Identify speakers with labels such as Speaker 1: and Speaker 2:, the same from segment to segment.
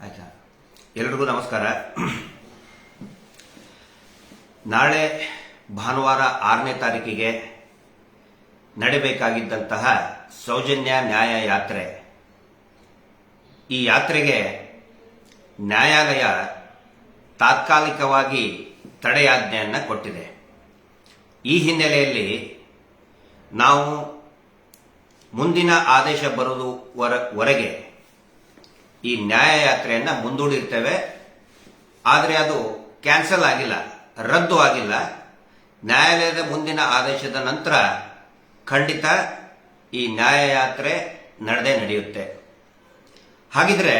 Speaker 1: ಆಯ್ತಾ. ಎಲ್ರಿಗೂ ನಮಸ್ಕಾರ. ನಾಳೆ ಭಾನುವಾರ 6ನೇ ತಾರೀಕಿಗೆ ನಡೆಯಬೇಕಾಗಿದ್ದಂತಹ ಸೌಜನ್ಯ ನ್ಯಾಯ ಯಾತ್ರೆ, ಈ ಯಾತ್ರೆಗೆ ನ್ಯಾಯಾಲಯ ತಾತ್ಕಾಲಿಕವಾಗಿ ತಡೆಯಾಜ್ಞೆಯನ್ನು ಕೊಟ್ಟಿದೆ. ಈ ಹಿನ್ನೆಲೆಯಲ್ಲಿ ನಾವು ಮುಂದಿನ ಆದೇಶ ಬರುವುದವರೆಗೆ ಈ ನ್ಯಾಯಯಾತ್ರೆಯನ್ನು ಮುಂದೂಡಿರ್ತೇವೆ. ಆದರೆ ಅದು ಕ್ಯಾನ್ಸಲ್ ಆಗಿಲ್ಲ, ರದ್ದು ಆಗಿಲ್ಲ. ನ್ಯಾಯಾಲಯದ ಮುಂದಿನ ಆದೇಶದ ನಂತರ ಖಂಡಿತ ಈ ನ್ಯಾಯಯಾತ್ರೆ ನಡೆಯುತ್ತೆ. ಹಾಗಿದ್ರೆ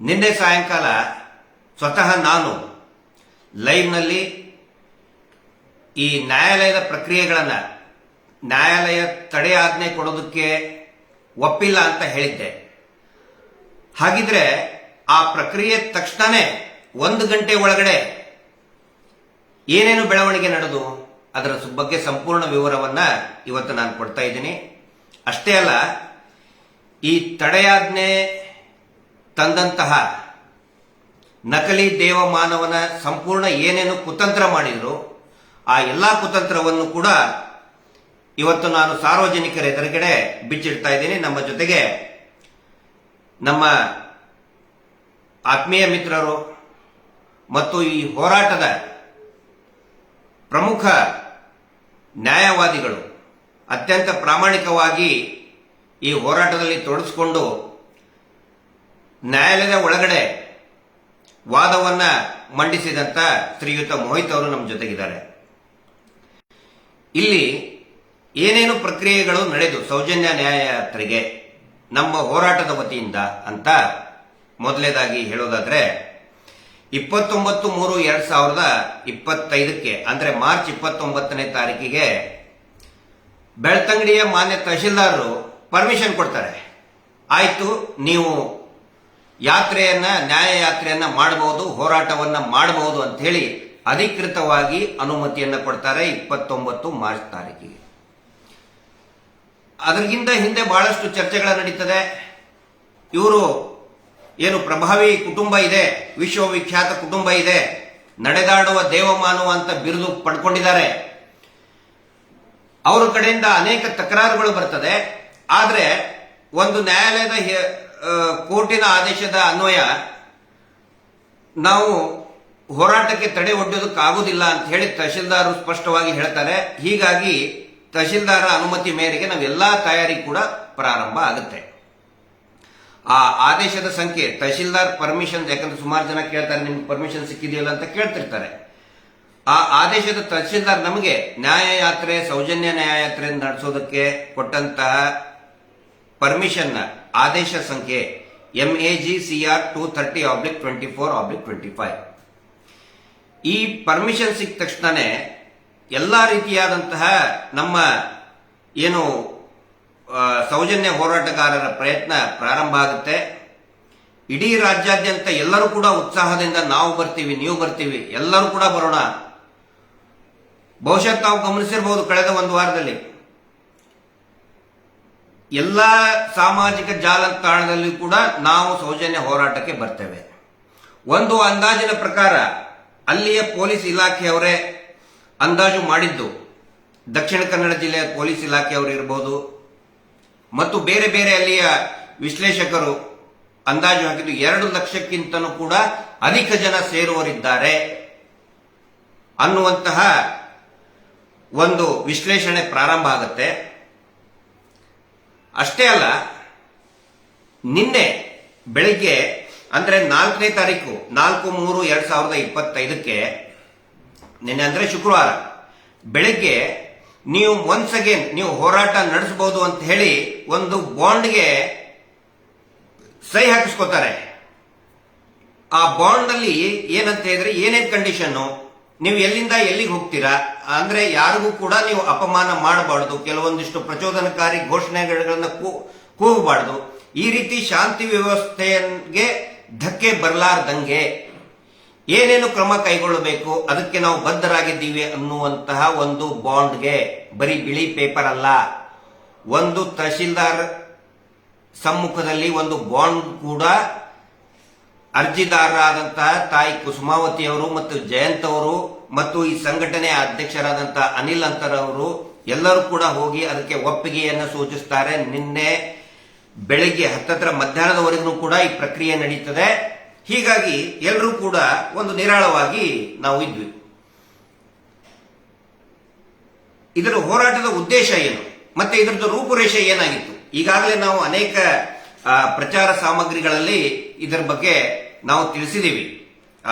Speaker 1: ನಿನ್ನೆ ಸಾಯಂಕಾಲ ಸ್ವತಃ ನಾನು ಲೈವ್ನಲ್ಲಿ ಈ ನ್ಯಾಯಾಲಯದ ಪ್ರಕ್ರಿಯೆಗಳನ್ನು, ನ್ಯಾಯಾಲಯ ತಡೆಯಾಜ್ಞೆ ಕೊಡೋದಕ್ಕೆ ಒಪ್ಪಿಲ್ಲ ಅಂತ ಹೇಳಿದ್ದೆ. ಹಾಗಿದ್ರೆ ಆ ಪ್ರಕ್ರಿಯೆ ತಕ್ಷಣನೇ 1 ಗಂಟೆ ಒಳಗಡೆ ಏನೇನು ಬೆಳವಣಿಗೆ ನಡೆದು ಅದರ ಬಗ್ಗೆ ಸಂಪೂರ್ಣ ವಿವರವನ್ನ ಇವತ್ತು ನಾನು ಕೊಡ್ತಾ ಇದ್ದೀನಿ. ಅಷ್ಟೇ ಅಲ್ಲ, ಈ ತಡೆಯಾಜ್ಞೆ ತಂದಂತಹ ನಕಲಿ ದೇವಮಾನವನ ಸಂಪೂರ್ಣ ಏನೇನು ಕುತಂತ್ರ ಮಾಡಿದ್ರು ಆ ಎಲ್ಲಾ ಕುತಂತ್ರವನ್ನು ಕೂಡ ಇವತ್ತು ನಾನು ಸಾರ್ವಜನಿಕರ ಎದುರುಗಡೆ ಬಿಚ್ಚಿಡ್ತಾ ಇದ್ದೀನಿ. ನಮ್ಮ ಜೊತೆಗೆ ನಮ್ಮ ಆತ್ಮೀಯ ಮಿತ್ರರು ಮತ್ತು ಈ ಹೋರಾಟದ ಪ್ರಮುಖ ನ್ಯಾಯವಾದಿಗಳು ಅತ್ಯಂತ ಪ್ರಾಮಾಣಿಕವಾಗಿ ಈ ಹೋರಾಟದಲ್ಲಿ ತೊಡಗಿಸಿಕೊಂಡು ನ್ಯಾಯಾಲಯದ ಒಳಗಡೆ ವಾದವನ್ನ ಮಂಡಿಸಿದಂತ ಶ್ರೀಯುತ ಮೋಹಿತ್ ಅವರು ನಮ್ಮ ಜೊತೆಗಿದ್ದಾರೆ. ಇಲ್ಲಿ ಏನೇನು ಪ್ರಕ್ರಿಯೆಗಳು ನಡೆದು ಸೌಜನ್ಯ ನ್ಯಾಯಯಾತ್ರೆಗೆ ನಮ್ಮ ಹೋರಾಟದ ವತಿಯಿಂದ ಅಂತ ಮೊದಲನೇದಾಗಿ ಹೇಳೋದಾದ್ರೆ 29/3/2025 ಅಂದ್ರೆ ಮಾರ್ಚ್ 29ನೇ ತಾರೀಕಿಗೆ ಬೆಳ್ತಂಗಡಿಯ ಮಾನ್ಯ ತಹಶೀಲ್ದಾರರು ಪರ್ಮಿಷನ್ ಕೊಡ್ತಾರೆ. ಆಯ್ತು, ನೀವು ನ್ಯಾಯಯಾತ್ರೆಯನ್ನ ಮಾಡಬಹುದು, ಹೋರಾಟವನ್ನ ಮಾಡಬಹುದು ಅಂತ ಹೇಳಿ ಅಧಿಕೃತವಾಗಿ ಅನುಮತಿಯನ್ನ ಕೊಡ್ತಾರೆ 29 ಮಾರ್ಚ್ ತಾರೀಕಿಗೆ. ಅದಕ್ಕಿಂತ ಹಿಂದೆ ಬಹಳಷ್ಟು ಚರ್ಚೆಗಳ ನಡೀತದೆ. ಇವರು ಏನು ಪ್ರಭಾವಿ ಕುಟುಂಬ ಇದೆ, ವಿಶ್ವವಿಖ್ಯಾತ ಕುಟುಂಬ ಇದೆ, ನಡೆದಾಡುವ ದೇವಮಾನವ ಅಂತ ಬಿರುದು ಪಡ್ಕೊಂಡಿದ್ದಾರೆ. ಅವರ ಕಡೆಯಿಂದ ಅನೇಕ ತಕರಾರುಗಳು ಬರ್ತದೆ. ಆದ್ರೆ ಒಂದು ನ್ಯಾಯಾಲಯದ ಕೋರ್ಟಿನ ಆದೇಶದ ಅನ್ವಯ ನಾವು ಹೋರಾಟಕ್ಕೆ ತಡೆ ಒಡ್ಡೋದಕ್ಕಾಗುವುದಿಲ್ಲ ಅಂತ ಹೇಳಿ ತಹಶೀಲ್ದಾರ್ ಸ್ಪಷ್ಟವಾಗಿ ಹೇಳ್ತಾರೆ. ಹೀಗಾಗಿ ತಹಶೀಲ್ದಾರ ಅನುಮತಿ ಮೇರೆಗೆ ನಾವೆಲ್ಲಾ ತಯಾರಿ ಕೂಡ ಪ್ರಾರಂಭ ಆಗುತ್ತೆ. ಆ ಆದೇಶದ ಸಂಖ್ಯೆ ತಹಶೀಲ್ದಾರ್ ಪರ್ಮಿಷನ್, ಯಾಕಂದ್ರೆ ಸುಮಾರು ಜನ ಕೇಳ್ತಾರೆ ನಿಮ್ಗೆ ಪರ್ಮಿಷನ್ ಸಿಕ್ಕಿದೆಯಲ್ಲ ಅಂತ ಕೇಳ್ತಿರ್ತಾರೆ. ಆ ಆದೇಶದ ತಹಶೀಲ್ದಾರ್ ನಮಗೆ ನ್ಯಾಯಯಾತ್ರೆ, ಸೌಜನ್ಯ ನ್ಯಾಯಯಾತ್ರೆ ನಡೆಸೋದಕ್ಕೆ ಕೊಟ್ಟಂತಹ ಪರ್ಮಿಷನ್ ಆದೇಶ ಸಂಖ್ಯೆ MAGCR 230/24/25. ಈ ಪರ್ಮಿಷನ್ ಸಿಕ್ಕ ತಕ್ಷಣನೇ ಎಲ್ಲಾ ರೀತಿಯಾದಂತಹ ನಮ್ಮ ಏನು ಸೌಜನ್ಯ ಹೋರಾಟಗಾರರ ಪ್ರಯತ್ನ ಪ್ರಾರಂಭ ಆಗುತ್ತೆ. ಇಡೀ ರಾಜ್ಯಾದ್ಯಂತ ಎಲ್ಲರೂ ಕೂಡ ಉತ್ಸಾಹದಿಂದ ನಾವು ಬರ್ತೀವಿ, ನೀವು ಬರ್ತೀವಿ, ಎಲ್ಲರೂ ಕೂಡ ಬರೋಣ. ಬಹುಶಃ ತಾವು ಗಮನಿಸಿರಬಹುದು, ಕಳೆದ ಒಂದು ವಾರದಲ್ಲಿ ಎಲ್ಲಾ ಸಾಮಾಜಿಕ ಜಾಲತಾಣದಲ್ಲಿ ಕೂಡ ನಾವು ಸೌಜನ್ಯ ಹೋರಾಟಕ್ಕೆ ಬರ್ತೇವೆ. ಒಂದು ಅಂದಾಜಿನ ಪ್ರಕಾರ ಅಲ್ಲಿಯ ಪೊಲೀಸ್ ಇಲಾಖೆಯವರೇ ಅಂದಾಜು ಮಾಡಿದ್ದು, ದಕ್ಷಿಣ ಕನ್ನಡ ಜಿಲ್ಲೆಯ ಪೊಲೀಸ್ ಇಲಾಖೆಯವರು ಇರಬಹುದು ಮತ್ತು ಬೇರೆ ಬೇರೆ ಅಲ್ಲಿಯ ವಿಶ್ಲೇಷಕರು ಅಂದಾಜು ಹಾಕಿದ್ದು 2 ಲಕ್ಷಕ್ಕಿಂತನೂ ಕೂಡ ಅಧಿಕ ಜನ ಸೇರುವರಿದ್ದಾರೆ ಅನ್ನುವಂತಹ ಒಂದು ವಿಶ್ಲೇಷಣೆ ಪ್ರಾರಂಭ ಆಗುತ್ತೆ. ಅಷ್ಟೇ ಅಲ್ಲ, ನಿನ್ನೆ ಬೆಳಿಗ್ಗೆ ಅಂದ್ರೆ 4ನೇ ತಾರೀಕು 4/3/2025 ನಿನ್ನೆ ಅಂದ್ರೆ ಶುಕ್ರವಾರ ಬೆಳಿಗ್ಗೆ ನೀವು ಒನ್ಸ್ ಅಗೇನ್ ನೀವು ಹೋರಾಟ ನಡೆಸಬಹುದು ಅಂತ ಹೇಳಿ ಒಂದು ಬಾಂಡ್ಗೆ ಸಹಿ ಹಾಕಿಸ್ಕೋತಾರೆ. ಆ ಬಾಂಡ್ ಅಲ್ಲಿ ಏನಂತ ಹೇಳಿದ್ರೆ ಏನೇನ್ ಕಂಡೀಷನ್, ನೀವು ಎಲ್ಲಿಂದ ಎಲ್ಲಿಗೆ ಹೋಗ್ತೀರಾ ಅಂದ್ರೆ ಯಾರಿಗೂ ಕೂಡ ನೀವು ಅಪಮಾನ ಮಾಡಬಾರ್ದು, ಕೆಲವೊಂದಿಷ್ಟು ಪ್ರಚೋದನಕಾರಿ ಘೋಷಣೆಗಳನ್ನ ಕೂಗಬಾರ್ದು, ಈ ರೀತಿ ಶಾಂತಿ ವ್ಯವಸ್ಥೆಗೆ ಧಕ್ಕೆ ಬರಲಾರ್ದಂಗೆ ಏನೇನು ಕ್ರಮ ಕೈಗೊಳ್ಳಬೇಕು ಅದಕ್ಕೆ ನಾವು ಬದ್ಧರಾಗಿದ್ದೀವಿ ಅನ್ನುವಂತಹ ಒಂದು ಬಾಂಡ್ಗೆ, ಬರೀ ಬಿಳಿ ಪೇಪರ್ ಅಲ್ಲ, ಒಂದು ತಹಶೀಲ್ದಾರ್ ಸಮ್ಮುಖದಲ್ಲಿ ಒಂದು ಬಾಂಡ್ ಕೂಡ ಅರ್ಜಿದಾರರಾದಂತಹ ತಾಯಿ ಕುಸುಮಾವತಿಯವರು ಮತ್ತು ಜಯಂತ್ ಅವರು ಮತ್ತು ಈ ಸಂಘಟನೆಯ ಅಧ್ಯಕ್ಷರಾದಂತಹ ಅನಿಲ್ ಅಂತರ್ ಅವರು ಎಲ್ಲರೂ ಕೂಡ ಹೋಗಿ ಅದಕ್ಕೆ ಒಪ್ಪಿಗೆಯನ್ನು ಸೂಚಿಸುತ್ತಾರೆ. ನಿನ್ನೆ ಬೆಳಿಗ್ಗೆ ಹತ್ತತ್ರ ಮಧ್ಯಾಹ್ನದವರೆಗೂ ಕೂಡ ಈ ಪ್ರಕ್ರಿಯೆ ನಡೀತದೆ. ಹೀಗಾಗಿ ಎಲ್ಲರೂ ಕೂಡ ಒಂದು ನಿರಾಳವಾಗಿ ನಾವು ಇದ್ವಿ. ಇದರ ಹೋರಾಟದ ಉದ್ದೇಶ ಏನು ಮತ್ತೆ ಇದರದ್ದು ರೂಪುರೇಷೆ ಏನಾಗಿತ್ತು? ಈಗಾಗಲೇ ನಾವು ಅನೇಕ ಪ್ರಚಾರ ಸಾಮಗ್ರಿಗಳಲ್ಲಿ ಇದರ ಬಗ್ಗೆ ನಾವು ತಿಳಿಸಿದ್ದೀವಿ.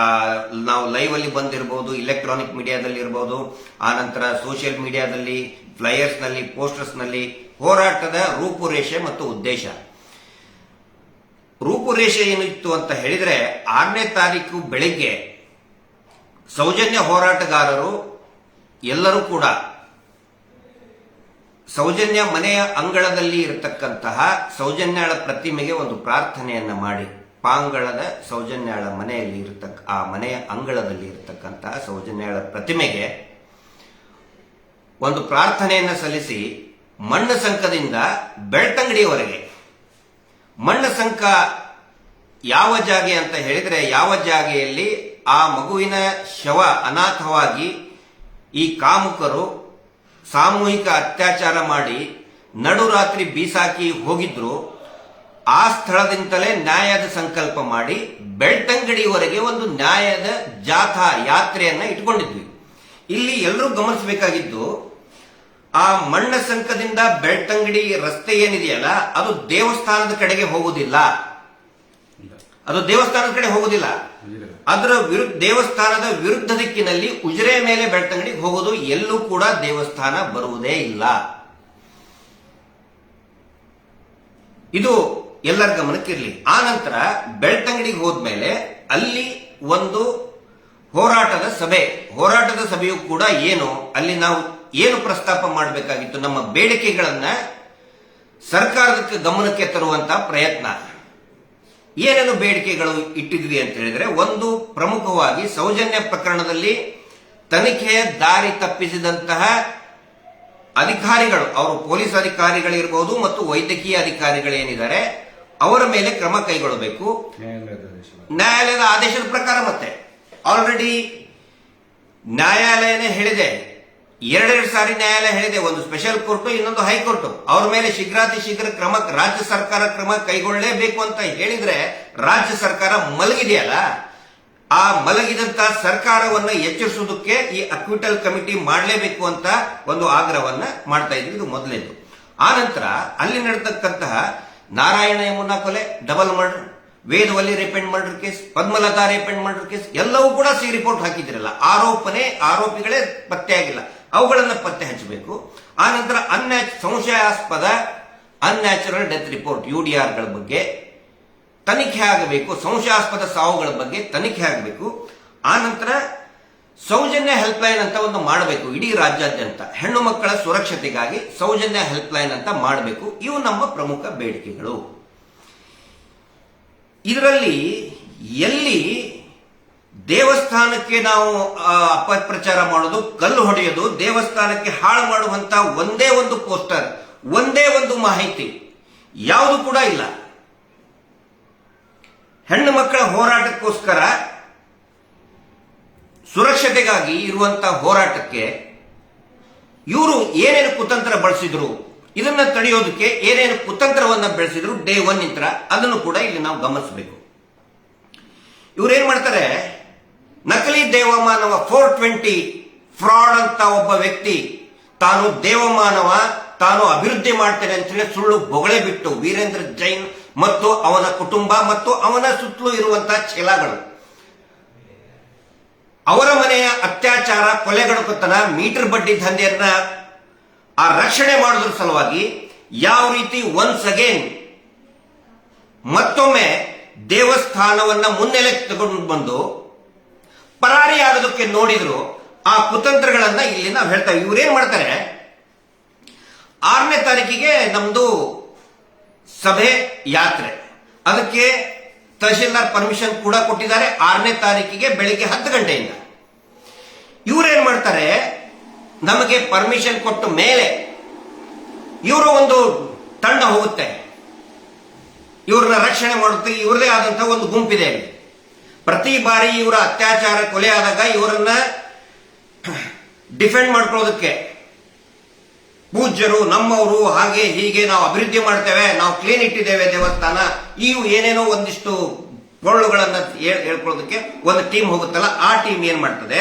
Speaker 1: ನಾವು ಲೈವ್ ಅಲ್ಲಿ ಬಂದಿರಬಹುದು, ಇಲೆಕ್ಟ್ರಾನಿಕ್ ಮೀಡಿಯಾದಲ್ಲಿ ಇರಬಹುದು, ಆನಂತರ ಸೋಷಿಯಲ್ ಮೀಡಿಯಾದಲ್ಲಿ, ಫ್ಲೈಯರ್ಸ್ ನಲ್ಲಿ, ಪೋಸ್ಟರ್ಸ್ ನಲ್ಲಿ ಹೋರಾಟದ ರೂಪುರೇಷೆ ಮತ್ತು ಉದ್ದೇಶ. ರೂಪುರೇಷೆ ಏನಿತ್ತು ಅಂತ ಹೇಳಿದ್ರೆ 6ನೇ ತಾರೀಕು ಬೆಳಿಗ್ಗೆ ಸೌಜನ್ಯ ಹೋರಾಟಗಾರರು ಎಲ್ಲರೂ ಕೂಡ ಸೌಜನ್ಯ ಮನೆಯ ಅಂಗಳದಲ್ಲಿ ಇರತಕ್ಕಂತಹ ಸೌಜನ್ಯಾಳ ಪ್ರತಿಮೆಗೆ ಒಂದು ಪ್ರಾರ್ಥನೆಯನ್ನ ಮಾಡಿ, ಪಾಂಗಳದ ಸೌಜನ್ಯಾಳ ಮನೆಯಲ್ಲಿ ಆ ಮನೆಯ ಅಂಗಳದಲ್ಲಿ ಇರತಕ್ಕಂತಹ ಸೌಜನ್ಯಾಳ ಪ್ರತಿಮೆಗೆ ಒಂದು ಪ್ರಾರ್ಥನೆಯನ್ನ ಸಲ್ಲಿಸಿ ಮಣ್ಣು ಸಂಕದಿಂದ ಬೆಳ್ತಂಗಡಿಯವರೆಗೆ, ಮಣ್ಣು ಸಂಕ ಯಾವ ಜಾಗೆ ಅಂತ ಹೇಳಿದ್ರೆ ಯಾವ ಜಾಗೆಯಲ್ಲಿ ಆ ಮಗುವಿನ ಶವ ಅನಾಥವಾಗಿ ಈ ಕಾಮುಕರು ಸಾಮೂಹಿಕ ಅತ್ಯಾಚಾರ ಮಾಡಿ ನಡುರಾತ್ರಿ ಬೀಸಾಕಿ ಹೋಗಿದ್ರು, ಆ ಸ್ಥಳದಿಂದಲೇ ನ್ಯಾಯದ ಸಂಕಲ್ಪ ಮಾಡಿ ಬೆಳ್ತಂಗಡಿಯವರೆಗೆ ಒಂದು ನ್ಯಾಯದ ಜಾಥಾ ಯಾತ್ರೆಯನ್ನ ಇಟ್ಕೊಂಡಿದ್ವಿ. ಇಲ್ಲಿ ಎಲ್ಲರೂ ಗಮನಿಸಬೇಕಾಗಿದ್ದು, ಆ ಮಣ್ಣ ಸಂಕದಿಂದ ಬೆಳ್ತಂಗಡಿ ರಸ್ತೆ ಏನಿದೆಯಲ್ಲ ಅದು ದೇವಸ್ಥಾನದ ಕಡೆಗೆ ಹೋಗುವುದಿಲ್ಲ. ಅದು ದೇವಸ್ಥಾನದ ಕಡೆ ಹೋಗುವುದಿಲ್ಲ. ಅದರ ದೇವಸ್ಥಾನದ ವಿರುದ್ಧ ದಿಕ್ಕಿನಲ್ಲಿ ಉಜಿರೆ ಮೇಲೆ ಬೆಳ್ತಂಗಡಿಗೆ ಹೋಗೋದು, ಎಲ್ಲೂ ಕೂಡ ದೇವಸ್ಥಾನ ಬರುವುದೇ ಇಲ್ಲ. ಇದು ಎಲ್ಲರ ಗಮನಕ್ಕಿರಲಿ. ಆ ನಂತರ ಬೆಳ್ತಂಗಡಿಗೆ ಹೋದ್ಮೇಲೆ ಅಲ್ಲಿ ಒಂದು ಹೋರಾಟದ ಸಭೆಯು ಕೂಡ ಏನು, ಅಲ್ಲಿ ನಾವು ಏನು ಪ್ರಸ್ತಾಪ ಮಾಡಬೇಕಾಗಿತ್ತು, ನಮ್ಮ ಬೇಡಿಕೆಗಳನ್ನ ಸರ್ಕಾರದ ಗಮನಕ್ಕೆ ತರುವಂತ ಪ್ರಯತ್ನ. ಏನೇನು ಬೇಡಿಕೆಗಳು ಇಟ್ಟಿದ್ವಿ ಅಂತ ಹೇಳಿದ್ರೆ, ಒಂದು ಪ್ರಮುಖವಾಗಿ ಸೌಜನ್ಯ ಪ್ರಕರಣದಲ್ಲಿ ತನಿಖೆಯ ದಾರಿ ತಪ್ಪಿಸಿದಂತಹ ಅಧಿಕಾರಿಗಳು, ಅವರು ಪೊಲೀಸ್ ಅಧಿಕಾರಿಗಳಿರಬಹುದು ಮತ್ತು ವೈದ್ಯಕೀಯ ಅಧಿಕಾರಿಗಳೇನಿದ್ದಾರೆ ಅವರ ಮೇಲೆ ಕ್ರಮ ಕೈಗೊಳ್ಳಬೇಕು. ನ್ಯಾಯಾಲಯದ ಆದೇಶದ ಪ್ರಕಾರ ಮತ್ತೆ ಆಲ್ರೆಡಿ ನ್ಯಾಯಾಲಯನೇ ಹೇಳಿದೆ, ಎರಡೆರಡು ಸಾರಿ ನ್ಯಾಯಾಲಯ ಹೇಳಿದೆ, ಒಂದು ಸ್ಪೆಷಲ್ ಕೋರ್ಟ್ ಇನ್ನೊಂದು ಹೈಕೋರ್ಟ್, ಅವ್ರ ಮೇಲೆ ಶೀಘ್ರಾತಿ ಶೀಘ್ರ ಕ್ರಮ ರಾಜ್ಯ ಸರ್ಕಾರ ಕ್ರಮ ಕೈಗೊಳ್ಳಲೇಬೇಕು ಅಂತ ಹೇಳಿದ್ರೆ ರಾಜ್ಯ ಸರ್ಕಾರ ಮಲಗಿದೆಯಲ್ಲ, ಆ ಮಲಗಿದಂತ ಸರ್ಕಾರವನ್ನ ಎಚ್ಚರಿಸುವುದಕ್ಕೆ ಈ ಅಕ್ವಿಟಲ್ ಕಮಿಟಿ ಮಾಡಲೇಬೇಕು ಅಂತ ಒಂದು ಆಗ್ರಹವನ್ನ ಮಾಡ್ತಾ ಇದ್ವಿ. ಇದು ಮೊದಲೇದು. ಆ ನಂತರ ಅಲ್ಲಿ ನಡೆದಕ್ಕಂತಹ ನಾರಾಯಣ ಯಮುನಾ ಕೊಲೆ, double murder, Vedavalli rape and murder case, Padmalatha rape and murder case ಎಲ್ಲವೂ ಕೂಡ ಸಿ ರಿಪೋರ್ಟ್ ಹಾಕಿದ್ರಲ್ಲ, ಆರೋಪಿಗಳೇ ಪತ್ತೆಯಾಗಿಲ್ಲ, ಅವುಗಳನ್ನು ಪತ್ತೆ ಹಚ್ಚಬೇಕು. ಆ ನಂತರ ಸಂಶಯಾಸ್ಪದ ಅನ್ಯಾಚುರಲ್ ಡೆತ್ ರಿಪೋರ್ಟ್ UDR ಗಳ ಬಗ್ಗೆ ತನಿಖೆ ಆಗಬೇಕು, ಸಂಶಯಾಸ್ಪದ ಸಾವುಗಳ ಬಗ್ಗೆ ತನಿಖೆ ಆಗಬೇಕು. ಆ ನಂತರ ಸೌಜನ್ಯ ಹೆಲ್ಪ್ ಲೈನ್ ಅಂತ ಒಂದು ಮಾಡಬೇಕು, ಇಡೀ ರಾಜ್ಯಾದ್ಯಂತ ಹೆಣ್ಣು ಮಕ್ಕಳ ಸುರಕ್ಷತೆಗಾಗಿ ಸೌಜನ್ಯ ಹೆಲ್ಪ್ ಲೈನ್ ಅಂತ ಮಾಡಬೇಕು. ಇವು ನಮ್ಮ ಪ್ರಮುಖ ಬೇಡಿಕೆಗಳು. ಇದರಲ್ಲಿ ಎಲ್ಲಿ ದೇವಸ್ಥಾನಕ್ಕೆ ನಾವು ಅಪಪ್ರಚಾರ ಮಾಡೋದು, ಕಲ್ಲು ಹೊಡೆಯೋದು, ದೇವಸ್ಥಾನಕ್ಕೆ ಹಾಳು ಮಾಡುವಂತ ಒಂದೇ ಒಂದು ಪೋಸ್ಟರ್, ಒಂದೇ ಒಂದು ಮಾಹಿತಿ ಯಾವುದು ಕೂಡ ಇಲ್ಲ. ಹೆಣ್ಣು ಮಕ್ಕಳ ಹೋರಾಟಕ್ಕೋಸ್ಕರ, ಸುರಕ್ಷತೆಗಾಗಿ ಇರುವಂತಹ ಹೋರಾಟಕ್ಕೆ ಇವರು ಏನೇನು ಕುತಂತ್ರ ಬಳಸಿದ್ರು, ಇದನ್ನ ತಡೆಯೋದಕ್ಕೆ ಏನೇನು ಕುತಂತ್ರವನ್ನ ಬೆಳೆಸಿದ್ರು ಡೇ 1 ಇಂತ್ರ, ಅದನ್ನು ಕೂಡ ಇಲ್ಲಿ ನಾವು ಗಮನಿಸಬೇಕು. ಇವ್ರೇನ್ ಮಾಡ್ತಾರೆ, ನಕಲಿ ದೇವಮಾನವ 420 ಫ್ರಾಡ್ ಅಂತ ಒಬ್ಬ ವ್ಯಕ್ತಿ ತಾನು ದೇವಮಾನವ, ತಾನು ಅಭಿವೃದ್ಧಿ ಮಾಡ್ತೇನೆ ಅಂತ ಹೇಳಿ ಸುಳ್ಳು ಬೊಗಳೆ ಬಿಟ್ಟು ವೀರೇಂದ್ರ ಜೈನ್ ಮತ್ತು ಅವನ ಕುಟುಂಬ ಮತ್ತು ಅವನ ಸುತ್ತಲೂ ಇರುವಂತಹ ಚೇಲಾಗಳು ಅವರ ಮನೆಯ ಅತ್ಯಾಚಾರ, ಕೊಲೆಗಡುಕತನ, ಮೀಟರ್ ಬಡ್ಡಿ ದಂಧೆಯನ್ನ ಆ ರಕ್ಷಣೆ ಮಾಡೋದ್ರ ಸಲುವಾಗಿ ಯಾವ ರೀತಿ ಒನ್ಸ್ ಅಗೇನ್ ಮತ್ತೊಮ್ಮೆ ದೇವಸ್ಥಾನವನ್ನ ಮುನ್ನೆಲೆಗೆ ತಗೊಂಡು ಬಂದು ಪರಾರಿಯಾಗೋದಕ್ಕೆ ನೋಡಿದ್ರು, ಆ ಕುತಂತ್ರಗಳನ್ನ ಇಲ್ಲಿ ನಾವು ಹೇಳ್ತೇವೆ. ಇವ್ರೇನ್ ಮಾಡ್ತಾರೆ, 6ನೇ ತಾರೀಕಿಗೆ ನಮ್ದು ಸಭೆ ಯಾತ್ರೆ, ಅದಕ್ಕೆ ತಹಶೀಲ್ದಾರ್ ಪರ್ಮಿಷನ್ ಕೂಡ ಕೊಟ್ಟಿದ್ದಾರೆ 6ನೇ ತಾರೀಕಿಗೆ ಬೆಳಿಗ್ಗೆ 10 ಗಂಟೆಯಿಂದ. ಇವರೇನ್ ಮಾಡ್ತಾರೆ, ನಮಗೆ ಪರ್ಮಿಷನ್ ಕೊಟ್ಟ ಮೇಲೆ ಇವರು ಒಂದು ತಂಡ ಹೋಗುತ್ತೆ ಇವ್ರನ್ನ ರಕ್ಷಣೆ ಮಾಡೋದಕ್ಕೆ ಇವ್ರದೇ ಆದಂತಹ ಒಂದು ಗುಂಪಿದೆ. ಪ್ರತಿ ಬಾರಿ ಇವರ ಅತ್ಯಾಚಾರ ಕೊಲೆ ಆದಾಗ ಇವರನ್ನ ಡಿಫೆಂಡ್ ಮಾಡ್ಕೊಳ್ಳೋದಕ್ಕೆ ಪೂಜ್ಯರು ನಮ್ಮವರು ಹಾಗೆ ಹೀಗೆ ನಾವು ಅಭಿವೃದ್ಧಿ ಮಾಡ್ತೇವೆ, ನಾವು ಕ್ಲೀನ್ ಇಟ್ಟಿದ್ದೇವೆ ದೇವಸ್ಥಾನ, ಇವು ಏನೇನೋ ಒಂದಿಷ್ಟು ಪೊಳ್ಳುಗಳನ್ನ ಹೇಳ್ಕೊಳ್ಳೋದಕ್ಕೆ ಒಂದು ಟೀಮ್ ಹೋಗುತ್ತಲ್ಲ, ಆ ಟೀಮ್ ಏನ್ ಮಾಡ್ತದೆ,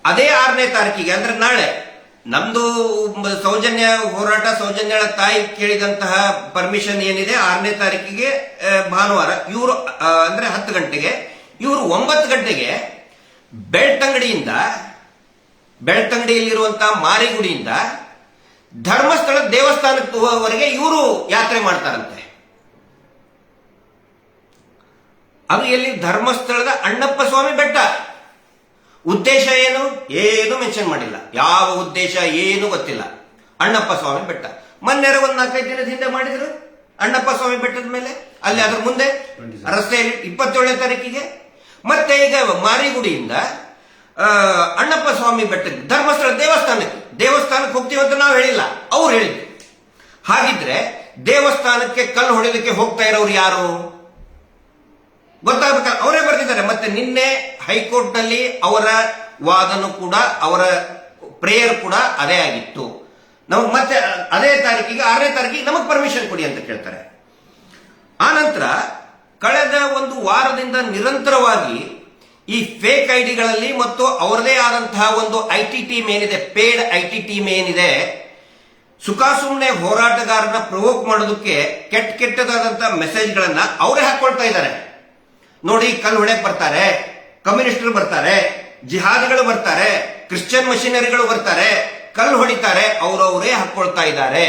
Speaker 1: ಅದೇ 6ನೇ ತಾರೀಕಿಗೆ ಅಂದ್ರೆ ನಾಳೆ ನಮ್ದು ಸೌಜನ್ಯ ಹೋರಾಟ, ಸೌಜನ್ಯಳ ತಾಯಿ ಕೇಳಿದಂತಹ ಪರ್ಮಿಷನ್ ಏನಿದೆ 6ನೇ ತಾರೀಕಿಗೆ ಭಾನುವಾರ, ಇವರು ಅಂದ್ರೆ 10 ಗಂಟೆಗೆ, ಇವರು 9 ಗಂಟೆಗೆ ಬೆಳ್ತಂಗಡಿಯಲ್ಲಿರುವಂತಹ ಮಾರಿಗುಡಿಯಿಂದ ಧರ್ಮಸ್ಥಳ ದೇವಸ್ಥಾನದವರೆಗೆ ಇವರು ಯಾತ್ರೆ ಮಾಡ್ತಾರಂತೆ. ಅದು ಎಲ್ಲಿ? ಧರ್ಮಸ್ಥಳದ ಅಣ್ಣಪ್ಪ ಸ್ವಾಮಿ ಬೆಟ್ಟ. ಉದ್ದೇಶ ಏನು ಮೆನ್ಷನ್ ಮಾಡಿಲ್ಲ, ಯಾವ ಉದ್ದೇಶ ಏನು ಗೊತ್ತಿಲ್ಲ. ಅಣ್ಣಪ್ಪ ಸ್ವಾಮಿ ಬೆಟ್ಟ ಮೊನ್ನೆ ಒಂದು 4-5 ದಿನದ ಹಿಂದೆ ಮಾಡಿದ್ರು ಅಣ್ಣಪ್ಪ ಸ್ವಾಮಿ ಬೆಟ್ಟದ ಮೇಲೆ, ಅಲ್ಲಿ ಅದ್ರ ಮುಂದೆ ರಸ್ತೆಯಲ್ಲಿ 27ನೇ ತಾರೀಕಿಗೆ. ಮತ್ತೆ ಈಗ ಮಾರಿಗುಡಿಯಿಂದ ಅಣ್ಣಪ್ಪ ಸ್ವಾಮಿ ಬೆಟ್ಟಕ್ಕೆ ಧರ್ಮಸ್ಥಳ ದೇವಸ್ಥಾನಕ್ಕೆ ಹೋಗ್ತೀವಿ ಅಂತ ನಾವು ಹೇಳಿಲ್ಲ, ಅವ್ರು ಹೇಳಿದ್ರು. ಹಾಗಿದ್ರೆ ದೇವಸ್ಥಾನಕ್ಕೆ ಕಲ್ಲು ಹೊಡೆಯಲಿಕ್ಕೆ ಹೋಗ್ತಾ ಇರೋರು ಯಾರು ಗೊತ್ತಾಗಬೇಕಲ್ಲ, ಅವರೇ ಬರ್ತಿದ್ದಾರೆ. ಮತ್ತೆ ನಿನ್ನೆ ಹೈಕೋರ್ಟ್ ನಲ್ಲಿ ಅವರ ವಾದನು ಕೂಡ, ಅವರ ಪ್ರೇಯರ್ ಕೂಡ ಅದೇ ಆಗಿತ್ತು. ನಮಗ್ ಮತ್ತೆ ಅದೇ ತಾರೀಕಿಗೆ 6ನೇ ತಾರೀಕಿಗೆ ನಮಗ್ ಪರ್ಮಿಷನ್ ಕೊಡಿ ಅಂತ ಕೇಳ್ತಾರೆ. ಆನಂತರ ಕಳೆದ ಒಂದು ವಾರದಿಂದ ನಿರಂತರವಾಗಿ ಈ ಫೇಕ್ ಐಡಿಗಳಲ್ಲಿ ಮತ್ತು ಅವರದೇ ಆದಂತಹ ಒಂದು ಐಟಿ ಟೀಮ್ ಏನಿದೆ, ಪೇಡ್ ಐಟಿ ಟೀಮ್ ಏನಿದೆ, ಸುಖಾಸುಮ್ನೆ ಹೋರಾಟಗಾರನ ಪ್ರವೋಕ್ ಮಾಡೋದಕ್ಕೆ ಕೆಟ್ಟದಾದಂತಹ ಮೆಸೇಜ್ಗಳನ್ನ ಅವರೇ ಹಾಕೊಳ್ತಾ ಇದ್ದಾರೆ. ನೋಡಿ, ಕಲ್ಲು ಹೊಡೆಯಕ್ ಬರ್ತಾರೆ, ಕಮ್ಯುನಿಸ್ಟರು ಬರ್ತಾರೆ, ಜಿಹಾದಿಗಳು ಬರ್ತಾರೆ, ಕ್ರಿಶ್ಚಿಯನ್ ಮಿಷನರಿಗಳು ಬರ್ತಾರೆ, ಕಲ್ಲು ಹೊಡಿತಾರೆ, ಅವರವರೇ ಹಾಕೊಳ್ತಾ ಇದ್ದಾರೆ.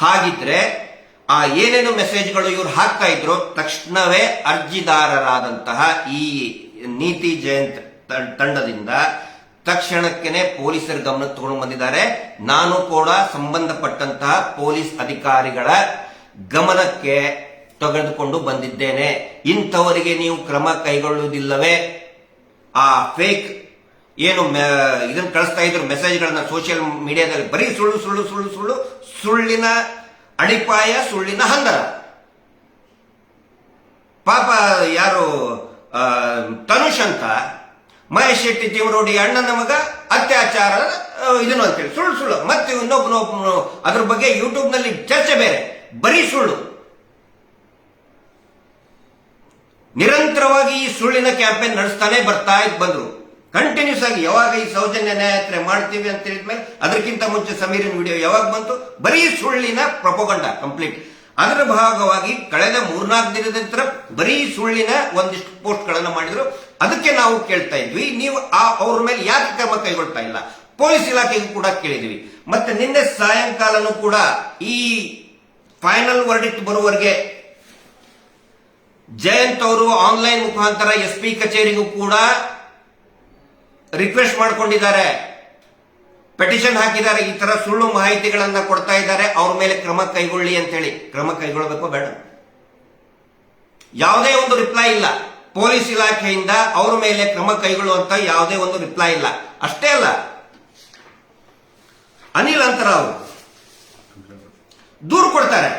Speaker 1: ಹಾಗಿದ್ರೆ ಆ ಏನೇನು ಮೆಸೇಜ್ಗಳು ಇವ್ರು ಹಾಕ್ತಾ ಇದ್ರು, ತಕ್ಷಣವೇ ಅರ್ಜಿದಾರರಾದಂತಹ ಈ ನೀತಿ ಜಯಂತ್ ತಂಡದಿಂದ ತಕ್ಷಣಕ್ಕೇನೆ ಪೊಲೀಸರ ಗಮನಕ್ಕೆ ತಗೊಂಡು ಬಂದಿದ್ದಾರೆ. ನಾನು ಕೂಡ ಸಂಬಂಧಪಟ್ಟಂತಹ ಪೊಲೀಸ್ ಅಧಿಕಾರಿಗಳ ಗಮನಕ್ಕೆ ತೆಗೆದುಕೊಂಡು ಬಂದಿದ್ದೇನೆ. ಇಂಥವರಿಗೆ ನೀವು ಕ್ರಮ ಕೈಗೊಳ್ಳುವುದಿಲ್ಲವೇ? ಆ ಫೇಕ್ ಏನು ಇದನ್ನ ಕಳಿಸ್ತಾ ಇದ್ರು ಮೆಸೇಜ್ಗಳನ್ನ ಸೋಷಿಯಲ್ ಮೀಡಿಯಾದಲ್ಲಿ, ಬರೀ ಸುಳ್ಳಿನ ಅಡಿಪಾಯ, ಸುಳ್ಳಿನ ಹಂದರ. ಪಾಪ ಯಾರು ತನುಷ್ ಅಂತ ಮಹೇಶ್ ಶೆಟ್ಟಿ ಜೀವರೋಡಿ ಅಣ್ಣನ ಮಗ ಅತ್ಯಾಚಾರ ಇದನ್ನು ಅಂತೇಳಿ ಸುಳ್ಳು ಮತ್ತೆ ಇನ್ನೊಬ್ಬನು ಅದ್ರ ಬಗ್ಗೆ ಯೂಟ್ಯೂಬ್ ನಲ್ಲಿ ಚರ್ಚೆ ಬೇರೆ, ಬರೀ ಸುಳ್ಳು. ನಿರಂತರವಾಗಿ ಈ ಸುಳ್ಳಿನ ಕ್ಯಾಂಪೇನ್ ನಡೆಸ್ತಾನೆ ಬಂದ್ರು. ಕಂಟಿನ್ಯೂಸ್ ಆಗಿ ಯಾವಾಗ ಈ ಸೌಜನ್ಯ ನ್ಯಾಯಯಾತ್ರೆ ಮಾಡ್ತೀವಿ ಅಂತ ಹೇಳಿದ್ಮೇಲೆ ಅದಕ್ಕಿಂತ ಮುಂಚೆ ಸಮೀರಿನ ವಿಡಿಯೋ ಯಾವಾಗ ಬಂತು, ಬರೀ ಸುಳ್ಳಿನ ಪ್ರೊಪಗಂಡ ಕಂಪ್ಲೀಟ್. ಅದರ ಭಾಗವಾಗಿ ಕಳೆದ 3-4 ದಿನದ ನಂತರ ಬರೀ ಸುಳ್ಳಿನ ಒಂದಿಷ್ಟು ಪೋಸ್ಟ್ ಗಳನ್ನ ಮಾಡಿದ್ರು. ಅದಕ್ಕೆ ನಾವು ಕೇಳ್ತಾ ಇದ್ವಿ, ನೀವು ಅವ್ರ ಮೇಲೆ ಯಾಕೆ ಕ್ರಮ ಕೈಗೊಳ್ತಾ ಇಲ್ಲ? ಪೊಲೀಸ್ ಇಲಾಖೆಗೂ ಕೂಡ ಕೇಳಿದ್ವಿ. ಮತ್ತೆ ನಿನ್ನೆ ಸಾಯಂಕಾಲನೂ ಕೂಡ ಈ ಫೈನಲ್ ವರ್ಡಿಕ್ಟ್ ಬರುವವರೆಗೆ ಜಯಂತ್ ಅವರು ಆನ್ಲೈನ್ ಮುಖಾಂತರ SP ಕಚೇರಿಗೂ ಕೂಡ ರಿಕ್ವೆಸ್ಟ್ ಮಾಡಿಕೊಂಡಿದ್ದಾರೆ, ಪೆಟಿಷನ್ ಹಾಕಿದ್ದಾರೆ. ಈ ತರ ಸುಳ್ಳು ಮಾಹಿತಿಗಳನ್ನ ಕೊಡ್ತಾ ಇದ್ದಾರೆ, ಅವ್ರ ಮೇಲೆ ಕ್ರಮ ಕೈಗೊಳ್ಳಿ ಅಂತ ಹೇಳಿ. ಕ್ರಮ ಕೈಗೊಳ್ಳಬೇಕು ಬೇಡ? ಯಾವುದೇ ಒಂದು ರಿಪ್ಲೈ ಇಲ್ಲ ಪೊಲೀಸ್ ಇಲಾಖೆಯಿಂದ. ಅವ್ರ ಮೇಲೆ ಕ್ರಮ ಕೈಗೊಳ್ಳುವಂತ ಯಾವುದೇ ಒಂದು ರಿಪ್ಲೈ ಇಲ್ಲ. ಅಷ್ಟೇ ಅಲ್ಲ, ಅನಿಲ್ ಅಂತರ ಅವರು ದೂರು ಕೊಡ್ತಾರೆ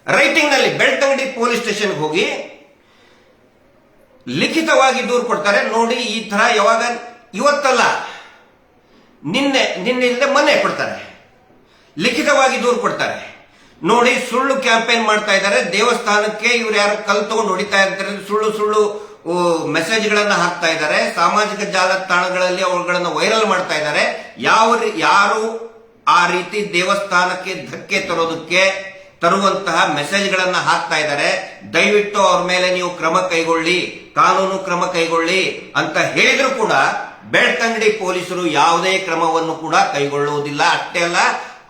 Speaker 1: ರೈಟಿಂಗ್ ನಲ್ಲಿ. ಬೆಳ್ತಂಗಡಿ ಪೊಲೀಸ್ ಸ್ಟೇಷನ್ ಹೋಗಿ ಲಿಖಿತವಾಗಿ ದೂರು ಕೊಡ್ತಾರೆ. ನೋಡಿ, ಈ ತರ ಯಾವಾಗ ಇವತ್ತಲ್ಲ, ನಿನ್ನೆ ಮೊನ್ನೆ ಕೊಡ್ತಾರೆ, ಲಿಖಿತವಾಗಿ ದೂರು ಕೊಡ್ತಾರೆ. ನೋಡಿ, ಸುಳ್ಳು ಕ್ಯಾಂಪೇನ್ ಮಾಡ್ತಾ ಇದ್ದಾರೆ. ದೇವಸ್ಥಾನಕ್ಕೆ ಇವ್ರು ಯಾರು ಕಲ್ ತಗೊಂಡು ಹೊಡಿತಾ ಇರ್ತಾರೆ, ಸುಳ್ಳು ಮೆಸೇಜ್ಗಳನ್ನ ಹಾಕ್ತಾ ಇದ್ದಾರೆ. ಸಾಮಾಜಿಕ ಜಾಲತಾಣಗಳಲ್ಲಿ ಅವುಗಳನ್ನ ವೈರಲ್ ಮಾಡ್ತಾ ಇದ್ದಾರೆ. ಯಾರು ಆ ರೀತಿ ದೇವಸ್ಥಾನಕ್ಕೆ ಧಕ್ಕೆ ತರುವಂತಹ ಮೆಸೇಜ್ಗಳನ್ನ ಹಾಕ್ತಾ ಇದ್ದಾರೆ, ದಯವಿಟ್ಟು ಅವ್ರ ಮೇಲೆ ನೀವು ಕ್ರಮ ಕೈಗೊಳ್ಳಿ, ಕಾನೂನು ಕ್ರಮ ಕೈಗೊಳ್ಳಿ ಅಂತ ಹೇಳಿದ್ರು ಕೂಡ ಬೆಳ್ತಂಗಡಿ ಪೊಲೀಸರು ಯಾವುದೇ ಕ್ರಮವನ್ನು ಕೂಡ ಕೈಗೊಳ್ಳುವುದಿಲ್ಲ. ಅಷ್ಟೇ ಅಲ್ಲ,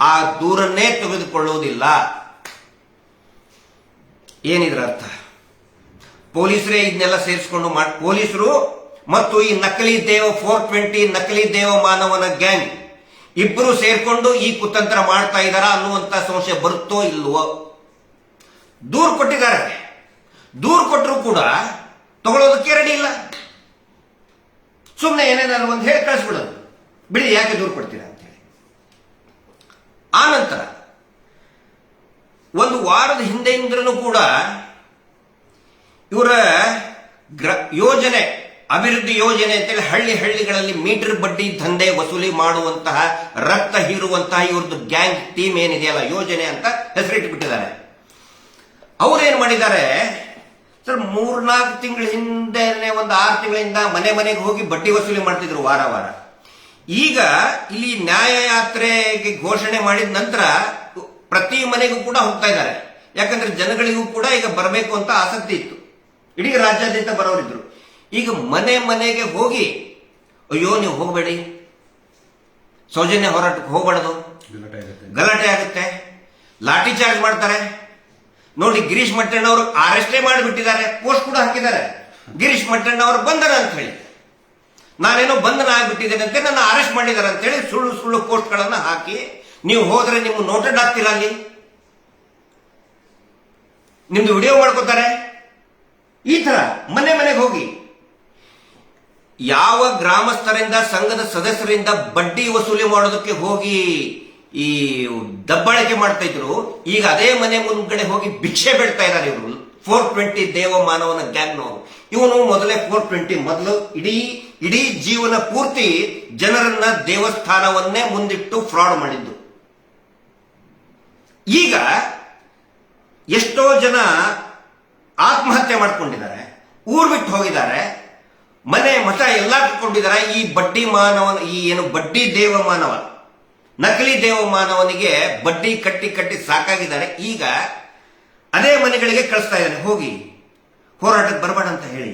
Speaker 1: ಆ ದೂರನ್ನೇ ತೆಗೆದುಕೊಳ್ಳುವುದಿಲ್ಲ. ಏನಿದ್ರ ಅರ್ಥ? ಪೊಲೀಸರೇ ಇದನ್ನೆಲ್ಲ ಸೇರಿಸಿಕೊಂಡು ಪೊಲೀಸರು ಮತ್ತು ಈ ನಕಲಿ ದೇವ 420 ನಕಲಿ ದೇವ ಮಾನವನ ಗ್ಯಾಂಗ್ ಇಬ್ಬರು ಸೇರ್ಕೊಂಡು ಈ ಕುತಂತ್ರ ಮಾಡ್ತಾ ಇದ್ದಾರ ಅನ್ನುವಂತ ಸಂಶಯ ಬರುತ್ತೋ ಇಲ್ವೋ? ದೂರು ಕೊಟ್ಟಿದ್ದಾರೆ, ದೂರು ಕೊಟ್ಟರು ಕೂಡ ತಗೊಳ್ಳೋದಕ್ಕೆ ರೆಡಿ ಇಲ್ಲ. ಸುಮ್ಮನೆ ಏನೇನಾದ್ರು ಒಂದು ಹೇಳಿ ಕಳಿಸ್ಬಿಡೋದು, ಬಿಡಿ ಯಾಕೆ ದೂರು ಕೊಡ್ತೀರಾ ಅಂತ ಹೇಳಿ. ಆ ನಂತರ ಒಂದು ವಾರದ ಹಿಂದೆಯಿಂದಲೂ ಕೂಡ ಇವರ ಯೋಜನೆ, ಅಭಿವೃದ್ಧಿ ಯೋಜನೆ ಅಂತೇಳಿ ಹಳ್ಳಿಗಳಲ್ಲಿ ಮೀಟರ್ ಬಡ್ಡಿ ದಂಧೆ ವಸೂಲಿ ಮಾಡುವಂತಹ, ರಕ್ತ ಹೀರುವಂತಹ ಇವ್ರದ್ದು ಗ್ಯಾಂಗ್ ಟೀಮ್ ಏನಿದೆಯಲ್ಲ, ಯೋಜನೆ ಅಂತ ಹೆಸರಿಟ್ಟುಬಿಟ್ಟಿದ್ದಾರೆ. ಅವ್ರೇನ್ ಮಾಡಿದ್ದಾರೆ ಸರ್, 3-4 ತಿಂಗಳ ಹಿಂದೆನೆ, ಒಂದು 6 ತಿಂಗಳಿಂದ ಮನೆಗೆ ಹೋಗಿ ಬಡ್ಡಿ ವಸೂಲಿ ಮಾಡ್ತಿದ್ರು ವಾರ. ಈಗ ಇಲ್ಲಿ ನ್ಯಾಯಯಾತ್ರೆಗೆ ಘೋಷಣೆ ಮಾಡಿದ ನಂತರ ಪ್ರತಿ ಮನೆಗೂ ಕೂಡ ಹೋಗ್ತಾ ಇದ್ದಾರೆ. ಯಾಕಂದ್ರೆ ಜನಗಳಿಗೂ ಕೂಡ ಈಗ ಬರಬೇಕು ಅಂತ ಆಸಕ್ತಿ ಇತ್ತು, ಇಡೀ ರಾಜ್ಯಾದ್ಯಂತ ಬರೋರಿದ್ರು. ಈಗ ಮನೆಗೆ ಹೋಗಿ, ಅಯ್ಯೋ ನೀವು ಹೋಗಬೇಡಿ, ಸೌಜನ್ಯ ಹೋರಾಟಕ್ಕೆ ಹೋಗಬಾರದು, ಗಲಾಟೆ ಆಗುತ್ತೆ, ಲಾಠಿ ಚಾರ್ಜ್ ಮಾಡ್ತಾರೆ. ನೋಡಿ, ಗಿರೀಶ್ ಮಟ್ಟಣ್ಣ ಅವರು ಅರೆಸ್ಟೇ ಮಾಡಿಬಿಟ್ಟಿದ್ದಾರೆ, ಪೋಸ್ಟ್ ಕೂಡ ಹಾಕಿದ್ದಾರೆ. ಗಿರೀಶ್ ಮಟ್ಟಣ್ಣ ಅವರು ಬಂಧನ ಅಂತ ಹೇಳಿ, ನಾನೇನೋ ಬಂಧನ ಆಗ್ಬಿಟ್ಟಿದ್ದೇನೆ ಅಂತ ನನ್ನ ಅರೆಸ್ಟ್ ಮಾಡಿದ್ದಾರೆ ಅಂತ ಹೇಳಿ ಸುಳ್ಳು ಪೋಸ್ಟ್ ಗಳನ್ನ ಹಾಕಿ, ನೀವು ಹೋದ್ರೆ ನಿಮ್ಮ ನೋಟೆಡ್ ಆಗ್ತಿಲ್ಲ, ಅಲ್ಲಿ ನಿಮ್ದು ವಿಡಿಯೋ ಮಾಡ್ಕೋತಾರೆ. ಈ ತರ ಮನೆಗೆ ಹೋಗಿ ಯಾವ ಗ್ರಾಮಸ್ಥರಿಂದ, ಸಂಘದ ಸದಸ್ಯರಿಂದ ಬಡ್ಡಿ ವಸೂಲಿ ಮಾಡೋದಕ್ಕೆ ಹೋಗಿ ಈ ದಬ್ಬಾಳಿಕೆ ಮಾಡ್ತಾ ಇದ್ರು, ಈಗ ಅದೇ ಮನೆ ಮುಂದ್ಗಡೆ ಹೋಗಿ ಭಿಕ್ಷೆ ಬೇಡ್ತಾ ಇದ್ದಾರೆ ಇವರು. 420 ದೇವಮಾನವನ ಗ್ಯಾಂಗ್ನವರು. ಇವನು ಮೊದಲೇ 420 ಮೊದಲು ಇಡೀ ಜೀವನ ಪೂರ್ತಿ ಜನರನ್ನ ದೇವಸ್ಥಾನವನ್ನೇ ಮುಂದಿಟ್ಟು ಫ್ರಾಡ್ ಮಾಡಿದ್ದು. ಈಗ ಎಷ್ಟೋ ಜನ ಆತ್ಮಹತ್ಯೆ ಮಾಡ್ಕೊಂಡಿದ್ದಾರೆ, ಊರ್ ಬಿಟ್ಟು ಹೋಗಿದ್ದಾರೆ, ಮನೆ ಮಠ ಎಲ್ಲ ಕಿತ್ಕೊಂಡಿದ್ದಾರೆ. ಈ ಬಡ್ಡಿ ಮಾನವನ, ಈ ಏನು ಬಡ್ಡಿ ದೇವಮಾನವ, ನಕಲಿ ದೇವಮಾನವನಿಗೆ ಬಡ್ಡಿ ಕಟ್ಟಿ ಸಾಕಾಗಿದ್ದಾರೆ. ಈಗ ಅದೇ ಮನೆಗಳಿಗೆ ಕಳಿಸ್ತಾ ಇದ್ದಾರೆ, ಹೋಗಿ ಹೋರಾಟಕ್ಕೆ ಬರಬೇಡ ಅಂತ ಹೇಳಿ.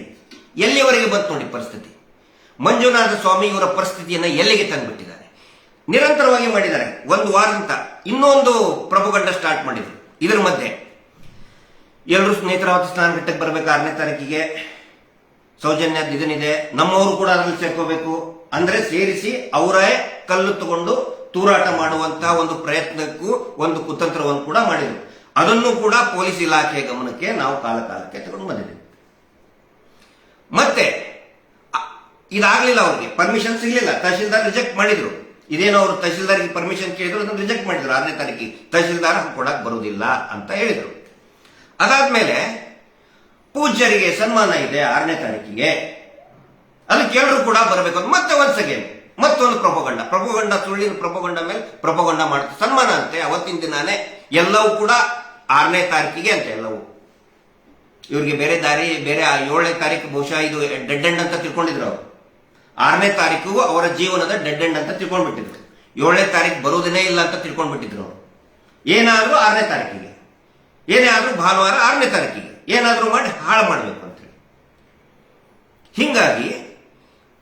Speaker 1: ಎಲ್ಲಿವರೆಗೆ ಬಂತು ನೋಡಿ ಪರಿಸ್ಥಿತಿ. ಮಂಜುನಾಥ ಸ್ವಾಮಿ ಇವರ ಪರಿಸ್ಥಿತಿಯನ್ನ ಎಲ್ಲಿಗೆ ತಂದುಬಿಟ್ಟಿದ್ದಾರೆ. ನಿರಂತರವಾಗಿ ಮಾಡಿದ್ದಾರೆ. ಒಂದು ವಾರದಿಂದ ಇನ್ನೊಂದು ಪ್ರಭುಗಂಡ ಸ್ಟಾರ್ಟ್ ಮಾಡಿದ್ರು. ಇದರ ಮಧ್ಯೆ ಎಲ್ಲರೂ ನೇತ್ರಾವತಿ ಸ್ನಾನಘಟ್ಟಕ್ಕೆ ಬರಬೇಕು 6ನೇ ತಾರೀಕಿಗೆ. ಸೌಜನ್ಯ ಇದನಿದೆ, ನಮ್ಮವರು ಕೂಡ ಅದರಲ್ಲಿ ಸೇರ್ಕೋಬೇಕು ಅಂದ್ರೆ ಸೇರಿಸಿ ಅವರೇ ಕಲ್ಲು ತಗೊಂಡು ತೂರಾಟ ಮಾಡುವಂತಹ ಒಂದು ಪ್ರಯತ್ನಕ್ಕೂ ಒಂದು ಕುತಂತ್ರವನ್ನು ಕೂಡ ಮಾಡಿದರು. ಅದನ್ನು ಕೂಡ ಪೊಲೀಸ್ ಇಲಾಖೆಯ ಗಮನಕ್ಕೆ ನಾವು ಕಾಲಕ್ಕೆ ತಗೊಂಡು ಬಂದಿದ್ದೀವಿ. ಮತ್ತೆ ಇದಾಗ್ಲಿಲ್ಲ, ಅವ್ರಿಗೆ ಪರ್ಮಿಷನ್ ಸಿಗ್ಲಿಲ್ಲ, ತಹಶೀಲ್ದಾರ್ ರಿಜೆಕ್ಟ್ ಮಾಡಿದ್ರು. ಇದೇನೋ ಅವರು ತಹಶೀಲ್ದಾರ್ಗೆ ಪರ್ಮಿಷನ್ ಕೇಳಿದ್ರು, ಅದನ್ನು ರಿಜೆಕ್ಟ್ ಮಾಡಿದ್ರು. 6ನೇ ತಾರೀಕಿಗೆ ತಹಶೀಲ್ದಾರ್ ಕೊಡಕ್ ಬರುವುದಿಲ್ಲ ಅಂತ ಹೇಳಿದ್ರು. ಅದಾದ್ಮೇಲೆ ಪೂಜ್ಯರಿಗೆ ಸನ್ಮಾನ ಇದೆ 6ನೇ ತಾರೀಕಿಗೆ, ಅದಕ್ಕೆ ಎಲ್ಲರೂ ಕೂಡ ಬರಬೇಕು ಅಂತ ಮತ್ತೆ ಒನ್ಸ್ ಅಗೇನ್ ಮತ್ತೊಂದು ಪ್ರಭುಗಂಡ ಸುಳ್ಳಿನ ಪ್ರಭುಗಂಡ ಮೇಲೆ ಪ್ರಭುಗಂಡ ಮಾಡ್ತಾರೆ. ಸನ್ಮಾನ ಅಂತೆ ಅವತ್ತಿನ ದಿನಾನೇ, ಎಲ್ಲವೂ ಕೂಡ 6ನೇ ತಾರೀಕಿಗೆ ಅಂತ ಎಲ್ಲವೂ. ಇವ್ರಿಗೆ ಬೇರೆ ದಾರಿ, ಬೇರೆ 7ನೇ ತಾರೀಕು ಬಹುಶಃ ಇದು ಡೆಡ್ ಎಂಡ್ ಅಂತ ತಿಳ್ಕೊಂಡಿದ್ರು ಅವರು. 6ನೇ ತಾರೀಕು ಅವರ ಜೀವನದ ಡೆಡ್ ಎಂಡ್ ಅಂತ ತಿಳ್ಕೊಂಡ್ಬಿಟ್ಟಿದ್ರು. 7ನೇ ತಾರೀಕು ಬರುವುದೇನೇ ಇಲ್ಲ ಅಂತ ತಿಳ್ಕೊಂಡ್ಬಿಟ್ಟಿದ್ರು ಅವರು. ಏನಾದ್ರೂ 6ನೇ ತಾರೀಕಿಗೆ, ಏನೇ ಆದ್ರೂ ಭಾನುವಾರ 6ನೇ ತಾರೀಕಿಗೆ ಏನಾದ್ರೂ ಮಾಡಿ ಹಾಳು ಮಾಡಬೇಕು ಅಂತೇಳಿ. ಹಿಂಗಾಗಿ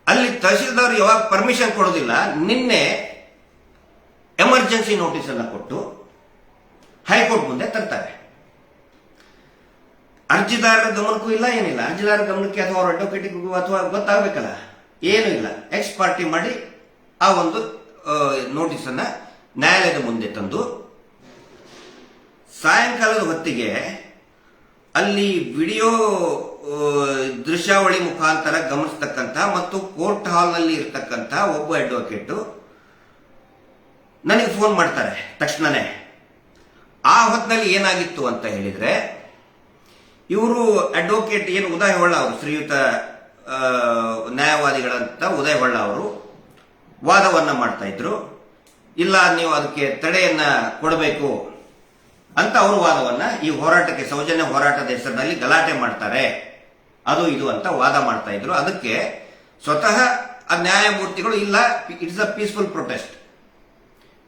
Speaker 1: ಅಲ್ಲಿ ತಹಶೀಲ್ದಾರ್ ಯಾವಾಗ ಪರ್ಮಿಷನ್ ಕೊಡೋದಿಲ್ಲ, ನಿನ್ನೆ ಎಮರ್ಜೆನ್ಸಿ ನೋಟಿಸ್ ಅನ್ನ ಕೊಟ್ಟು ಹೈಕೋರ್ಟ್ ಮುಂದೆ ತರ್ತಾರೆ. ಅರ್ಜಿದಾರರ ಗಮನಕ್ಕೂ ಇಲ್ಲ, ಏನಿಲ್ಲ. ಅರ್ಜಿದಾರರ ಗಮನಕ್ಕೆ ಅಥವಾ ಅವ್ರ ಅಡ್ವೊಕೇಟಿಗೂ ಅಥವಾ ಗೊತ್ತಾಗಬೇಕಲ್ಲ, ಏನೂ ಇಲ್ಲ. ಎಕ್ಸ್ ಪಾರ್ಟಿ ಮಾಡಿ ಆ ಒಂದು ನೋಟಿಸ್ ಅನ್ನ ನ್ಯಾಯಾಲಯದ ಮುಂದೆ ತಂದು ಸಾಯಂಕಾಲದ ಹೊತ್ತಿಗೆ ಅಲ್ಲಿ ವಿಡಿಯೋ ದೃಶ್ಯಾವಳಿ ಮುಖಾಂತರ ಗಮನಿಸತಕ್ಕಂಥ ಮತ್ತು ಕೋರ್ಟ್ ಹಾಲ್ನಲ್ಲಿ ಇರತಕ್ಕಂಥ ಒಬ್ಬ ಅಡ್ವೊಕೇಟ್ ನನಗೆ ಫೋನ್ ಮಾಡ್ತಾರೆ ತಕ್ಷಣನೇ. ಆ ಹೊತ್ತಿನಲ್ಲಿ ಏನಾಗಿತ್ತು ಅಂತ ಹೇಳಿದ್ರೆ, ಇವರು ಅಡ್ವೊಕೇಟ್ ಏನು ಉದಯ ಹೊಳ್ಳ ಅವರು, ಶ್ರೀಯುತ ನ್ಯಾಯವಾದಿಗಳಂತ ಉದಯ ಹೊಳ್ಳ ಅವರು ವಾದವನ್ನ ಮಾಡ್ತಾ ಇದ್ರು. ಇಲ್ಲ, ನೀವು ಅದಕ್ಕೆ ತಡೆಯನ್ನ ಕೊಡಬೇಕು ಅಂತ ಅವರು ವಾದವನ್ನ, ಈ ಹೋರಾಟಕ್ಕೆ, ಸೌಜನ್ಯ ಹೋರಾಟದ ಹೆಸರಿನಲ್ಲಿ ಗಲಾಟೆ ಮಾಡ್ತಾರೆ, ಅದು ಇದು ಅಂತ ವಾದ ಮಾಡ್ತಾ ಇದ್ರು. ಅದಕ್ಕೆ ಸ್ವತಃ ಆ ನ್ಯಾಯಮೂರ್ತಿಗಳು, ಇಲ್ಲ, it's a peaceful protest,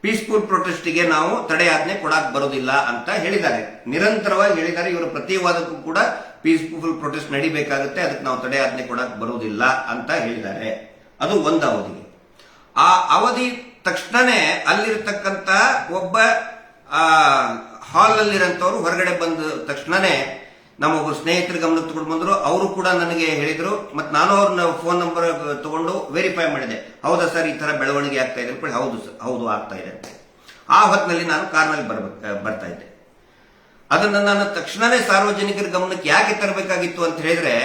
Speaker 1: peaceful ಪ್ರೊಟೆಸ್ಟ್ಗೆ ನಾವು ತಡೆಯಾಜ್ಞೆ ಕೊಡಕ್ ಬರೋದಿಲ್ಲ ಅಂತ ಹೇಳಿದ್ದಾರೆ. ನಿರಂತರವಾಗಿ ಹೇಳಿದ್ದಾರೆ. ಇವರು ಪ್ರತಿ ವಾದಕ್ಕೂ ಕೂಡ ಪೀಸ್ಫುಲ್ ಪ್ರೊಟೆಸ್ಟ್ ನಡಿಬೇಕಾಗುತ್ತೆ, ಅದಕ್ಕೆ ನಾವು ತಡೆಯಾಜ್ಞೆ ಕೊಡಕ್ ಬರುವುದಿಲ್ಲ ಅಂತ ಹೇಳಿದ್ದಾರೆ. ಅದು ಒಂದು ಅವಧಿಗೆ. ಆ ಅವಧಿ ತಕ್ಷಣನೇ ಅಲ್ಲಿರ್ತಕ್ಕಂಥ ಒಬ್ಬ ಹಾಲ್ ನಲ್ಲಿರಂತವ್ರು ಹೊರಗಡೆ ಬಂದ ತಕ್ಷಣನೇ ನಮ್ಮೊಬ್ಬರು ಸ್ನೇಹಿತರ ಗಮನಕ್ಕೆ ತಗೊಂಡು ಬಂದ್ರು. ಅವರು ಕೂಡ ನನಗೆ ಹೇಳಿದ್ರು, ಮತ್ತೆ ನಾನು ಅವ್ರನ್ನ ಫೋನ್ ನಂಬರ್ ತಗೊಂಡು ವೆರಿಫೈ ಮಾಡಿದೆ. ಹೌದಾ ಸರ್, ಈ ತರ ಬೆಳವಣಿಗೆ ಆಗ್ತಾ ಇದೆ? ಹೌದು ಸರ್, ಹೌದು ಆಗ್ತಾ ಇದೆ ಅಂತ. ಆ ಹೊತ್ತಿನಲ್ಲಿ ನಾನು ಕಾರ್ನಲ್ಲಿ ಬರ್ತಾ ಇದ್ದೆ. ಅದನ್ನ ನಾನು ತಕ್ಷಣನೇ ಸಾರ್ವಜನಿಕರ ಗಮನಕ್ಕೆ ಯಾಕೆ ತರಬೇಕಾಗಿತ್ತು ಅಂತ ಹೇಳಿದ್ರೆ,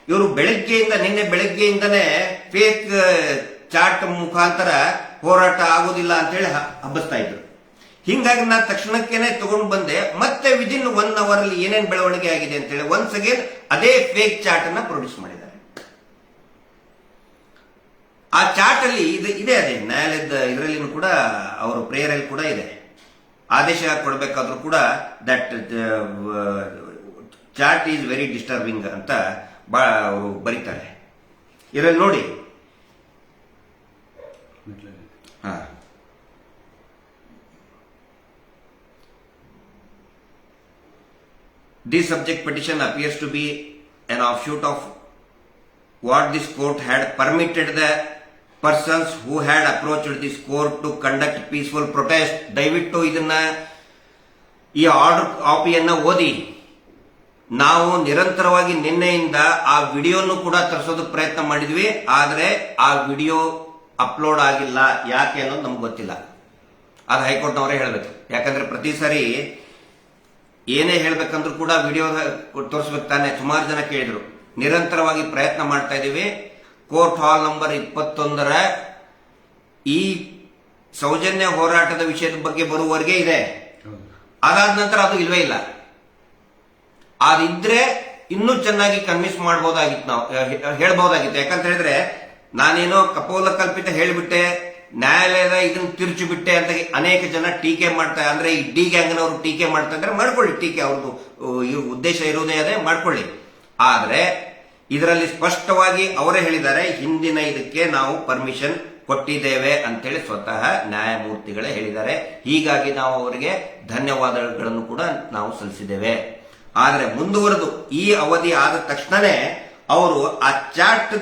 Speaker 1: ಇವರು ನಿನ್ನೆ ಬೆಳಗ್ಗೆಯಿಂದನೇ ಫೇಕ್ ಚಾಟ್ ಮುಖಾಂತರ ಹೋರಾಟ ಆಗೋದಿಲ್ಲ ಅಂತ ಹೇಳಿ ಹಬ್ಬಿಸ್ತಾ ಇದ್ರು. ಹಿಂಗಾಗಿ ನಾನು ತಕ್ಷಣಕ್ಕೇನೆ ತಗೊಂಡು ಬಂದೆ. ಮತ್ತೆ ವಿದಿನ್ 1 hour ಅಲ್ಲಿ ಏನೇನು ಬೆಳವಣಿಗೆ ಆಗಿದೆ ಅಂತ ಹೇಳಿ ಒನ್ಸ್ ಅಗೇನ್ ಅದೇ ಫೇಕ್ ಚಾರ್ಟ್ ಅನ್ನ ಪ್ರೊಡ್ಯೂಸ್ ಮಾಡಿದ್ದಾರೆ. ಆ ಚಾರ್ಟ್ ಅಲ್ಲಿ ಇದೆ ಅದೇ ನ್ಯಾಯಾಲಯದ ಇದರಲ್ಲಿ ಕೂಡ ಅವರ ಪ್ರೇಯರ್ ಅಲ್ಲಿ ಕೂಡ ಇದೆ. ಆದೇಶ ಕೊಡಬೇಕಾದ್ರೂ ಕೂಡ that chart is very disturbing ಅಂತ ಅವರು ಬರೀತಾರೆ. ಇದರಲ್ಲಿ ನೋಡಿ, This subject petition appears to be an offshoot of what this court had permitted the persons who had approached this court to conduct peaceful protest. ದಯವಿಟ್ಟು ಇದನ್ನ ಈ ಆರ್ಡರ್ ಕಾಪಿಯನ್ನ ಓದಿ. ನಾವು ನಿರಂತರವಾಗಿ ನಿನ್ನೆಯಿಂದ ಆ ವಿಡಿಯೋನು ಕೂಡ ತರಿಸೋದಕ್ಕೆ ಪ್ರಯತ್ನ ಮಾಡಿದ್ವಿ, ಆದರೆ ಆ ವಿಡಿಯೋ ಅಪ್ಲೋಡ್ ಆಗಿಲ್ಲ. ಯಾಕೆ ಅನ್ನೋದು ನಮ್ಗೆ ಗೊತ್ತಿಲ್ಲ. ಅದು ಹೈಕೋರ್ಟ್ನವರೇ ಹೇಳಬೇಕು. ಯಾಕಂದ್ರೆ ಪ್ರತಿ ಸಾರಿ ಏನೇ ಹೇಳ್ಬೇಕಂದ್ರೂ ಕೂಡ ವಿಡಿಯೋ ತೋರಿಸ್ಬೇಕು ತಾನೆ. ಸುಮಾರು ಜನ ಕೇಳಿದ್ರು. ನಿರಂತರವಾಗಿ ಪ್ರಯತ್ನ ಮಾಡ್ತಾ ಇದೀವಿ. ಕೋರ್ಟ್ ಹಾಲ್ ನಂಬರ್ 21ರ ಈ ಸೌಜನ್ಯ ಹೋರಾಟದ ವಿಷಯದ ಬಗ್ಗೆ ಬರುವವರೆಗೆ ಇದೆ. ಅದಾದ ನಂತರ ಅದು ಇಲ್ವೇ ಇಲ್ಲ. ಅದಿದ್ರೆ ಇನ್ನೂ ಚೆನ್ನಾಗಿ ಕನ್ವಿನ್ಸ್ ಮಾಡಬಹುದಾಗಿತ್ತು, ನಾವು ಹೇಳ್ಬಹುದಾಗಿತ್ತು. ಯಾಕಂತ ಹೇಳಿದ್ರೆ ನಾನೇನೋ ಕಪೋಲ ಕಲ್ಪಿತ ಹೇಳಿಬಿಟ್ಟೆ, ನ್ಯಾಯಾಲಯದ ಇದನ್ನ ತಿರುಚು ಬಿಟ್ಟೆ ಅಂತ ಅನೇಕ ಜನ ಟೀಕೆ ಮಾಡ್ತಾ, ಅಂದ್ರೆ ಈ ಡಿ ಗ್ಯಾಂಗ್ನವರು ಟೀಕೆ ಮಾಡ್ತಾ ಇದ್ರೆ ಮಾಡ್ಕೊಳ್ಳಿ, ಟೀಕೆ ಅವ್ರದ್ದು ಉದ್ದೇಶ ಇರುವುದೇ ಅದೇ, ಮಾಡ್ಕೊಳ್ಳಿ. ಆದ್ರೆ ಇದರಲ್ಲಿ ಸ್ಪಷ್ಟವಾಗಿ ಅವರೇ ಹೇಳಿದ್ದಾರೆ, ಹಿಂದಿನ ಇದಕ್ಕೆ ನಾವು ಪರ್ಮಿಷನ್ ಕೊಟ್ಟಿದ್ದೇವೆ ಅಂತೇಳಿ ಸ್ವತಃ ನ್ಯಾಯಮೂರ್ತಿಗಳೇ ಹೇಳಿದ್ದಾರೆ. ಹೀಗಾಗಿ ನಾವು ಅವರಿಗೆ ಧನ್ಯವಾದಗಳನ್ನು ಕೂಡ ನಾವು ಸಲ್ಲಿಸಿದ್ದೇವೆ. ಆದ್ರೆ ಮುಂದುವರೆದು ಈ ಅವಧಿ ಆದ ತಕ್ಷಣನೇ ಅವರು ಆ chart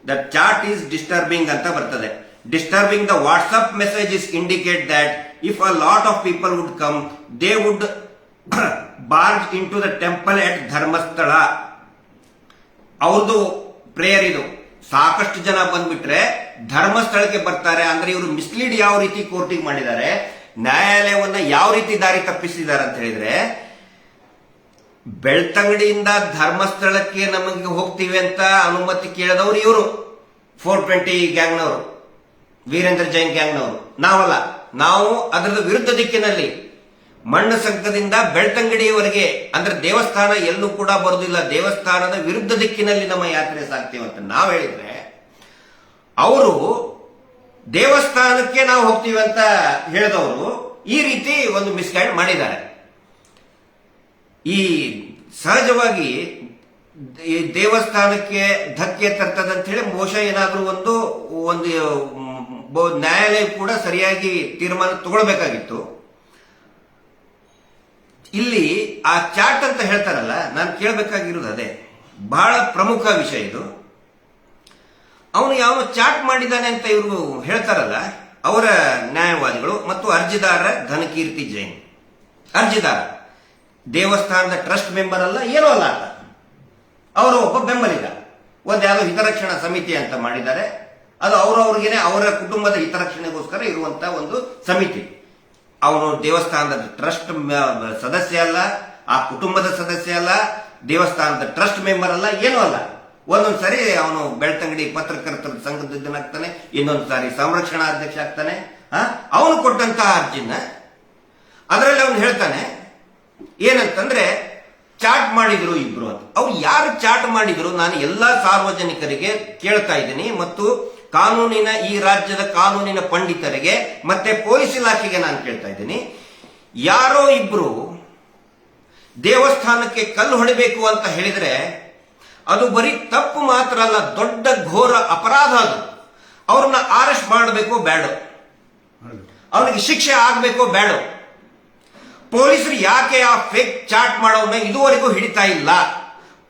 Speaker 1: the chart is disturbing ಅಂತ ಬರ್ತದೆ. Disturbing the WhatsApp messages indicate that if a lot of people would come, they would barge into the temple at Dharmasthala. ಅವ್ರದ್ದು ಪ್ರೇಯರ್ ಇದು. ಸಾಕಷ್ಟು ಜನ ಬಂದ್ಬಿಟ್ರೆ ಧರ್ಮಸ್ಥಳಕ್ಕೆ ಬರ್ತಾರೆ. ಅಂದ್ರೆ ಇವರು ಮಿಸ್ಲೀಡ್ ಯಾವ ರೀತಿ ಕೋರ್ಟಿಗೆ ಮಾಡಿದ್ದಾರೆ, ನ್ಯಾಯಾಲಯವನ್ನ ಯಾವ ರೀತಿ ದಾರಿ ತಪ್ಪಿಸಿದ್ದಾರೆ ಅಂತ ಹೇಳಿದ್ರೆ, ಬೆಳ್ತಂಗಡಿಯಿಂದ ಧರ್ಮಸ್ಥಳಕ್ಕೆ ನಮಗೆ ಹೋಗ್ತೀವಿ ಅಂತ ಅನುಮತಿ ಕೇಳಿದವರು ಇವರು 420 ಗ್ಯಾಂಗ್ನವರು, ವೀರೇಂದ್ರ ಜೈನ್ ಗ್ಯಾಂಗ್ನವರು. ನಾವಲ್ಲ, ನಾವು ಅದರ ವಿರುದ್ಧ ದಿಕ್ಕಿನಲ್ಲಿ ಮಣ್ಣು ಸಂಘದಿಂದ ಬೆಳ್ತಂಗಡಿಯವರೆಗೆ, ಅಂದ್ರೆ ದೇವಸ್ಥಾನ ಎಲ್ಲೂ ಕೂಡ ಬರುವುದಿಲ್ಲ, ದೇವಸ್ಥಾನದ ವಿರುದ್ಧ ದಿಕ್ಕಿನಲ್ಲಿ ನಮ್ಮ ಯಾತ್ರೆ ಸಾಗ್ತೀವಿ ಅಂತ ನಾವು ಹೇಳಿದ್ರೆ, ಅವರು ದೇವಸ್ಥಾನಕ್ಕೆ ನಾವು ಹೋಗ್ತೀವಿ ಅಂತ ಹೇಳಿದವರು ಈ ರೀತಿ ಒಂದು ಮಿಸ್ಗೈಡ್ ಮಾಡಿದ್ದಾರೆ. ಈ ಸಹಜವಾಗಿ ಈ ದೇವಸ್ಥಾನಕ್ಕೆ ಧಕ್ಕೆ ತರ್ತದಂತ ಹೇಳಿ ಬಹುಶಃ ಏನಾದ್ರೂ ಒಂದು ನ್ಯಾಯಾಲಯ ಕೂಡ ಸರಿಯಾಗಿ ತೀರ್ಮಾನ ತಗೊಳ್ಬೇಕಾಗಿತ್ತು. ಇಲ್ಲಿ ಆ ಚಾರ್ಟ್ ಅಂತ ಹೇಳ್ತಾರಲ್ಲ, ನಾನು ಕೇಳಬೇಕಾಗಿರೋದು ಅದೇ, ಬಹಳ ಪ್ರಮುಖ ವಿಷಯ ಇದು. ಅವನು ಯಾವ ಚಾರ್ಟ್ ಮಾಡಿದ್ದಾನೆ ಅಂತ ಇವರು ಹೇಳ್ತಾರಲ್ಲ, ಅವರ ನ್ಯಾಯವಾದಿಗಳು ಮತ್ತು ಅರ್ಜಿದಾರ ಘನಕೀರ್ತಿ ಜೈನ್. ಅರ್ಜಿದಾರ ದೇವಸ್ಥಾನದ ಟ್ರಸ್ಟ್ ಮೆಂಬರ್ ಅಲ್ಲ, ಏನೂ ಅಲ್ಲ, ಅವರು ಒಬ್ಬ ಬೆಂಬಲಿಗ. ಒಂದು ಯಾವುದೋ ಹಿತರಕ್ಷಣಾ ಸಮಿತಿ ಅಂತ ಮಾಡಿದ್ದಾರೆ. ಅದು ಅವರವ್ರಿಗೇನೆ ಅವರ ಕುಟುಂಬದ ಹಿತರಕ್ಷಣೆಗೋಸ್ಕರ ಇರುವಂತಹ ಒಂದು ಸಮಿತಿ. ಅವನು ದೇವಸ್ಥಾನದ ಟ್ರಸ್ಟ್ ಸದಸ್ಯ ಅಲ್ಲ, ಆ ಕುಟುಂಬದ ಸದಸ್ಯ ಅಲ್ಲ, ದೇವಸ್ಥಾನದ ಟ್ರಸ್ಟ್ ಮೆಂಬರ್ ಅಲ್ಲ, ಏನೂ ಅಲ್ಲ. ಒಂದೊಂದು ಸಾರಿ ಅವನು ಬೆಳ್ತಂಗಡಿ ಪತ್ರಕರ್ತರ ಸಂಘದ ಇದನ್ನಾಗ್ತಾನೆ, ಇನ್ನೊಂದು ಸಾರಿ ಸಂರಕ್ಷಣಾ ಅಧ್ಯಕ್ಷ ಆಗ್ತಾನೆ. ಅವನು ಕೊಟ್ಟಂತಹ ಅರ್ಜಿನ ಅದರಲ್ಲಿ ಅವನು ಹೇಳ್ತಾನೆ ಏನಂತಂದ್ರೆ, ಚಾಟ್ ಮಾಡಿದ್ರು ಇಬ್ರು ಅಂತ. ಅವ್ರು ಯಾರು ಚಾಟ್ ಮಾಡಿದ್ರು ನಾನು ಎಲ್ಲಾ ಸಾರ್ವಜನಿಕರಿಗೆ ಕೇಳ್ತಾ ಇದ್ದೀನಿ, ಮತ್ತು ಕಾನೂನಿನ ಈ ರಾಜ್ಯದ ಕಾನೂನಿನ ಪಂಡಿತರಿಗೆ ಮತ್ತೆ ಪೊಲೀಸ್ ಇಲಾಖೆಗೆ ನಾನು ಕೇಳ್ತಾ ಇದ್ದೀನಿ. ಯಾರೋ ಇಬ್ರು ದೇವಸ್ಥಾನಕ್ಕೆ ಕಲ್ಲು ಹೊಡಿಬೇಕು ಅಂತ ಹೇಳಿದ್ರೆ ಅದು ಬರೀ ತಪ್ಪು ಮಾತ್ರ ಅಲ್ಲ, ದೊಡ್ಡ ಘೋರ ಅಪರಾಧ. ಅದು ಅವ್ರನ್ನ ಅರೆಸ್ಟ್ ಮಾಡಬೇಕೋ ಬೇಡ, ಅವನಿಗೆ ಶಿಕ್ಷೆ ಆಗಬೇಕೋ ಬೇಡ. ಪೊಲೀಸರು ಯಾಕೆ ಆ ಫೇಕ್ ಚಾಟ್ ಮಾಡೋನ್ನ ಇದುವರೆಗೂ ಹಿಡಿತಾ ಇಲ್ಲ?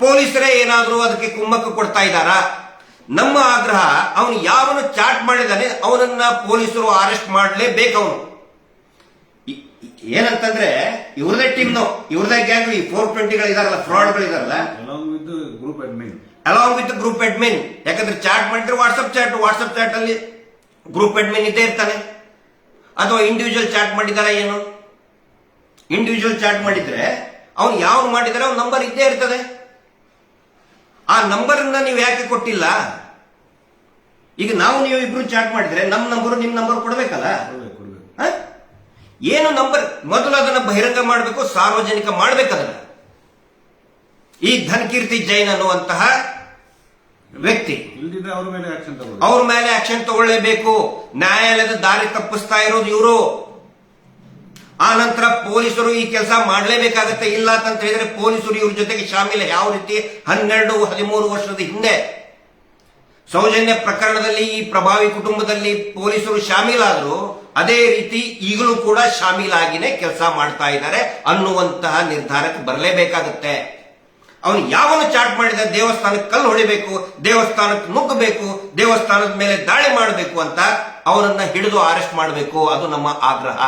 Speaker 1: ಪೊಲೀಸರೇ ಏನಾದ್ರೂ ಅದಕ್ಕೆ ಕುಮ್ಮಕ್ಕು ಕೊಡ್ತಾ ಇದ್ದಾರಾ? ನಮ್ಮ ಆಗ್ರಹ, ಅವನು ಯಾವನು ಚಾಟ್ ಮಾಡಿದಾನೆ ಅವನನ್ನ ಪೊಲೀಸರು ಅರೆಸ್ಟ್ ಮಾಡಲೇಬೇಕು. ಅವನು ಏನಂತಂದ್ರೆ ಇವ್ರದೇ ಟೀಮ್ನೋ, ಇವ್ರದೇ ಗ್ಯಾಂಗ್, ಈ 420 ಇದಾರಲ್ಲ, ಫ್ರಾಡ್ಗಳು ಇದಾರಲ್ಲ, ಅಲಾಂಗ್ ವಿತ್ ಗ್ರೂಪ್ ಅಡ್ಮಿನ್. ಯಾಕಂದ್ರೆ ಚಾಟ್ ಮಾಡಿದ್ರೆ ವಾಟ್ಸ್ಆಪ್ ಚಾಟ್ ಅಲ್ಲಿ ಗ್ರೂಪ್ ಅಡ್ಮಿನ್ ಇದ್ದೇ ಇರ್ತಾನೆ. ಅಥವಾ ಇಂಡಿವಿಜುವಲ್ ಚಾಟ್ ಮಾಡಿದಾರ ಏನು? ಇಂಡಿವಿಜುವಲ್ ಚಾಟ್ ಮಾಡಿದ್ರೆ ಅವನು ಯಾವ ಮಾಡಿದ್ರೆ ಅವ್ನ ನಂಬರ್ ಇದ್ದೇ ಇರ್ತದೆ. ಆ ನಂಬರ್ ನೀವು ಯಾಕೆ ಕೊಟ್ಟಿಲ್ಲ? ಈಗ ನಾವು ನೀವು ಇಬ್ರು ಚಾಟ್ ಮಾಡಿದ್ರೆ ನಮ್ಮ ನಂಬರ್ ನಿಮ್ ನಂಬರ್ ಕೊಡ್ಬೇಕಲ್ಲ. ಏನು ನಂಬರ್ ಮೊದಲು ಅದನ್ನ ಬಹಿರಂಗ ಮಾಡಬೇಕು, ಸಾರ್ವಜನಿಕ ಮಾಡಬೇಕು ಅದನ್ನ. ಈ ಧನ್ಕೀರ್ತಿ ಜೈನ್ ಅನ್ನುವಂತಹ ವ್ಯಕ್ತಿ ಅವ್ರ ಮೇಲೆ ಆಕ್ಷನ್ ತಗೊಳ್ಳೇಬೇಕು. ನ್ಯಾಯಾಲಯದ ದಾರಿ ತಪ್ಪಿಸ್ತಾ ಇರೋದು ಇವರು. ಆ ನಂತರ ಪೊಲೀಸರು ಈ ಕೆಲಸ ಮಾಡಲೇಬೇಕಾಗತ್ತೆ. ಇಲ್ಲ ಅಂತ ಹೇಳಿದ್ರೆ ಪೊಲೀಸರು ಇವ್ರ ಜೊತೆಗೆ ಶಾಮೀಲ. ಯಾವ ರೀತಿ 12-13 ವರ್ಷದ ಹಿಂದೆ ಸೌಜನ್ಯ ಪ್ರಕರಣದಲ್ಲಿ ಈ ಪ್ರಭಾವಿ ಕುಟುಂಬದಲ್ಲಿ ಪೊಲೀಸರು ಶಾಮೀಲಾದ್ರು, ಅದೇ ರೀತಿ ಈಗಲೂ ಕೂಡ ಶಾಮೀಲಾಗಿನೇ ಕೆಲಸ ಮಾಡ್ತಾ ಇದ್ದಾರೆ ಅನ್ನುವಂತಹ ನಿರ್ಧಾರಕ್ಕೆ ಬರಲೇಬೇಕಾಗುತ್ತೆ. ಅವನು ಯಾವನು ಚಾಟ್ ಮಾಡಿದ ದೇವಸ್ಥಾನಕ್ಕೆ ಕಲ್ಲು ಹೊಡಿಬೇಕು, ದೇವಸ್ಥಾನಕ್ಕೆ ನುಗ್ಗಬೇಕು, ದೇವಸ್ಥಾನದ ಮೇಲೆ ದಾಳಿ ಮಾಡಬೇಕು ಅಂತ ಅವನನ್ನ ಹಿಡಿದು ಅರೆಸ್ಟ್ ಮಾಡಬೇಕು. ಅದು ನಮ್ಮ ಆಗ್ರಹ.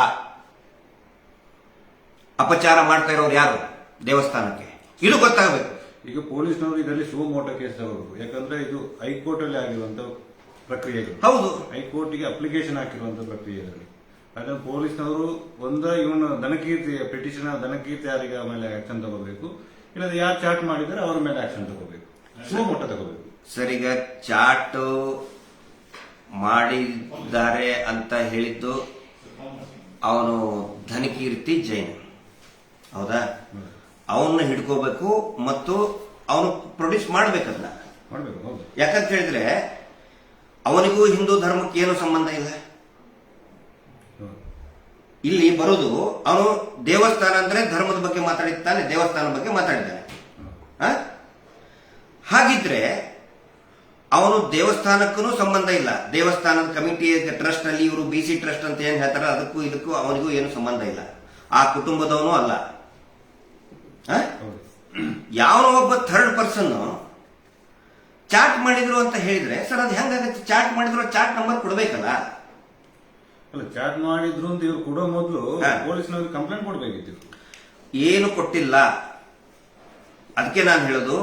Speaker 1: ಅಪಚಾರ ಮಾಡ್ತಾ ಇರೋರು ಯಾರು ದೇವಸ್ಥಾನಕ್ಕೆ, ಇದು ಗೊತ್ತಾಗಬೇಕು.
Speaker 2: ಈಗ ಪೊಲೀಸ್ನವರು ಇದರಲ್ಲಿ ಸುಮೋಟೋ ಕೇಸ್ ತಗೋಬೇಕು. ಯಾಕಂದ್ರೆ ಇದು ಹೈಕೋರ್ಟ್ ಅಲ್ಲಿ ಆಗಿರುವಂತ ಪ್ರಕ್ರಿಯೆ. ಹೌದು, ಹೈಕೋರ್ಟ್ಗೆ ಅಪ್ಲಿಕೇಶನ್ ಹಾಕಿರುವಂತ ಪ್ರಕ್ರಿಯೆ ಇದರಲ್ಲಿ. ಹಾಗಾಗಿ ಪೊಲೀಸ್ನವರು ಇವನು ದನಕೀರ್ತಿ ಪಿಟಿಷನ್ ದನಕೀರ್ತಿ ಯಾರಿಗೆ ಮೇಲೆ ಆಕ್ಷನ್ ತಗೋಬೇಕು, ಇಲ್ಲದ್ರೆ ಯಾರು ಚಾಟ್ ಮಾಡಿದರೆ ಅವರ ಮೇಲೆ ಆಕ್ಷನ್ ತಗೋಬೇಕು, ಸುಮೋಟೋ ತಗೋಬೇಕು.
Speaker 1: ಸರ್, ಈಗ ಚಾಟ್ ಮಾಡಿದ್ದಾರೆ ಅಂತ ಹೇಳಿದ್ದು ಅವನು ಧನಕೀರ್ತಿ ಜೈನ್, ಹೌದಾ? ಅವನ್ನ ಹಿಡ್ಕೋಬೇಕು ಮತ್ತು ಅವನು ಪ್ರೊಡ್ಯೂಸ್ ಮಾಡ್ಬೇಕದನ್ನ. ಯಾಕಂತ ಹೇಳಿದ್ರೆ ಅವನಿಗೂ ಹಿಂದೂ ಧರ್ಮಕ್ಕೆ ಏನು ಸಂಬಂಧ ಇಲ್ಲ. ಇಲ್ಲಿ ಬರೋದು ಅವನು ದೇವಸ್ಥಾನ ಅಂದ್ರೆ ಧರ್ಮದ ಬಗ್ಗೆ ಮಾತಾಡಿದ್ದಾನೆ, ದೇವಸ್ಥಾನ ಬಗ್ಗೆ ಮಾತಾಡಿದ್ದಾನೆ. ಹಾಗಿದ್ರೆ ಅವನು ದೇವಸ್ಥಾನಕ್ಕೂ ಸಂಬಂಧ ಇಲ್ಲ. ದೇವಸ್ಥಾನದ ಕಮಿಟಿ ಟ್ರಸ್ಟ್ ನಲ್ಲಿ ಇವರು BC ಟ್ರಸ್ಟ್ ಅಂತ ಏನ್ ಹೇಳ್ತಾರೆ, ಅದಕ್ಕೂ ಇದಕ್ಕೂ ಅವನಿಗೂ ಏನು ಸಂಬಂಧ ಇಲ್ಲ. ಆ ಕುಟುಂಬದವನು ಅಲ್ಲ. ಯಾವನೋ ಒಬ್ಬ ಥರ್ಡ್ ಪರ್ಸನ್ ಚಾಟ್ ಮಾಡಿದ್ರು ಅಂತ ಹೇಳಿದ್ರೆ ಸರ್ ಅದು ಹೆಂಗಾಗತ್ತೆ? ಚಾಟ್ ಮಾಡಿದ್ರು ಚಾಟ್ ನಂಬರ್ ಕೊಡ್ಬೇಕಲ್ಲ.
Speaker 2: ಅಲ್ಲ, ಚಾಟ್ ಮಾಡಿದ್ರು ಅಂತ ಇವ್ರು ಕೊಡೋ ಮೊದಲು ಪೊಲೀಸ್ನವ್ರಿಗೆ ಕಂಪ್ಲೇಂಟ್ ಕೊಡ್ಬೇಕಿತ್ತು.
Speaker 1: ಏನು ಕೊಟ್ಟಿಲ್ಲ. ಅದಕ್ಕೆ ನಾನು ಹೇಳೋದು,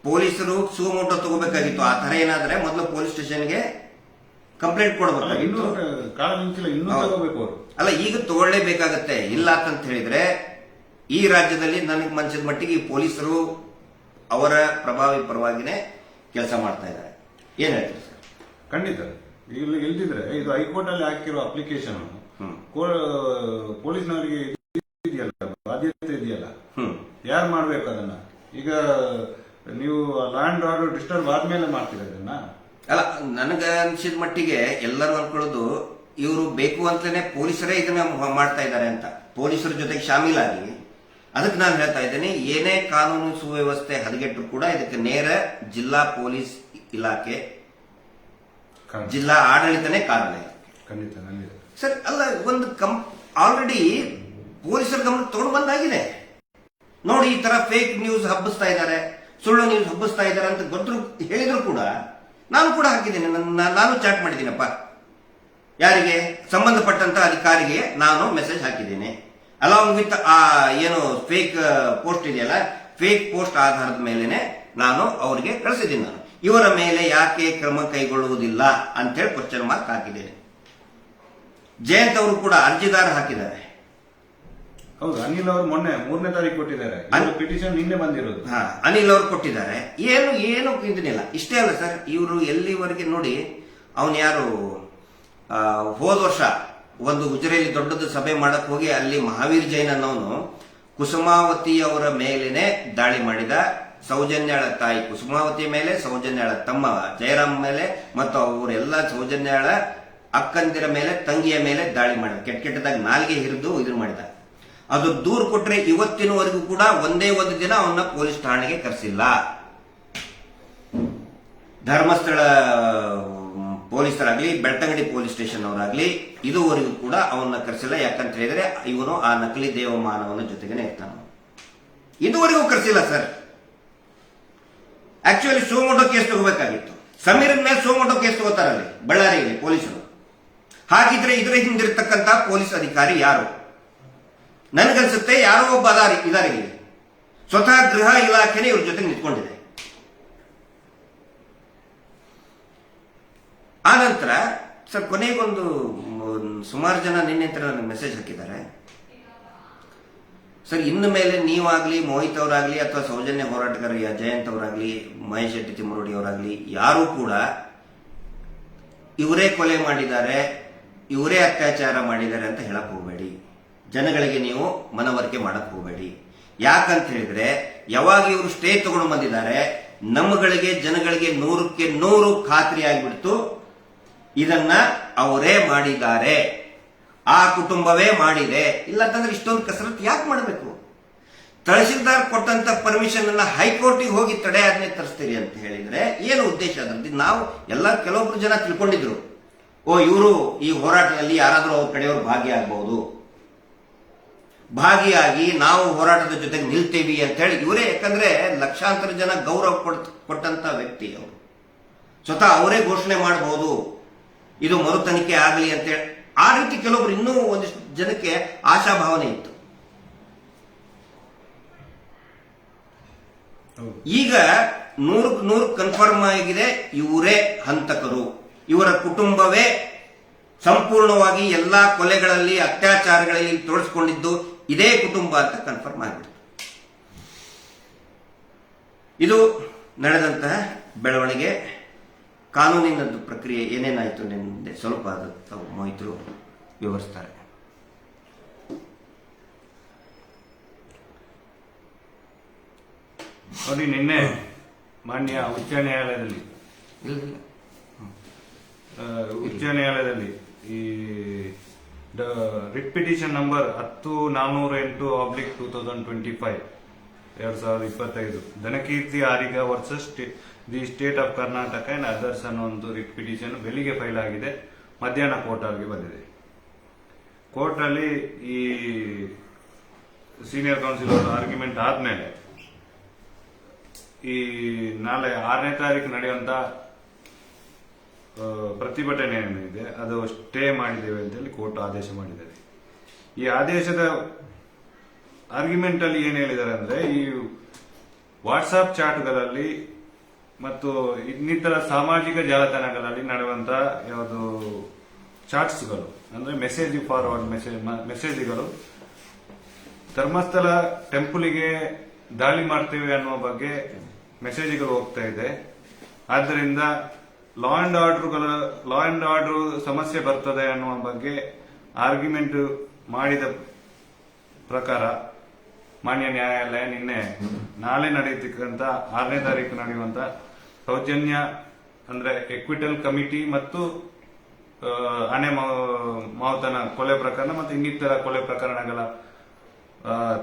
Speaker 1: ಪೊಲೀಸರು ಸುಮೋಟೋ ತಗೋಬೇಕಾಗಿತ್ತು. ಆ ತರ ಏನಾದ್ರೆ ಮೊದಲು ಪೊಲೀಸ್ ಸ್ಟೇಷನ್ಗೆ ಕಂಪ್ಲೇಂಟ್ ಕೊಡಬೇಕಾಗಿತ್ತು. ಅಲ್ಲ, ಈಗ ತಗೊಳ್ಳೇಬೇಕಾಗತ್ತೆ. ಇಲ್ಲ ಅಂತ ಹೇಳಿದ್ರೆ ಈ ರಾಜ್ಯದಲ್ಲಿ ನನಗೆ ಮನಸಿದ ಮಟ್ಟಿಗೆ ಈ ಪೊಲೀಸರು ಅವರ ಪ್ರಭಾವಿ ಪರವಾಗಿನೇ ಕೆಲಸ ಮಾಡ್ತಾ ಇದ್ದಾರೆ. ಏನ್ ಹೇಳ್ತೀರಿ ಸರ್?
Speaker 2: ಖಂಡಿತ. ಇಲ್ಲಿ ಎಲ್ದಿದ್ರೆ ಇದು ಹೈಕೋರ್ಟ್ ಅಲ್ಲಿ ಹಾಕಿರೋ ಅಪ್ಲಿಕೇಶನ್ ಪೊಲೀಸ್ನವರಿಗೆ ಇದೆಯಲ್ಲ, ಬಾಧ್ಯತೆ ಇದೆಯಲ್ಲ, ಯಾರು ಮಾಡ್ಬೇಕು ಅದನ್ನ? ಈಗ ನೀವು ಲಾ ಅಂಡ್ ಆರ್ಡರ್ ಡಿಸ್ಟರ್ಬ್ ಆದ್ಮೇಲೆ ಮಾಡ್ತೀರ ಅದನ್ನ?
Speaker 1: ಅಲ್ಲ, ನನಗ ಅನ್ಸಿದ ಮಟ್ಟಿಗೆ ಎಲ್ಲರೂ ಅನ್ಕೊಳ್ಳೋದು ಇವರು ಬೇಕು ಅಂತಲೇ ಪೊಲೀಸರೇ ಇದನ್ನ ಮಾಡ್ತಾ ಇದ್ದಾರೆ ಅಂತ, ಪೊಲೀಸರ ಜೊತೆಗೆ ಶಾಮೀಲಾಗಿ. ಅದಕ್ಕೆ ನಾನು ಹೇಳ್ತಾ ಇದ್ದೇನೆ, ಏನೇ ಕಾನೂನು ಸುವ್ಯವಸ್ಥೆ ಹದಗೆಟ್ಟರು ಕೂಡ ಇದಕ್ಕೆ ನೇರ ಜಿಲ್ಲಾ ಪೊಲೀಸ್ ಇಲಾಖೆ, ಜಿಲ್ಲಾ ಆಡಳಿತನೇ ಕಾರಣ. ಸರ್, ಅಲ್ಲ, ಒಂದು ಆಲ್ರೆಡಿ ಪೊಲೀಸರ ಗಮನ ತಗೊಂಡು ಬಂದಾಗಿದೆ. ನೋಡಿ, ಈ ತರ ಫೇಕ್ ನ್ಯೂಸ್ ಹಬ್ಬಿಸ್ತಾ ಇದ್ದಾರೆ, ಸುಳ್ಳು ನ್ಯೂಸ್ ಹಬ್ಬಿಸ್ತಾ ಇದ್ದಾರೆ ಅಂತ ಗೊತ್ತರು ಹೇಳಿದ್ರು ಕೂಡ ನಾನು ಕೂಡ ಹಾಕಿದ್ದೇನೆ. ನಾನು ಚಾಟ್ ಮಾಡಿದ್ದೀನಪ್ಪ. ಯಾರಿಗೆ ಸಂಬಂಧಪಟ್ಟಂತ ಅಧಿಕಾರಿಗೆ ನಾನು ಮೆಸೇಜ್ ಹಾಕಿದ್ದೇನೆ. ಅಲಾಂಗ್ ವಿತ್ ಆ ಏನು ಫೇಕ್ ಪೋಸ್ಟ್ ಇದೆಯಲ್ಲ, ಫೇಕ್ ಪೋಸ್ಟ್ ಆಧಾರದ ಮೇಲೆನೆ ನಾನು ಅವರಿಗೆ ಕಳಿಸಿದ್ದೀನಿ. ನಾನು ಇವರ ಮೇಲೆ ಯಾಕೆ ಕ್ರಮ ಕೈಗೊಳ್ಳುವುದಿಲ್ಲ ಅಂತೇಳಿ ಕ್ವಶನ್ ಮಾರ್ಕ್ ಹಾಕಿದ್ದೇನೆ. ಜಯಂತ್ ಅವರು ಕೂಡ ಅರ್ಜಿದಾರ ಹಾಕಿದ್ದಾರೆ.
Speaker 2: ಹೌದು, ಅನಿಲ್ ಅವರು ಮೊನ್ನೆ 3ನೇ ತಾರೀಕು ಕೊಟ್ಟಿದ್ದಾರೆ. ಪಿಟಿಷನ್ ನಿನ್ನೆ ಬಂದಿರೋದು.
Speaker 1: ಅನಿಲ್ ಅವರು ಕೊಟ್ಟಿದ್ದಾರೆ. ಏನು ಇದನ್ನಿಲ್ಲ. ಇಷ್ಟೇ ಅಲ್ಲ ಸರ್, ಇವರು ಎಲ್ಲಿವರೆಗೆ ನೋಡಿ, ಅವನು ಯಾರು ಹೋದ ವರ್ಷ ಒಂದು ಗುಜರಿಯಲ್ಲಿ ದೊಡ್ಡದು ಸಭೆ ಮಾಡಕ್ ಹೋಗಿ ಅಲ್ಲಿ ಮಹಾವೀರ್ ಜೈನ್ ಅನ್ನೋನು ಕುಸುಮಾವತಿ ಅವರ ಮೇಲೇನೆ ದಾಳಿ ಮಾಡಿದ. ಸೌಜನ್ಯಾಳ ತಾಯಿ ಕುಸುಮಾವತಿ ಮೇಲೆ, ಸೌಜನ್ಯಾಳ ತಮ್ಮ ಜಯರಾಮ್ ಮೇಲೆ ಮತ್ತು ಅವರೆಲ್ಲ ಸೌಜನ್ಯಾಳ ಅಕ್ಕಂದಿರ ಮೇಲೆ, ತಂಗಿಯ ಮೇಲೆ ದಾಳಿ ಮಾಡಿದ. ಕೆಟ್ಟದಾಗ ನಾಲ್ಗೆ ಹಿರಿದು ಇದನ್ನು ಮಾಡಿದ. ಅದು ದೂರು ಕೊಟ್ರೆ ಇವತ್ತಿನವರೆಗೂ ಕೂಡ ಒಂದೇ ಒಂದು ದಿನ ಅವನ್ನ ಪೊಲೀಸ್ ಠಾಣೆಗೆ ಕರೆಸಿಲ್ಲ. ಧರ್ಮಸ್ಥಳ ಪೊಲೀಸರಾಗ್ಲಿ, ಬೆಳ್ತಂಗಡಿ ಪೊಲೀಸ್ ಸ್ಟೇಷನ್ ಅವರಾಗ್ಲಿ ಇದುವರೆಗೂ ಕೂಡ ಅವನ್ನ ಕರೆಸಿಲ್ಲ. ಯಾಕಂತ ಹೇಳಿದ್ರೆ ಇವನು ಆ ನಕಲಿ ದೇವಮಾನವನ ಜೊತೆಗೇನೆ ಇರ್ತಾನ. ಇದುವರೆಗೂ ಕರೆಸಿಲ್ಲ ಸರ್. ಆಕ್ಚುಲಿ ಸುಮೋಟೋ ಕೇಸ್ ತಗೋಬೇಕಾಗಿತ್ತು. ಸಮೀರನ್ ಮೇಲೆ ಸುಮೋಟೋ ಕೇಸ್ ತಗೋತಾರಲ್ಲಿ ಬಳ್ಳಾರಿಯಲ್ಲಿ ಪೊಲೀಸರು. ಹಾಗಿದ್ರೆ ಇದರ ಹಿಂದಿರತಕ್ಕಂತ ಪೊಲೀಸ್ ಅಧಿಕಾರಿ ಯಾರು? ನನಗನ್ಸುತ್ತೆ ಯಾರೋ ಒಬ್ಬ ಇದಾರೆ. ಸ್ವತಃ ಗೃಹ ಇಲಾಖೆನೇ ಇವ್ರ ಜೊತೆ ನಿಂತ್ಕೊಂಡಿದೆ. ಆ ನಂತರ ಸರ್, ಕೊನೆಗೊಂದು ಸುಮಾರು ಜನ ನಿನ್ನೆ ನನಗೆ ಮೆಸೇಜ್ ಹಾಕಿದ್ದಾರೆ. ಸರ್, ಇನ್ನು ಮೇಲೆ ನೀವಾಗ್ಲಿ, ಮೋಹಿತ್ ಅವರಾಗ್ಲಿ, ಅಥವಾ ಸೌಜನ್ಯ ಹೋರಾಟಗಾರ ಜಯಂತ್ ಅವರಾಗ್ಲಿ, ಮಹೇಶ್ ಶೆಟ್ಟಿ ತಿಮ್ಮರೋಡಿ ಅವರಾಗ್ಲಿ, ಯಾರೂ ಕೂಡ ಇವರೇ ಕೊಲೆ ಮಾಡಿದ್ದಾರೆ, ಇವರೇ ಅತ್ಯಾಚಾರ ಮಾಡಿದ್ದಾರೆ ಅಂತ ಹೇಳಕ್ ಹೋಗಬೇಡಿ. ಜನಗಳಿಗೆ ನೀವು ಮನವರಿಕೆ ಮಾಡಕ್ ಹೋಗಬೇಡಿ. ಯಾಕಂತ ಹೇಳಿದ್ರೆ ಯಾವಾಗ ಇವರು ಸ್ಟೇ ತಗೊಂಡು ಬಂದಿದ್ದಾರೆ, ನಮ್ಮಗಳಿಗೆ ಜನಗಳಿಗೆ 100ಕ್ಕೆ 100 ಖಾತ್ರಿ ಆಗಿಬಿಡ್ತು, ಇದನ್ನ ಅವರೇ ಮಾಡಿದ್ದಾರೆ, ಆ ಕುಟುಂಬವೇ ಮಾಡಿದೆ. ಇಲ್ಲ ಅಂತಂದ್ರೆ ಇಷ್ಟೊಂದು ಕಸರತ್ತು ಯಾಕೆ ಮಾಡಬೇಕು? ತಹಶೀಲ್ದಾರ್ ಕೊಟ್ಟಂತ ಪರ್ಮಿಷನ್ ಅನ್ನ ಹೈಕೋರ್ಟಿಗೆ ಹೋಗಿ ತಡೆಯಾಜ್ಞೆ ತರಿಸ್ತೀರಿ ಅಂತ ಹೇಳಿದ್ರೆ ಏನು ಉದ್ದೇಶ ಅದ್ರಲ್ಲಿ? ನಾವು ಕೆಲವೊಬ್ರು ಜನ ತಿಳ್ಕೊಂಡಿದ್ರು, ಇವರು ಈ ಹೋರಾಟದಲ್ಲಿ ಯಾರಾದ್ರೂ ಅವ್ರ ಕಡೆಯವರು ಭಾಗಿಯಾಗಬಹುದು, ಭಾಗಿಯಾಗಿ ನಾವು ಹೋರಾಟದ ಜೊತೆಗೆ ನಿಲ್ತೇವಿ ಅಂತ ಹೇಳಿ ಇವರೇ, ಯಾಕಂದ್ರೆ ಲಕ್ಷಾಂತರ ಜನ ಗೌರವ ಕೊಟ್ಟಂತ ವ್ಯಕ್ತಿ ಅವರು, ಸ್ವತಃ ಅವರೇ ಘೋಷಣೆ ಮಾಡಬಹುದು ಇದು ಮರು ತನಿಖೆ ಆಗಲಿ ಅಂತೇಳಿ. ಆ ರೀತಿ ಕೆಲವೊಬ್ರು ಇನ್ನೂ ಒಂದಿಷ್ಟು ಜನಕ್ಕೆ ಆಶಾಭಾವನೆ ಇತ್ತು. ಈಗ 100ಕ್ಕೆ 100 ಕನ್ಫರ್ಮ್ ಆಗಿದೆ, ಇವರೇ ಹಂತಕರು, ಇವರ ಕುಟುಂಬವೇ ಸಂಪೂರ್ಣವಾಗಿ ಎಲ್ಲಾ ಕೊಲೆಗಳಲ್ಲಿ ಅತ್ಯಾಚಾರಗಳಲ್ಲಿ ತೊಡಗಿಸಿಕೊಂಡಿದ್ದು ಇದೇ ಕುಟುಂಬ ಅಂತ ಕನ್ಫರ್ಮ್ ಆಗಿಬಿಡ್ತು. ಇದು ನಡೆದಂತಹ ಬೆಳವಣಿಗೆ. ಕಾನೂನಿನದ್ದು ಪ್ರಕ್ರಿಯೆ ಏನೇನಾಯ್ತು ನಿಮ್ದೆ ಸ್ವಲ್ಪ ತಾವು ಮೊಹಿತರು ವಿವರಿಸ್ತಾರೆ.
Speaker 2: ನೋಡಿ, ನಿನ್ನೆ ಮಾನ್ಯ ಉಚ್ಚ ನ್ಯಾಯಾಲಯದಲ್ಲಿ ಈ writ petition number 10-408/2025 2025 Dhanakirti Ariga versus the state of Karnataka and others ಅನ್ನೋ ಒಂದು ರಿಟ್ ಪಿಟಿಷನ್ ಬೆಳಿಗ್ಗೆ ಫೈಲ್ ಆಗಿದೆ, ಮಧ್ಯಾಹ್ನ ಕೋರ್ಟ್ಗೆ ಬಂದಿದೆ. ಕೋರ್ಟ್ ಅಲ್ಲಿ ಈ ಸೀನಿಯರ್ ಕೌನ್ಸಿಲರ್ ಆರ್ಗ್ಯುಮೆಂಟ್ ಆದ್ಮೇಲೆ ಈ ನಾಳೆ 6ನೇ ತಾರೀಕು ನಡೆಯುವಂತ ಪ್ರತಿಭಟನೆ ಏನಿದೆ ಅದು ಸ್ಟೇ ಮಾಡಿದ್ದೇವೆ ಅಂತೇಳಿ ಕೋರ್ಟ್ ಆದೇಶ ಮಾಡಿದ್ದಾರೆ. ಈ ಆದೇಶದ ಆರ್ಗ್ಯುಮೆಂಟ್ ಅಲ್ಲಿ ಏನ್ ಹೇಳಿದ್ದಾರೆ ಅಂದ್ರೆ, ಈ ವಾಟ್ಸ್ಆಪ್ ಚಾಟ್ಗಳಲ್ಲಿ ಮತ್ತು ಇನ್ನಿತರ ಸಾಮಾಜಿಕ ಜಾಲತಾಣಗಳಲ್ಲಿ ನಡೆಯುವಂತ ಯಾವುದು ಚಾಟ್ಸ್ಗಳು ಅಂದ್ರೆ ಮೆಸೇಜ್ ಫಾರ್ವರ್ಡ್ ಮೆಸೇಜ್ಗಳು ಧರ್ಮಸ್ಥಳ ಟೆಂಪಲ್ಗೆ ದಾಳಿ ಮಾಡ್ತೇವೆ ಅನ್ನುವ ಬಗ್ಗೆ ಮೆಸೇಜ್ಗಳು ಹೋಗ್ತಾ ಇದೆ. ಆದ್ದರಿಂದ ಲಾ ಅಂಡ್ ಆರ್ಡರ್ ಸಮಸ್ಯೆ ಬರ್ತದೆ ಅನ್ನುವ ಬಗ್ಗೆ ಆರ್ಗ್ಯುಮೆಂಟ್ ಮಾಡಿದ ಪ್ರಕಾರ ಮಾನ್ಯ ನ್ಯಾಯಾಲಯ ನಿನ್ನೆ ನಾಳೆ ನಡೆಯತಕ್ಕಂತ 6ನೇ ತಾರೀಕು ನಡೆಯುವಂತ ಸೌಜನ್ಯ ಅಂದ್ರೆ ಎಕ್ವಿಟಲ್ ಕಮಿಟಿ ಮತ್ತು ಆನೆ ಮಾವುತನ ಕೊಲೆ ಪ್ರಕರಣ ಮತ್ತು ಇನ್ನಿತರ ಕೊಲೆ ಪ್ರಕರಣಗಳ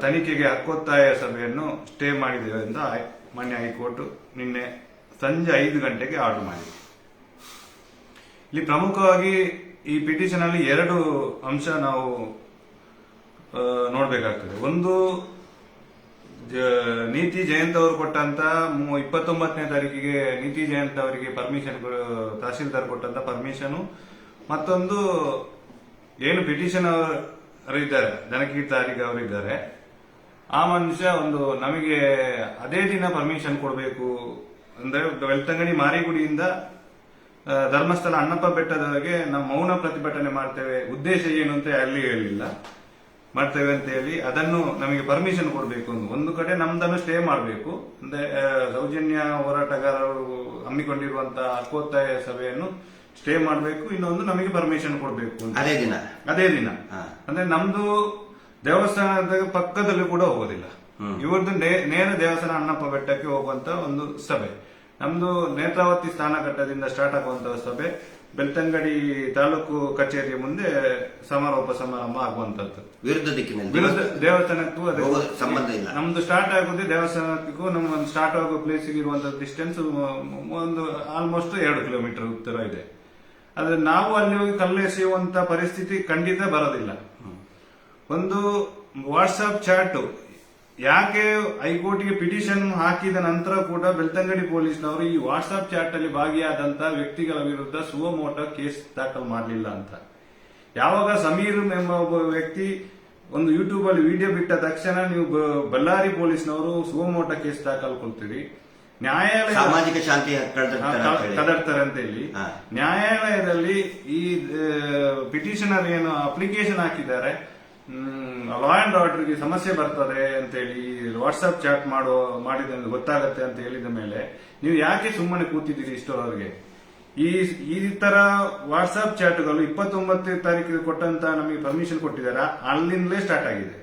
Speaker 2: ತನಿಖೆಗೆ ಹಕ್ಕೊತ್ತಾಯ ಸಭೆಯನ್ನು ಸ್ಟೇ ಮಾಡಿದ್ದೇವೆ ಎಂದು ಮಾನ್ಯ ಹೈಕೋರ್ಟ್ ನಿನ್ನೆ ಸಂಜೆ 5 ಗಂಟೆಗೆ ಆರ್ಡರ್ ಮಾಡಿದೆ. ಇಲ್ಲಿ ಪ್ರಮುಖವಾಗಿ ಈ ಪಿಟಿಷನ್ ಅಲ್ಲಿ 2 ಅಂಶ ನಾವು ನೋಡ್ಬೇಕಾಗ್ತದೆ. ಒಂದು, ನೀತಿ ಜಯಂತ್ ಅವರು ಕೊಟ್ಟಂತ 29ನೇ ತಾರೀಕಿಗೆ ನೀತಿ ಜಯಂತ್ ಅವರಿಗೆ ಪರ್ಮಿಷನ್, ತಹಶೀಲ್ದಾರ್ ಕೊಟ್ಟಂತ ಪರ್ಮಿಷನ್. ಮತ್ತೊಂದು, ಏನು ಪಿಟಿಷನ್ ಅವರಿದ್ದಾರೆ ಧನಕೀರ್ತಿ ಆರಿಗ ಅವರಿದ್ದಾರೆ, ಆ ಮನುಷ್ಯ ಒಂದು ನಮಗೆ ಅದೇ ದಿನ ಪರ್ಮಿಷನ್ ಕೊಡಬೇಕು ಅಂದ್ರೆ ಬೆಳ್ತಂಗಡಿ ಮಾರಿಗುಡಿಯಿಂದ ಧರ್ಮಸ್ಥಳ ಅಣ್ಣಪ್ಪ ಬೆಟ್ಟದವರೆಗೆ ನಾವು ಮೌನ ಪ್ರತಿಭಟನೆ ಮಾಡ್ತೇವೆ, ಉದ್ದೇಶ ಏನು ಅಂತ ಅಲ್ಲಿ ಹೇಳಿಲ್ಲ, ಮಾಡ್ತೇವೆ ಅಂತ ಹೇಳಿ ಅದನ್ನು ನಮಗೆ ಪರ್ಮಿಷನ್ ಕೊಡಬೇಕು. ಒಂದು ಕಡೆ ನಮ್ದನ್ನು ಸ್ಟೇ ಮಾಡಬೇಕು ಅಂದ್ರೆ ಸೌಜನ್ಯ ಹೋರಾಟಗಾರರು ಹಮ್ಮಿಕೊಂಡಿರುವಂತಹ ಹಕ್ಕೊತ್ತಾಯ ಸಭೆಯನ್ನು ಸ್ಟೇ ಮಾಡಬೇಕು, ಇನ್ನೊಂದು ನಮಗೆ ಪರ್ಮಿಷನ್ ಕೊಡಬೇಕು ಅದೇ ದಿನ ಅಂದ್ರೆ ನಮ್ದು ದೇವಸ್ಥಾನದ ಪಕ್ಕದಲ್ಲಿ ಕೂಡ ಹೋಗೋದಿಲ್ಲ, ಇವ್ರದ್ದು ನೇರ ದೇವಸ್ಥಾನ ಅಣ್ಣಪ್ಪ ಬೆಟ್ಟಕ್ಕೆ ಹೋಗುವಂತ ಒಂದು ಸಭೆ. ನಮ್ದು ನೇತ್ರಾವತಿ ಸ್ಥಾನಘಟ್ಟದಿಂದ ಸ್ಟಾರ್ಟ್ ಆಗುವಂತಹ ಸಭೆ ಬೆಳ್ತಂಗಡಿ ತಾಲೂಕು ಕಚೇರಿಯ ಮುಂದೆ ಸಮಾರೋಪ ಸಮಾರಂಭ ಆಗುವಂತದ್ದು.
Speaker 1: ವಿರುದ್ಧ ದಿಕ್ಕಿನಲ್ಲಿ
Speaker 2: ದೇವಸ್ಥಾನಕ್ಕೂ
Speaker 1: ಸಂಬಂಧ ಇಲ್ಲ.
Speaker 2: ನಮ್ದು ಸ್ಟಾರ್ಟ್ ಆಗುದೇ ದೇವಸ್ಥಾನಕ್ಕೂ ನಮ್ಮ ಸ್ಟಾರ್ಟ್ ಆಗೋ ಪ್ಲೇಸ್ ಇರುವಂತಹ ಡಿಸ್ಟೆನ್ಸ್ ಒಂದು ಆಲ್ಮೋಸ್ಟ್ 2 ಕಿಲೋಮೀಟರ್ ಉತ್ತರ ಇದೆ. ಆದ್ರೆ ನಾವು ಅಲ್ಲಿ ಹೋಗಿ ಕಲ್ಲೆಸೆಯುವಂತ ಪರಿಸ್ಥಿತಿ ಖಂಡಿತ ಬರೋದಿಲ್ಲ. ಒಂದು ವಾಟ್ಸ್ಆಪ್ ಚಾಟ್ ಯಾಕೆ ಹೈಕೋರ್ಟ್ಗೆ ಪಿಟಿಷನ್ ಹಾಕಿದ ನಂತರ ಕೂಡ ಬೆಳ್ತಂಗಡಿ ಪೊಲೀಸ್ನವರು ಈ ವಾಟ್ಸ್ಆಪ್ ಚಾಟ್ ಅಲ್ಲಿ ಭಾಗಿಯಾದಂತಹ ವ್ಯಕ್ತಿಗಳ ವಿರುದ್ಧ ಸುವಮೋಟೋ ಕೇಸ್ ದಾಖಲು ಮಾಡಲಿಲ್ಲ ಅಂತ. ಯಾವಾಗ ಸಮೀರ್ ಎಂಬ ಒಬ್ಬ ವ್ಯಕ್ತಿ ಒಂದು ಯೂಟ್ಯೂಬ್ ಅಲ್ಲಿ ವಿಡಿಯೋ ಬಿಟ್ಟ ತಕ್ಷಣ ನೀವು ಬಳ್ಳಾರಿ ಪೊಲೀಸ್ನವರು ಸುವಮೋಟೋ ಕೇಸ್ ದಾಖಲ್ಕೊಳ್ತೀರಿ, ನ್ಯಾಯಾಲಯ
Speaker 1: ಸಾಮಾಜಿಕ ಶಾಂತಿ
Speaker 2: ಕದಡ್ತಾರೆ ಅಂತ ಹೇಳಿ ನ್ಯಾಯಾಲಯದಲ್ಲಿ ಈ ಪಿಟಿಷನರ್ ಏನು ಅಪ್ಲಿಕೇಶನ್ ಹಾಕಿದ್ದಾರೆ, ಲಾ ಅಂಡ್ ಆರ್ಡರ್ಗೆ ಸಮಸ್ಯೆ ಬರ್ತದೆ ಅಂತ ಹೇಳಿ ವಾಟ್ಸ್ಆಪ್ ಚಾಟ್ ಮಾಡಿದ ಗೊತ್ತಾಗತ್ತೆ ಅಂತ ಹೇಳಿದ ಮೇಲೆ ನೀವು ಯಾಕೆ ಸುಮ್ಮನೆ ಕೂತಿದ್ದೀರಿ ಇಷ್ಟರವರೆಗೆ? ಈ ತರ ವಾಟ್ಸ್ಆಪ್ ಚಾಟ್ಗಳು 29 ತಾರೀಕಿಗೆ ಕೊಟ್ಟಂತ ನಮಗೆ ಪರ್ಮಿಷನ್ ಕೊಟ್ಟಿದ್ದಾರೆ, ಅಲ್ಲಿಂದಲೇ ಸ್ಟಾರ್ಟ್ ಆಗಿದೆ.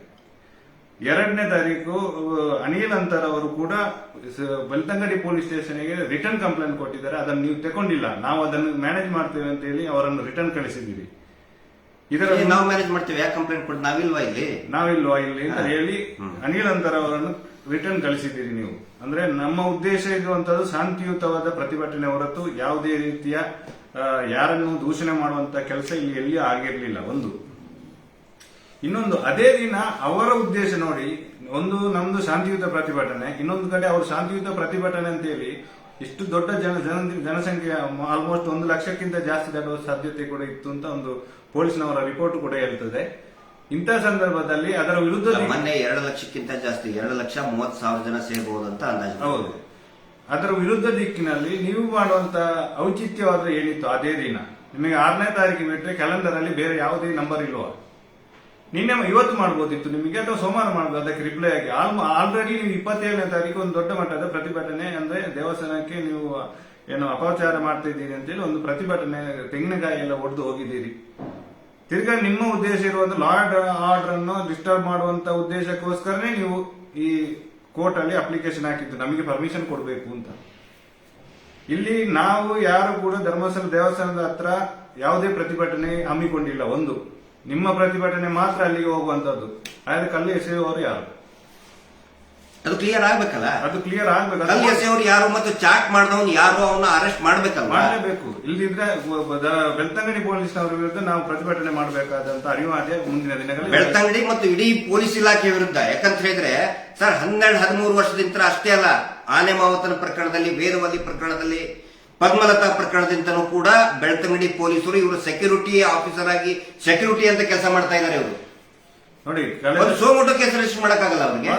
Speaker 2: 2ನೇ ತಾರೀಕು ಅನಿಲ್ ಅಂತರ್ ಅವರು ಕೂಡ ಬೆಳ್ತಂಗಡಿ ಪೊಲೀಸ್ ಸ್ಟೇಷನ್ಗೆ ರಿಟರ್ನ್ ಕಂಪ್ಲೇಂಟ್ ಕೊಟ್ಟಿದ್ದಾರೆ. ಅದನ್ನು ನೀವು ತಗೊಂಡಿಲ್ಲ, ನಾವು ಅದನ್ನು ಮ್ಯಾನೇಜ್ ಮಾಡ್ತೇವೆ ಅಂತ ಹೇಳಿ ಅವರನ್ನು ರಿಟರ್ನ್ ಕಳಿಸಿದ್ದೀವಿ.
Speaker 1: ಇದರಲ್ಲಿ ನಾವು ಮ್ಯಾನೇಜ್ ಮಾಡ್ತೇವೆ, ಯಾಕೆ ಕಂಪ್ಲೇಂಟ್ ಕೊಟ್ಟು ನಾವಿಲ್ವಾ ಇಲ್ಲಿ
Speaker 2: ಅಂತ ಹೇಳಿ ಅನಿಲ್ ಅಂತರ್ ಅವರನ್ನು ರಿಟರ್ನ್ ಕಳಿಸಿದ್ದೀರಿ ನೀವು. ಅಂದ್ರೆ ನಮ್ಮ ಉದ್ದೇಶ ಇರುವಂತದ್ದು ಶಾಂತಿಯುತವಾದ ಪ್ರತಿಭಟನೆ ಹೊರತು ಯಾವುದೇ ರೀತಿಯ ಯಾರನ್ನು ದೂಷಣೆ ಮಾಡುವಂತ ಕೆಲಸ ಇಲ್ಲಿ ಎಲ್ಲಿ ಆಗಿರ್ಲಿಲ್ಲ. ಇನ್ನೊಂದು ಅದೇ ದಿನ ಅವರ ಉದ್ದೇಶ ನೋಡಿ, ಒಂದು ನಮ್ದು ಶಾಂತಿಯುತ ಪ್ರತಿಭಟನೆ, ಇನ್ನೊಂದು ಕಡೆ ಅವರು ಶಾಂತಿಯುತ ಪ್ರತಿಭಟನೆ ಅಂತ ಹೇಳಿ ಇಷ್ಟು ದೊಡ್ಡ ಜನಸಂಖ್ಯೆ ಆಲ್ಮೋಸ್ಟ್ 1 ಲಕ್ಷಕ್ಕಿಂತ ಜಾಸ್ತಿ ದಾಟುವ ಸಾಧ್ಯತೆ ಕೂಡ ಇತ್ತು ಅಂತ ಒಂದು ಪೊಲೀಸ್ನವರ ರಿಪೋರ್ಟ್ ಕೂಡ ಹೇಳ್ತದೆ. ಇಂಥ ಸಂದರ್ಭದಲ್ಲಿ ಅದರ ವಿರುದ್ಧ
Speaker 1: ಮೊನ್ನೆ 2 ಲಕ್ಷಕ್ಕಿಂತ ಜಾಸ್ತಿ 2,30,000 ಜನ ಸೇರಬಹುದು ಅಂತ ಅಂದಾಜು.
Speaker 2: ಹೌದು, ಅದರ ವಿರುದ್ಧ ದಿಕ್ಕಿನಲ್ಲಿ ನೀವು ಮಾಡುವಂತ ಔಚಿತ್ಯವಾದ ಏನಿತ್ತು ಅದೇ ದಿನ ನಿಮಗೆ 6ನೇ ತಾರೀಕಿಗೆ ಬಿಟ್ಟರೆ ಕ್ಯಾಲೆಂಡರ್ ಅಲ್ಲಿ ಬೇರೆ ಯಾವುದೇ ನಂಬರ್ ಇಲ್ವಾ? ನಿನ್ನೆ ಇವತ್ತು ಮಾಡಬಹುದಿತ್ತು ನಿಮಗೆ, ಅಥವಾ ಸೋಮವಾರ ಮಾಡಬಹುದು. ಅದಕ್ಕೆ ರಿಪ್ಲೈ ಆಗಿ ಆಲ್ರೆಡಿ ನೀವು 27ನೇ ತಾರೀಕು ಒಂದು ದೊಡ್ಡ ಮಟ್ಟದ ಪ್ರತಿಭಟನೆ, ಅಂದ್ರೆ ದೇವಸ್ಥಾನಕ್ಕೆ ನೀವು ಏನು ಅಪಚಾರ ಮಾಡ್ತಾ ಇದ್ದೀರಿ ಅಂತೇಳಿ ಒಂದು ಪ್ರತಿಭಟನೆ, ತೆಂಗಿನಕಾಯಿ ಎಲ್ಲ ಒಡೆದು ಹೋಗಿದ್ದೀರಿ. ತಿರ್ಗಾ ನಿಮ್ಮ ಉದ್ದೇಶ ಇರುವಂತ ಲಾ ಅಂಡ್ ಆರ್ಡರ್ ಅನ್ನು ಡಿಸ್ಟರ್ಬ್ ಮಾಡುವಂತ ಉದ್ದೇಶಕ್ಕೋಸ್ಕರನೇ ನೀವು ಈ ಕೋರ್ಟ್ ಅಲ್ಲಿ ಅಪ್ಲಿಕೇಶನ್ ಹಾಕಿದ್ದು, ನಮಗೆ ಪರ್ಮಿಷನ್ ಕೊಡಬೇಕು ಅಂತ. ಇಲ್ಲಿ ನಾವು ಯಾರು ಕೂಡ ಧರ್ಮಸ್ಥಳ ದೇವಸ್ಥಾನದ ಹತ್ರ ಯಾವುದೇ ಪ್ರತಿಭಟನೆ ಹಮ್ಮಿಕೊಂಡಿಲ್ಲ. ನಿಮ್ಮ ಪ್ರತಿಭಟನೆ ಮಾತ್ರ ಅಲ್ಲಿಗೆ ಹೋಗುವಂತದ್ದು. ಆದ್ರೆ ಕಲ್ಲು ಎಸೆಯುವವರು ಯಾರು?
Speaker 1: ಅದು ಕ್ಲಿಯರ್ ಆಗ್ಬೇಕಲ್ಲ.
Speaker 2: ಅದು ಕ್ಲಿಯರ್ ಆಗ್ಬೇಕು.
Speaker 1: ಕಲ್ಲು ಎಸೆಯವರು ಯಾರು ಮತ್ತು ಚಾಟ್ ಮಾಡಿದವನು ಯಾರು, ಅವನ್ನ ಅರೆಸ್ಟ್ ಮಾಡ್ಬೇಕಲ್ಲ.
Speaker 2: ಮಾಡಲೇಬೇಕು. ಇಲ್ಲಿದ್ರೆ ಬೆಳ್ತಂಗಡಿ ಪೊಲೀಸ್ನವರ ವಿರುದ್ಧ ನಾವು ಪ್ರತಿಭಟನೆ ಮಾಡಬೇಕಾದಂತ ಅನಿವಾರ್ಯ ಮುಂದಿನ ದಿನಗಳಲ್ಲಿ
Speaker 1: ಬೆಳ್ತಂಗಡಿ ಮತ್ತು ಇಡೀ ಪೊಲೀಸ್ ಇಲಾಖೆ ವಿರುದ್ಧ. ಯಾಕಂತ ಹೇಳಿದ್ರೆ ಸರ್ 12-13 ವರ್ಷದಿಂದ ಅಷ್ಟೇ ಅಲ್ಲ, ಆನೆ ಮಾವತನ ಪ್ರಕರಣದಲ್ಲಿ, ವೇದವಲ್ಲಿ ಪ್ರಕರಣದಲ್ಲಿ, ಪದ್ಮಲತಾ ಪ್ರಕರಣದಿಂದನೂ ಕೂಡ ಬೆಳ್ತಂಗಡಿ ಪೊಲೀಸರು ಇವರು ಸೆಕ್ಯೂರಿಟಿ ಆಫೀಸರ್ ಆಗಿ ಸೆಕ್ಯೂರಿಟಿ ಅಂತ ಕೆಲಸ ಮಾಡ್ತಾ ಇದ್ದಾರೆ. ಇವರು
Speaker 2: ನೋಡಿ,
Speaker 1: ಸೋಮೋಟೋ ಕೇಸ್ ರಿಜಿಸ್ಟರ್ ಮಾಡಕ್ಕಾಗಲ್ಲ ಅವ್ರಿಗೆ.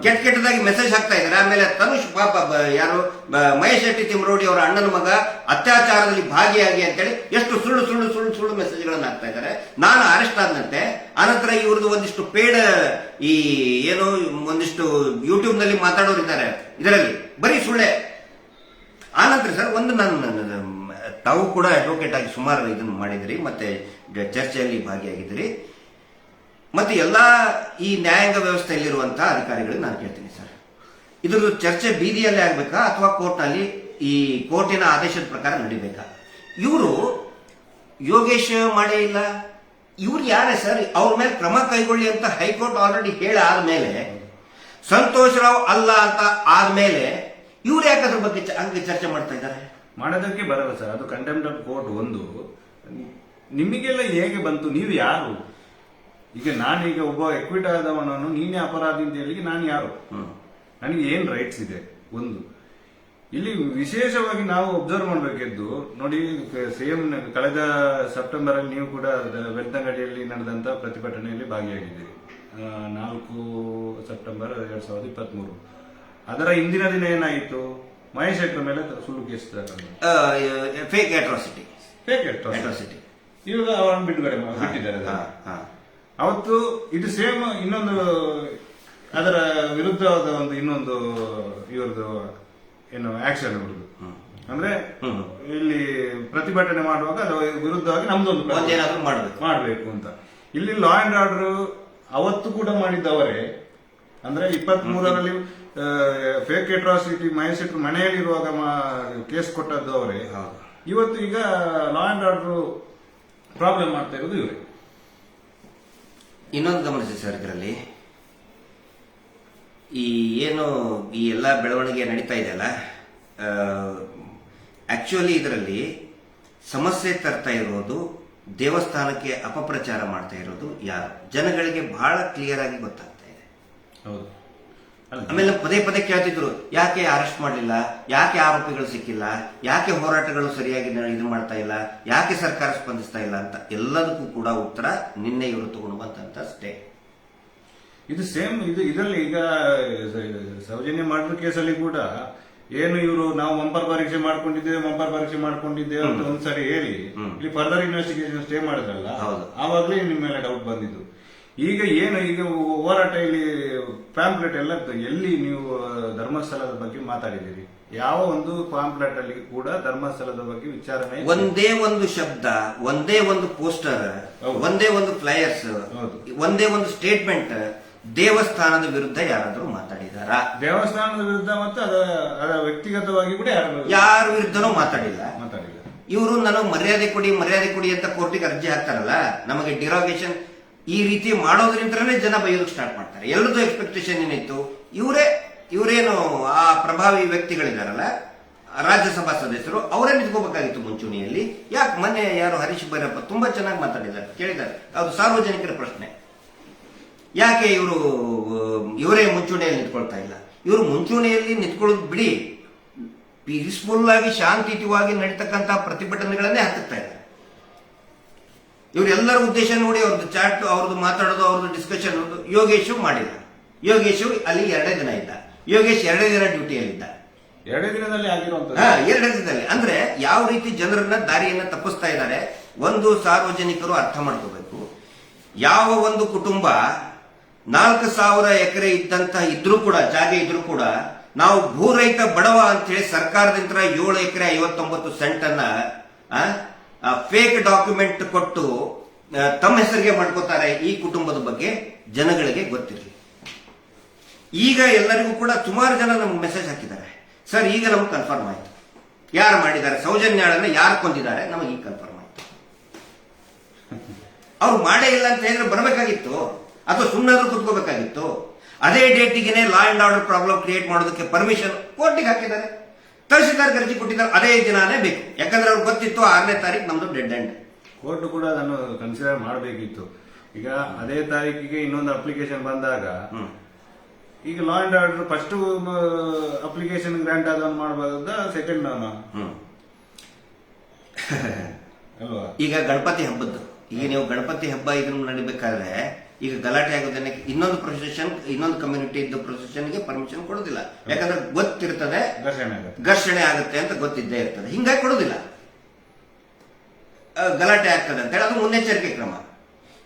Speaker 1: ಕೆಟ್ಟದಾಗಿ ಮೆಸೇಜ್ ಹಾಕ್ತಾ ಇದ್ದಾರೆ. ಆಮೇಲೆ ತನುಷ್ ಪಾಪ ಯಾರು ಮಹೇಶ್ ಶೆಟ್ಟಿ ತಿಮ್ರೋಡಿ ಅವರ ಅಣ್ಣನ ಮಗ ಅತ್ಯಾಚಾರದಲ್ಲಿ ಭಾಗಿಯಾಗಿ ಅಂತೇಳಿ ಎಷ್ಟು ಸುಳ್ಳು ಮೆಸೇಜ್ಗಳನ್ನು ಹಾಕ್ತಾ ಇದ್ದಾರೆ. ನಾನು ಅರೆಸ್ಟ್ ಆದಂತೆ ಆನಂತರ ಇವ್ರದ್ದು ಒಂದಿಷ್ಟು ಪೇಡ್ ಈ ಏನು ಒಂದಿಷ್ಟು ಯೂಟ್ಯೂಬ್ ನಲ್ಲಿ ಮಾತಾಡೋರಿದ್ದಾರೆ, ಇದರಲ್ಲಿ ಬರೀ ಸುಳ್ಳೆ. ಆನಂತರ ಸರ್ ನಾನು ತಾವು ಕೂಡ ಅಡ್ವೊಕೇಟ್ ಆಗಿ ಸುಮಾರು ಇದನ್ನು ಮಾಡಿದಿರಿ, ಮತ್ತೆ ಚರ್ಚೆಯಲ್ಲಿ ಭಾಗಿಯಾಗಿದ್ದೀರಿ, ಮತ್ತೆ ಎಲ್ಲಾ ಈ ನ್ಯಾಯಾಂಗ ವ್ಯವಸ್ಥೆಯಲ್ಲಿರುವಂತಹ ಅಧಿಕಾರಿಗಳಿಗೆ ನಾನು ಕೇಳ್ತೀನಿ ಸರ್, ಇದ್ರ ಚರ್ಚೆ ಬೀದಿಯಲ್ಲೇ ಆಗ್ಬೇಕಾ ಅಥವಾ ಕೋರ್ಟ್ನಲ್ಲಿ ಈ ಕೋರ್ಟಿನ ಆದೇಶದ ಪ್ರಕಾರ ನಡಿಬೇಕಾ? ಇವರು ಯೋಗೇಶ್ ಮಾಡೇ ಇಲ್ಲ, ಇವ್ರು ಯಾರೇ ಸರ್? ಅವ್ರ ಮೇಲೆ ಕ್ರಮ ಕೈಗೊಳ್ಳಿ ಅಂತ ಹೈಕೋರ್ಟ್ ಆಲ್ರೆಡಿ ಹೇಳ ಆದ್ಮೇಲೆ, ಸಂತೋಷ್ ರಾವ್ ಅಲ್ಲ ಅಂತ ಆದ್ಮೇಲೆ ಇವ್ರು ಯಾಕೆ ಅದ್ರ ಬಗ್ಗೆ ಹಂಗೆ ಚರ್ಚೆ ಮಾಡ್ತಾ ಇದ್ದಾರೆ?
Speaker 2: ಮಾಡೋದಕ್ಕೆ ಬರಲ್ಲ ಸರ್, ಅದು ಕಂಟೆಂಪ್ಟ್ ಆಫ್ ಕೋರ್ಟ್. ನಿಮಗೆಲ್ಲ ಹೇಗೆ ಬಂತು? ನೀವು ಯಾರು? ಈಗ ನಾನೀಗ ಒಬ್ಬ ಎಕ್ವಿಟ್ ಆದವನನ್ನು ನೀನೇ ಅಪರಾಧಿ ಅಂತ ಹೇಳಿ ನಾನು ಯಾರು? ನನಗೆ ಏನ್ ರೈಟ್ಸ್ ಇದೆ? ಇಲ್ಲಿ ವಿಶೇಷವಾಗಿ ನಾವು ಒಬ್ಸರ್ವ್ ಮಾಡಬೇಕಿದ್ದು ನೋಡಿ, ಸೇಮ್ ಕಳೆದ ಸೆಪ್ಟೆಂಬರ್ ಅಲ್ಲಿ ನೀವು ಕೂಡ ಬೆಳ್ತಂಗಡಿಯಲ್ಲಿ ನಡೆದಂತ ಪ್ರತಿಭಟನೆಯಲ್ಲಿ ಭಾಗಿಯಾಗಿದ್ದೀರಿ. 4 ಸೆಪ್ಟೆಂಬರ್ 2023. ಅದರ ಹಿಂದಿನ ದಿನ ಏನಾಯಿತು? ಮಹೇಶ್ ಶೆಟ್ಟರ್ ಮೇಲೆ ಸುಳ್ಳು ಕೇಸ್
Speaker 1: ಫೇಕ್ ಅಟ್ರಾಸಿಟಿ.
Speaker 2: ಇವಾಗ ಅವರನ್ನು ಬಿಟ್ಟಿದ್ದಾರೆ. ಅವತ್ತು ಇದು ಸೇಮ್ ಇನ್ನೊಂದು ಅದರ ವಿರುದ್ಧವಾದ ಇನ್ನೊಂದು ಇವ್ರದ್ದು ಏನು ಆಕ್ಷನ್ ಇವ್ರದ್ದು, ಅಂದ್ರೆ ಇಲ್ಲಿ ಪ್ರತಿಭಟನೆ ಮಾಡುವಾಗ ಅದರ ವಿರುದ್ಧವಾಗಿ ನಮ್ದೊಂದು ಮಾಡಬೇಕು ಅಂತ. ಇಲ್ಲಿ ಲಾ ಅಂಡ್ ಆರ್ಡರ್ ಅವತ್ತು ಕೂಡ ಮಾಡಿದ್ದವರೇ, ಅಂದ್ರೆ 23ರಲ್ಲಿ ಫೇಕ್ ಅಟ್ರಾಸಿಟಿ ಮಹೇಶ್ ಶೆಟ್ಟರ್ ಮನೆಯಲ್ಲಿರುವಾಗ ಕೇಸ್ ಕೊಟ್ಟದ್ದು ಅವರೇ. ಇವತ್ತು ಈಗ ಲಾ ಅಂಡ್ ಆರ್ಡರ್ ಪ್ರಾಬ್ಲಮ್ ಮಾಡ್ತಾ ಇರೋದು ಇವರೇ.
Speaker 1: ಇನ್ನೊಂದು ಗಮನಿಸಿ ಸರ್, ಇದರಲ್ಲಿ ಈ ಏನು ಈ ಎಲ್ಲ ಬೆಳವಣಿಗೆ ನಡೀತಾ ಇದೆಯಲ್ಲ, ಆಕ್ಚುಲಿ ಇದರಲ್ಲಿ ಸಮಸ್ಯೆ ತರ್ತಾ ಇರೋದು, ದೇವಸ್ಥಾನಕ್ಕೆ ಅಪಪ್ರಚಾರ ಮಾಡ್ತಾ ಇರೋದು ಯಾರು? ಜನಗಳಿಗೆ ಬಹಳ ಕ್ಲಿಯರ್ ಆಗಿ ಗೊತ್ತಾಗ್ತಾ ಇದೆ.
Speaker 2: ಹೌದು.
Speaker 1: ಆಮೇಲೆ ಪದೇ ಕೇಳ್ತಿದ್ರು, ಯಾಕೆ ಅರೆಸ್ಟ್ ಮಾಡಲಿಲ್ಲ, ಯಾಕೆ ಆರೋಪಿಗಳು ಸಿಕ್ಕಿಲ್ಲ, ಯಾಕೆ ಹೋರಾಟಗಳು ಸರಿಯಾಗಿ ಇದು ಮಾಡ್ತಾ ಇಲ್ಲ, ಯಾಕೆ ಸರ್ಕಾರ ಸ್ಪಂದಿಸ್ತಾ ಇಲ್ಲ ಅಂತ ಎಲ್ಲದಕ್ಕೂ ಕೂಡ ಉತ್ತರ ನಿನ್ನೆ ಇವರು ತಗೊಂಡು ಬಂದಂತ ಸ್ಟೇ.
Speaker 2: ಇದು ಸೇಮ್ ಇದರಲ್ಲಿ ಈಗ ಸೌಜನ್ಯ ಮಾಡಿದ ಕೇಸಲ್ಲಿ ಕೂಡ ಏನು ಇವರು ನಾವು ಮಂಪರ್ ಪರೀಕ್ಷೆ ಮಾಡ್ಕೊಂಡಿದ್ದೇವೆ ಅಂತ ಒಂದ್ಸರಿ ಹೇಳಿ ಇಲ್ಲಿ ಫರ್ದರ್ ಇನ್ವೆಸ್ಟಿಗೇಷನ್ ಸ್ಟೇ ಮಾಡಿದ್ರಲ್ಲ, ಆವಾಗಲೇ ನಿಮ್ಮ ಮೇಲೆ ಡೌಟ್ ಬಂದಿದ್ದು. ಈಗ ಹೋರಾಟ ಇಲ್ಲಿ ಪ್ಯಾಂಪ್ಲೆಟ್ ಎಲ್ಲ ಎಲ್ಲಿ ನೀವು ಧರ್ಮ ಧರ್ಮಸ್ಥಳದ ಬಗ್ಗೆ ಮಾತಾಡಿದ್ದೀರಿ. ಯಾವ ಒಂದು ಪಾಂಪ್ಲೆಟ್ ಅಲ್ಲಿ ಕೂಡ ಧರ್ಮಸ್ಥಳದ ಬಗ್ಗೆ ವಿಚಾರಣೆ
Speaker 1: ಒಂದೇ ಒಂದು ಶಬ್ದ, ಒಂದೇ ಒಂದು ಪೋಸ್ಟರ್, ಒಂದೇ ಒಂದು ಫ್ಲೈಯರ್ಸ್, ಒಂದೇ ಒಂದು ಸ್ಟೇಟ್ಮೆಂಟ್ ದೇವಸ್ಥಾನದ ವಿರುದ್ಧ ಯಾರಾದ್ರೂ ಮಾತಾಡಿದಾರಾ?
Speaker 2: ದೇವಸ್ಥಾನದ ವಿರುದ್ಧ ಮತ್ತು ಅದರ ವ್ಯಕ್ತಿಗತವಾಗಿ ಕೂಡ
Speaker 1: ಯಾರ ವಿರುದ್ಧನೂ ಮಾತಾಡಿಲ್ಲ. ಇವರು ನನಗೆ ಮರ್ಯಾದೆ ಕೊಡಿ ಅಂತ ಕೋರ್ಟಿಗೆ ಅರ್ಜಿ ಹಾಕ್ತಾರಲ್ಲ, ನಮಗೆ ಡಿರಾಗೇಷನ್ ಈ ರೀತಿ ಮಾಡೋದ್ರಿಂದಲೇ ಜನ ಬೈಯೋದಕ್ಕೆ ಸ್ಟಾರ್ಟ್ ಮಾಡ್ತಾರೆ. ಎಲ್ಲರದ್ದು ಎಕ್ಸ್ಪೆಕ್ಟೇಷನ್ ಏನಿತ್ತು, ಇವರೇನು ಆ ಪ್ರಭಾವಿ ವ್ಯಕ್ತಿಗಳಿದಾರಲ್ಲ, ರಾಜ್ಯಸಭಾ ಸದಸ್ಯರು, ಅವರೇ ನಿಂತ್ಕೋಬೇಕಾಗಿತ್ತು ಮುಂಚೂಣಿಯಲ್ಲಿ. ಯಾಕೆ ಮೊನ್ನೆ ಯಾರು ಹರೀಶ್ ಭೈರಪ್ಪ ತುಂಬಾ ಚೆನ್ನಾಗಿ ಮಾತಾಡಿದ್ದಾರೆ, ಕೇಳಿದ್ದಾರೆ. ಅದು ಸಾರ್ವಜನಿಕರ ಪ್ರಶ್ನೆ. ಯಾಕೆ ಇವರೇ ಮುಂಚೂಣಿಯಲ್ಲಿ ನಿಂತ್ಕೊಳ್ತಾ ಇಲ್ಲ? ಇವರು ಮುಂಚೂಣಿಯಲ್ಲಿ ನಿಂತ್ಕೊಳ್ಳೋದು ಬಿಡಿ, ಪೀಸ್ಫುಲ್ ಆಗಿ ಶಾಂತಿಯುತವಾಗಿ ನಡೀತಕ್ಕಂತ ಪ್ರತಿಭಟನೆಗಳನ್ನೇ ಹಾಕುತ್ತಾ ಇದ್ದಾರೆ. ಇವರೆಲ್ಲರ ಉದ್ದೇಶ ನೋಡಿ, ಅವ್ರದ್ದು ಚಾಟ್, ಅವ್ರದ್ದು ಮಾತಾಡೋದು, ಅವ್ರದ್ದು ಡಿಸ್ಕಷನ್. ಯೋಗೇಶು ಮಾಡಿಲ್ಲ. ಯೋಗೇಶು ಅಲ್ಲಿ 2 ದಿನ ಇದ್ದ. ಯೋಗೇಶ್ 2 ದಿನ ಡ್ಯೂಟಿಯಲ್ಲಿದ್ದ.
Speaker 2: 2 ದಿನದಲ್ಲಿ ಆಗಿರುವಂತ
Speaker 1: 2 ದಿನದಲ್ಲಿ ಅಂದ್ರೆ ಯಾವ ರೀತಿ ಜನರನ್ನ ದಾರಿಯನ್ನ ತಪ್ಪಿಸ್ತಾ ಇದ್ದಾರೆ ಒಂದು ಸಾರ್ವಜನಿಕರು ಅರ್ಥ ಮಾಡ್ಕೋಬೇಕು. ಯಾವ ಒಂದು ಕುಟುಂಬ 4,000 ಎಕರೆ ಇದ್ರೂ ಕೂಡ, ಜಾಗ ಇದ್ರೂ ಕೂಡ, ನಾವು ಭೂರಹಿತ ಬಡವ ಅಂತ ಹೇಳಿ ಸರ್ಕಾರದಿಂದ 7 ಎಕರೆ 59 ಸೆಂಟ್ ಅನ್ನ ಫೇಕ್ ಡಾಕ್ಯುಮೆಂಟ್ ಕೊಟ್ಟು ತಮ್ಮ ಹೆಸರಿಗೆ ಮಾಡ್ಕೋತಾರೆ. ಈ ಕುಟುಂಬದ ಬಗ್ಗೆ ಜನಗಳಿಗೆ ಗೊತ್ತಿರಲಿ. ಈಗ ಎಲ್ಲರಿಗೂ ಕೂಡ ಸುಮಾರು ಜನ ನಮ್ಗೆ ಮೆಸೇಜ್ ಹಾಕಿದ್ದಾರೆ, ಸರ್ ಈಗ ನಮ್ಗೆ ಕನ್ಫರ್ಮ್ ಆಯ್ತು ಯಾರು ಮಾಡಿದ್ದಾರೆ, ಸೌಜನ್ಯಾಳನ್ನ ಯಾರು ಕೊಂದಿದ್ದಾರೆ, ನಮಗೆ ಈಗ ಕನ್ಫರ್ಮ್ ಆಯ್ತು. ಅವ್ರು ಮಾಡೇ ಇಲ್ಲ ಅಂತ ಹೇಳಿದ್ರೆ ಬರಬೇಕಾಗಿತ್ತು, ಅಥವಾ ಸುಮ್ಮನಾದ್ರೂ ಕುತ್ಕೋಬೇಕಾಗಿತ್ತು. ಅದೇ ಡೇಟಿಗೆ ಲಾ ಅಂಡ್ ಆರ್ಡರ್ ಪ್ರಾಬ್ಲಮ್ ಕ್ರಿಯೇಟ್ ಮಾಡೋದಕ್ಕೆ ಪರ್ಮಿಷನ್ ಕೋರ್ಟಿಗೆ ಹಾಕಿದ್ದಾರೆ. ತಹಶೀಲ್ದಾರ್ ಅರ್ಜಿ ಕೊಟ್ಟಿದ್ದಾರೆ, ಅದೇ ದಿನಾನೇ ಬೇಕು. ಯಾಕಂದ್ರೆ ಅವ್ರಿಗೆ ಗೊತ್ತಿತ್ತು 6ನೇ ತಾರೀಕು ನಮ್ದು ಡೆಡ್ ಎಂಡ್.
Speaker 2: ಕೋರ್ಟ್ ಕೂಡ ಅದನ್ನು ಕನ್ಸಿಡರ್ ಮಾಡಬೇಕಿತ್ತು. ಈಗ ಅದೇ ತಾರೀಕಿಗೆ ಇನ್ನೊಂದು ಅಪ್ಲಿಕೇಶನ್ ಬಂದಾಗ, ಈಗ law and order first application grant ಆದವನು ಮಾಡಬಹುದ, ಸೆಕೆಂಡ್ ಅವನು ಅಲ್ವಾ?
Speaker 1: ಈಗ ಗಣಪತಿ ಹಬ್ಬದ್ದು, ಈಗ ನೀವು ಗಣಪತಿ ಹಬ್ಬ ಇದನ್ನು ನಡಿಬೇಕಾದ್ರೆ ಈಗ ಗಲಾಟೆ ಆಗೋದನ್ನ ಇನ್ನೊಂದು ಪ್ರೊಸೆಷನ್, ಇನ್ನೊಂದು ಕಮ್ಯುನಿಟಿ ಇದ್ದ ಪ್ರೊಸೆಷನ್ಗೆ ಪರ್ಮಿಷನ್ ಕೊಡೋದಿಲ್ಲ. ಯಾಕಂದ್ರೆ ಗೊತ್ತಿರ್ತದೆ ಘರ್ಷಣೆ ಆಗುತ್ತೆ ಅಂತ ಗೊತ್ತಿದ್ದೇ ಇರ್ತದೆ, ಹಿಂಗಾಗಿ ಕೊಡೋದಿಲ್ಲ. ಗಲಾಟೆ ಆಗ್ತದೆ ಅಂತ ಹೇಳಿ ಅದು ಮುನ್ನೆಚ್ಚರಿಕೆ ಕ್ರಮ.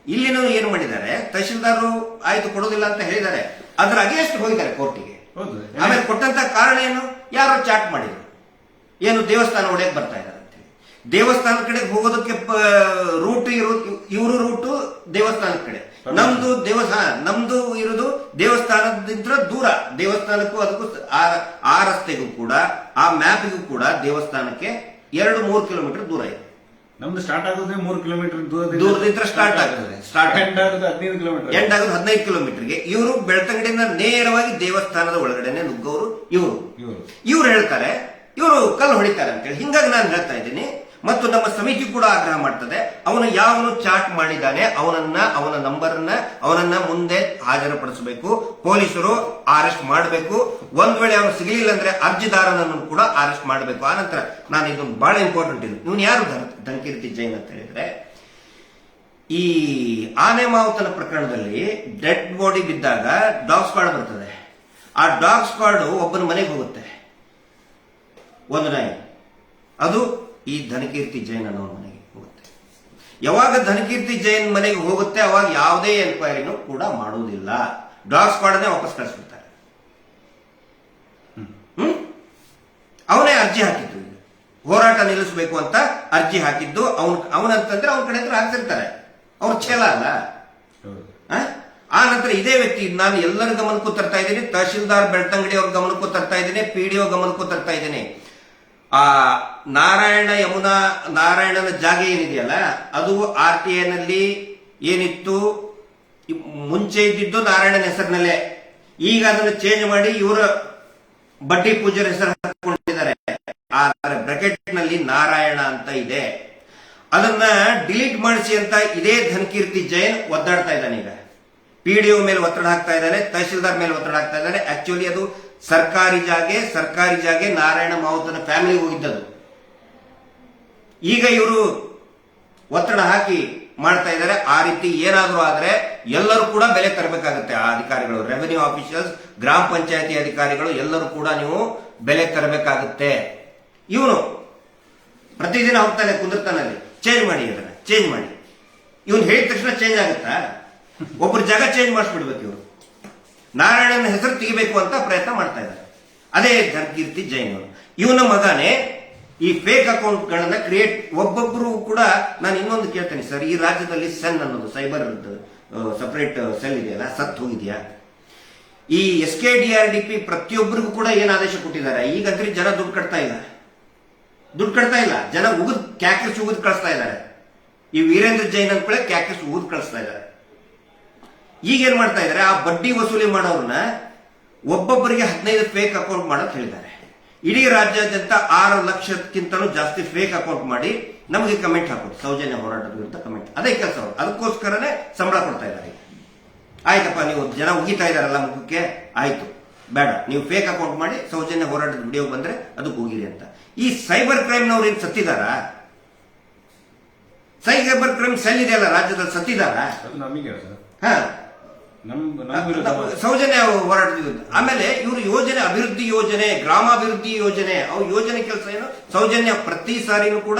Speaker 1: ಇಲ್ಲಿನೂ ಏನು ಮಾಡಿದ್ದಾರೆ, ತಹಶೀಲ್ದಾರರು ಆಯ್ತು ಕೊಡೋದಿಲ್ಲ ಅಂತ ಹೇಳಿದ್ದಾರೆ, ಅದ್ರ ಅಗೇನ್ಸ್ಟ್ ಹೋಗಿದ್ದಾರೆ ಕೋರ್ಟಿಗೆ. ಆಮೇಲೆ ಕೊಟ್ಟಂತ ಕಾರಣ ಏನು, ಯಾರೋ ಚಾಟ್ ಮಾಡಿದ್ರು, ಏನು ದೇವಸ್ಥಾನ ಒಡೆಯಕ್ ಬರ್ತಾ ಇದ್ದಾರೆ ಅಂತ ಹೇಳಿ. ದೇವಸ್ಥಾನದ ಕಡೆ ಹೋಗೋದಕ್ಕೆ ರೂಟ್ ಇವರು ರೂಟು ದೇವಸ್ಥಾನದ ಕಡೆ, ನಮ್ದು ಇರೋದು ದೇವಸ್ಥಾನದಿಂದ ದೂರ. ದೇವಸ್ಥಾನಕ್ಕೂ ಅದಕ್ಕೂ ಆ ರಸ್ತೆಗೂ ಕೂಡ, ಆ ಮ್ಯಾಪಿಗೂ ಕೂಡ ದೇವಸ್ಥಾನಕ್ಕೆ 2-3 ಕಿಲೋಮೀಟರ್ ದೂರ ಇದೆ.
Speaker 2: ನಮ್ದು ಸ್ಟಾರ್ಟ್ ಆಗೋದೇ 3 ಕಿಲೋಮೀಟರ್
Speaker 1: ದೂರದಿಂದ ಸ್ಟಾರ್ಟ್ ಆಗ್ತದೆ.
Speaker 2: ಎಂಡ್ ಆಗೋದು 15 ಕಿಲೋಮೀಟರ್.
Speaker 1: ಎಂಡ್ ಆಗೋದು 15 ಕಿಲೋಮೀಟರ್ಗೆ. ಇವರು ಬೆಳ್ತಂಗಡಿಯಿಂದ ನೇರವಾಗಿ ದೇವಸ್ಥಾನದ ಒಳಗಡೆನೆ ನುಗ್ಗೋರು ಇವರು ಹೇಳ್ತಾರೆ, ಇವರು ಕಲ್ಲು ಹೊಡಿತಾರೆ ಅಂತೇಳಿ. ಹಿಂಗಾಗಿ ನಾನು ಹೇಳ್ತಾ ಇದ್ದೀನಿ. ಮತ್ತು ನಮ್ಮ ಸಮಿತಿ ಕೂಡ ಆಗ್ರಹ ಮಾಡ್ತದೆ, ಅವನು ಯಾವನು ಚಾಟ್ ಮಾಡಿದ್ದಾನೆ ಅವನ ನಂಬರ್ನ ಅವನನ್ನ ಮುಂದೆ ಹಾಜರುಪಡಿಸಬೇಕು. ಪೊಲೀಸರು ಅರೆಸ್ಟ್ ಮಾಡಬೇಕು. ಒಂದ್ ವೇಳೆ ಅವನು ಸಿಗಲಿಲ್ಲ ಅಂದ್ರೆ ಅರ್ಜಿದಾರನನ್ನು ಕೂಡ ಅರೆಸ್ಟ್ ಮಾಡಬೇಕು. ಆನಂತರ ನಾನು ಇದೊಂದು ಬಹಳ ಇಂಪಾರ್ಟೆಂಟ್ ಇದು, ಇವನು ಯಾರು ಧನಕೀರ್ತಿ ಜೈನ್ ಅಂತ ಹೇಳಿದ್ರೆ, ಈ ಆನೆ ಮಾವುತನ ಪ್ರಕರಣದಲ್ಲಿ ಡೆಡ್ ಬಾಡಿ ಬಿದ್ದಾಗ ಡಾಗ್ ಸ್ಕ್ವಾಡ್ ಬರ್ತದೆ. ಆ ಡಾಗ್ ಸ್ಕ್ವಾಡ್ ಒಬ್ಬನ ಮನೆಗೆ ಹೋಗುತ್ತೆ, ಒಂದು ನಾಯಿ. ಅದು ಈ ಧನಕೀರ್ತಿ ಜೈನ್ ಅನ್ನೋ ಮನೆಗೆ ಹೋಗುತ್ತೆ. ಯಾವಾಗ ಧನಕೀರ್ತಿ ಜೈನ್ ಮನೆಗೆ ಹೋಗುತ್ತೆ ಅವಾಗ ಯಾವುದೇ ಎನ್ಕ್ವೈರಿನೂ ಕೂಡ ಮಾಡುವುದಿಲ್ಲ. ಡಾಗ್ ಸ್ಕ್ವಾಡ್ನೇ ವಾಪಸ್ ಕಳಿಸ್ಬಿಡ್ತಾರೆ. ಅವನೇ ಅರ್ಜಿ ಹಾಕಿದ್ದು, ಹೋರಾಟ ನಿಲ್ಲಿಸಬೇಕು ಅಂತ ಅರ್ಜಿ ಹಾಕಿದ್ದು ಅವನಂತಂದ್ರೆ ಅವನ ಕಡೆ ಹಾಕ್ತಿರ್ತಾರೆ, ಅವ್ರ ಛೇಲ ಅಲ್ಲ. ಆ ನಂತರ ಇದೇ ವ್ಯಕ್ತಿ, ನಾನು ಎಲ್ಲರ ಗಮನಕ್ಕೂ ತರ್ತಾ ಇದ್ದೀನಿ, ತಹಶೀಲ್ದಾರ್ ಬೆಳ್ತಂಗಡಿ ಅವ್ರ ಗಮನಕ್ಕೂ ತರ್ತಾ ಇದ್ದೀನಿ, PDO ಗಮನಕ್ಕೂ ತರ್ತಾ ಇದ್ದೀನಿ. ಆ ನಾರಾಯಣನ ಜಾಗ ಏನಿದೆಯಲ್ಲ, ಅದು RTA ನಲ್ಲಿ ಏನಿತ್ತು, ಮುಂಚೆ ಇದ್ದಿದ್ದು ನಾರಾಯಣನ ಹೆಸರಿನಲ್ಲೇ. ಈಗ ಅದನ್ನು ಚೇಂಜ್ ಮಾಡಿ ಇವರ ಬಡ್ಡಿ ಪೂಜಾರ ಹೆಸರು ಹಾಕೊಂಡಿದ್ದಾರೆ. ಬ್ರಾಕೆಟ್ ನಲ್ಲಿ ನಾರಾಯಣ ಅಂತ ಇದೆ. ಅದನ್ನ ಡಿಲೀಟ್ ಮಾಡಿಸಿ ಅಂತ ಇದೇ ಧನಕೀರ್ತಿ ಜೈನ್ ಒದ್ದಾಡ್ತಾ ಇದ್ದಾನೆ. ಈಗ PDO ಮೇಲೆ ಒತ್ತಡ ಹಾಕ್ತಾ ಇದ್ದಾನೆ, ತಹಶೀಲ್ದಾರ್ ಮೇಲೆ ಒತ್ತಡ ಹಾಕ್ತಾ ಇದ್ದಾನೆ. ಆಕ್ಚುಲಿ ಅದು ಸರ್ಕಾರಿ ಜಾಗೆ ನಾರಾಯಣ ಮಾವುತನ ಫ್ಯಾಮಿಲಿ ಹೋಗಿದ್ದದು. ಈಗ ಇವರು ಒತ್ತಡ ಹಾಕಿ ಮಾಡ್ತಾ ಇದ್ದಾರೆ. ಆ ರೀತಿ ಏನಾದರೂ ಆದ್ರೆ ಎಲ್ಲರೂ ಕೂಡ ಬೆಲೆ ತರಬೇಕಾಗುತ್ತೆ. ಆ ಅಧಿಕಾರಿಗಳು, ರೆವೆನ್ಯೂ ಆಫೀಸರ್ಸ್, ಗ್ರಾಮ ಪಂಚಾಯತಿ ಅಧಿಕಾರಿಗಳು ಎಲ್ಲರೂ ಕೂಡ ನೀವು ಬೆಲೆ ತರಬೇಕಾಗುತ್ತೆ. ಇವನು ಪ್ರತಿದಿನ ಹೋಗ್ತಾನೆ, ಕುಂದಿರ್ತಾನಲ್ಲಿ, ಚೇಂಜ್ ಮಾಡಿ, ಅದನ್ನ ಚೇಂಜ್ ಮಾಡಿ. ಇವನು ಹೇಳಿದ ತಕ್ಷಣ ಚೇಂಜ್ ಆಗುತ್ತಾ? ಒಬ್ಬರು ಜಾಗ ಚೇಂಜ್ ಮಾಡಿಸ್ಬಿಡ್ಬೇಕು. ಇವರು ನಾರಾಯಣನ ಹೆಸರು ತೆಗಿಬೇಕು ಅಂತ ಪ್ರಯತ್ನ ಮಾಡ್ತಾ ಇದ್ದಾರೆ. ಅದೇ ಧನಕೀರ್ತಿ ಜೈನ್ ಅವರು. ಇವನ ಮಗನೇ ಈ ಫೇಕ್ ಅಕೌಂಟ್ಗಳನ್ನ ಕ್ರಿಯೇಟ್. ಒಬ್ಬೊಬ್ರು ಕೂಡ ನಾನು ಇನ್ನೊಂದು ಕೇಳ್ತೇನೆ ಸರ್, ಈ ರಾಜ್ಯದಲ್ಲಿ ಸೆನ್ ಅನ್ನೋದು ಸೈಬರ್ ಸಪರೇಟ್ ಸೆಲ್ ಇದೆಯಲ್ಲ, ಸತ್ತು ಹೋಗಿದೆಯಾ? ಈ SKDRDP ಪ್ರತಿಯೊಬ್ಬರಿಗೂ ಕೂಡ ಏನ್ ಆದೇಶ ಕೊಟ್ಟಿದ್ದಾರೆ? ಈಗಂದ್ರೆ ಜನ ದುಡ್ಡು ಕಟ್ತಾ ಇಲ್ಲ, ಜನ ಉಗಿದ್ ಕ್ಯಾಕರ್ಸ್ ಉಗಿದ್ ಕಳಿಸ್ತಾ ಇದ್ದಾರೆ. ಈ ವೀರೇಂದ್ರ ಜೈನ್ ಅಂದ್ಕೊಳ್ಳೆ ಕ್ಯಾಕರ್ಸ್ ಉಗಿದ್ ಕಳಿಸ್ತಾ ಇದ್ದಾರೆ. ಈಗೇನ್ ಮಾಡ್ತಾ ಇದ್ದಾರೆ? ಆ ಬಡ್ಡಿ ವಸೂಲಿ ಮಾಡೋರನ್ನ ಒಬ್ಬೊಬ್ಬರಿಗೆ 15 ಫೇಕ್ ಅಕೌಂಟ್ ಮಾಡೋದು ಹೇಳಿದ್ದಾರೆ. ಇಡೀ ರಾಜ್ಯಾದ್ಯಂತ 6 ಲಕ್ಷಕ್ಕಿಂತಲೂ ಜಾಸ್ತಿ ಫೇಕ್ ಅಕೌಂಟ್ ಮಾಡಿ ನಮಗೆ ಕಮೆಂಟ್ ಹಾಕೋದು, ಸೌಜನ್ಯ ಹೋರಾಟದ ವಿರುದ್ಧ ಕಮೆಂಟ್. ಅದೇ ಕೆಲಸ. ಅದಕ್ಕೋಸ್ಕರನೇ ಸಂಬಳ ಕೊಡ್ತಾ ಇದ್ದಾರೆ. ಆಯ್ತಪ್ಪ, ನೀವು ಜನ ಉಗಿತಾ ಇದಾರಲ್ಲ ಮುಖಕ್ಕೆ, ಆಯ್ತು ಬೇಡ, ನೀವು ಫೇಕ್ ಅಕೌಂಟ್ ಮಾಡಿ ಸೌಜನ್ಯ ಹೋರಾಟದ ವಿಡಿಯೋ ಬಂದ್ರೆ ಅದಕ್ಕೆ ಹೋಗಿರಿ ಅಂತ. ಈ ಸೈಬರ್ ಕ್ರೈಮ್ನವ್ರು ಏನ್ ಸತ್ತಿದಾರ? ಸೈಬರ್ ಕ್ರೈಮ್ ಸೆಲ್ ಇದೆಯಲ್ಲ ರಾಜ್ಯದಲ್ಲಿ, ಸತ್ತಿದಾರ? ಹಾ, ಸೌಜನ್ಯ ಹೋರಾಟದ ವಿರುದ್ಧ. ಆಮೇಲೆ ಇವರು ಯೋಜನೆ, ಅಭಿವೃದ್ಧಿ ಯೋಜನೆ, ಗ್ರಾಮಾಭಿವೃದ್ಧಿ ಯೋಜನೆ, ಅವ್ರ ಯೋಜನೆ ಕೆಲಸ ಏನು? ಸೌಜನ್ಯ ಪ್ರತಿ ಸಾರಿನೂ ಕೂಡ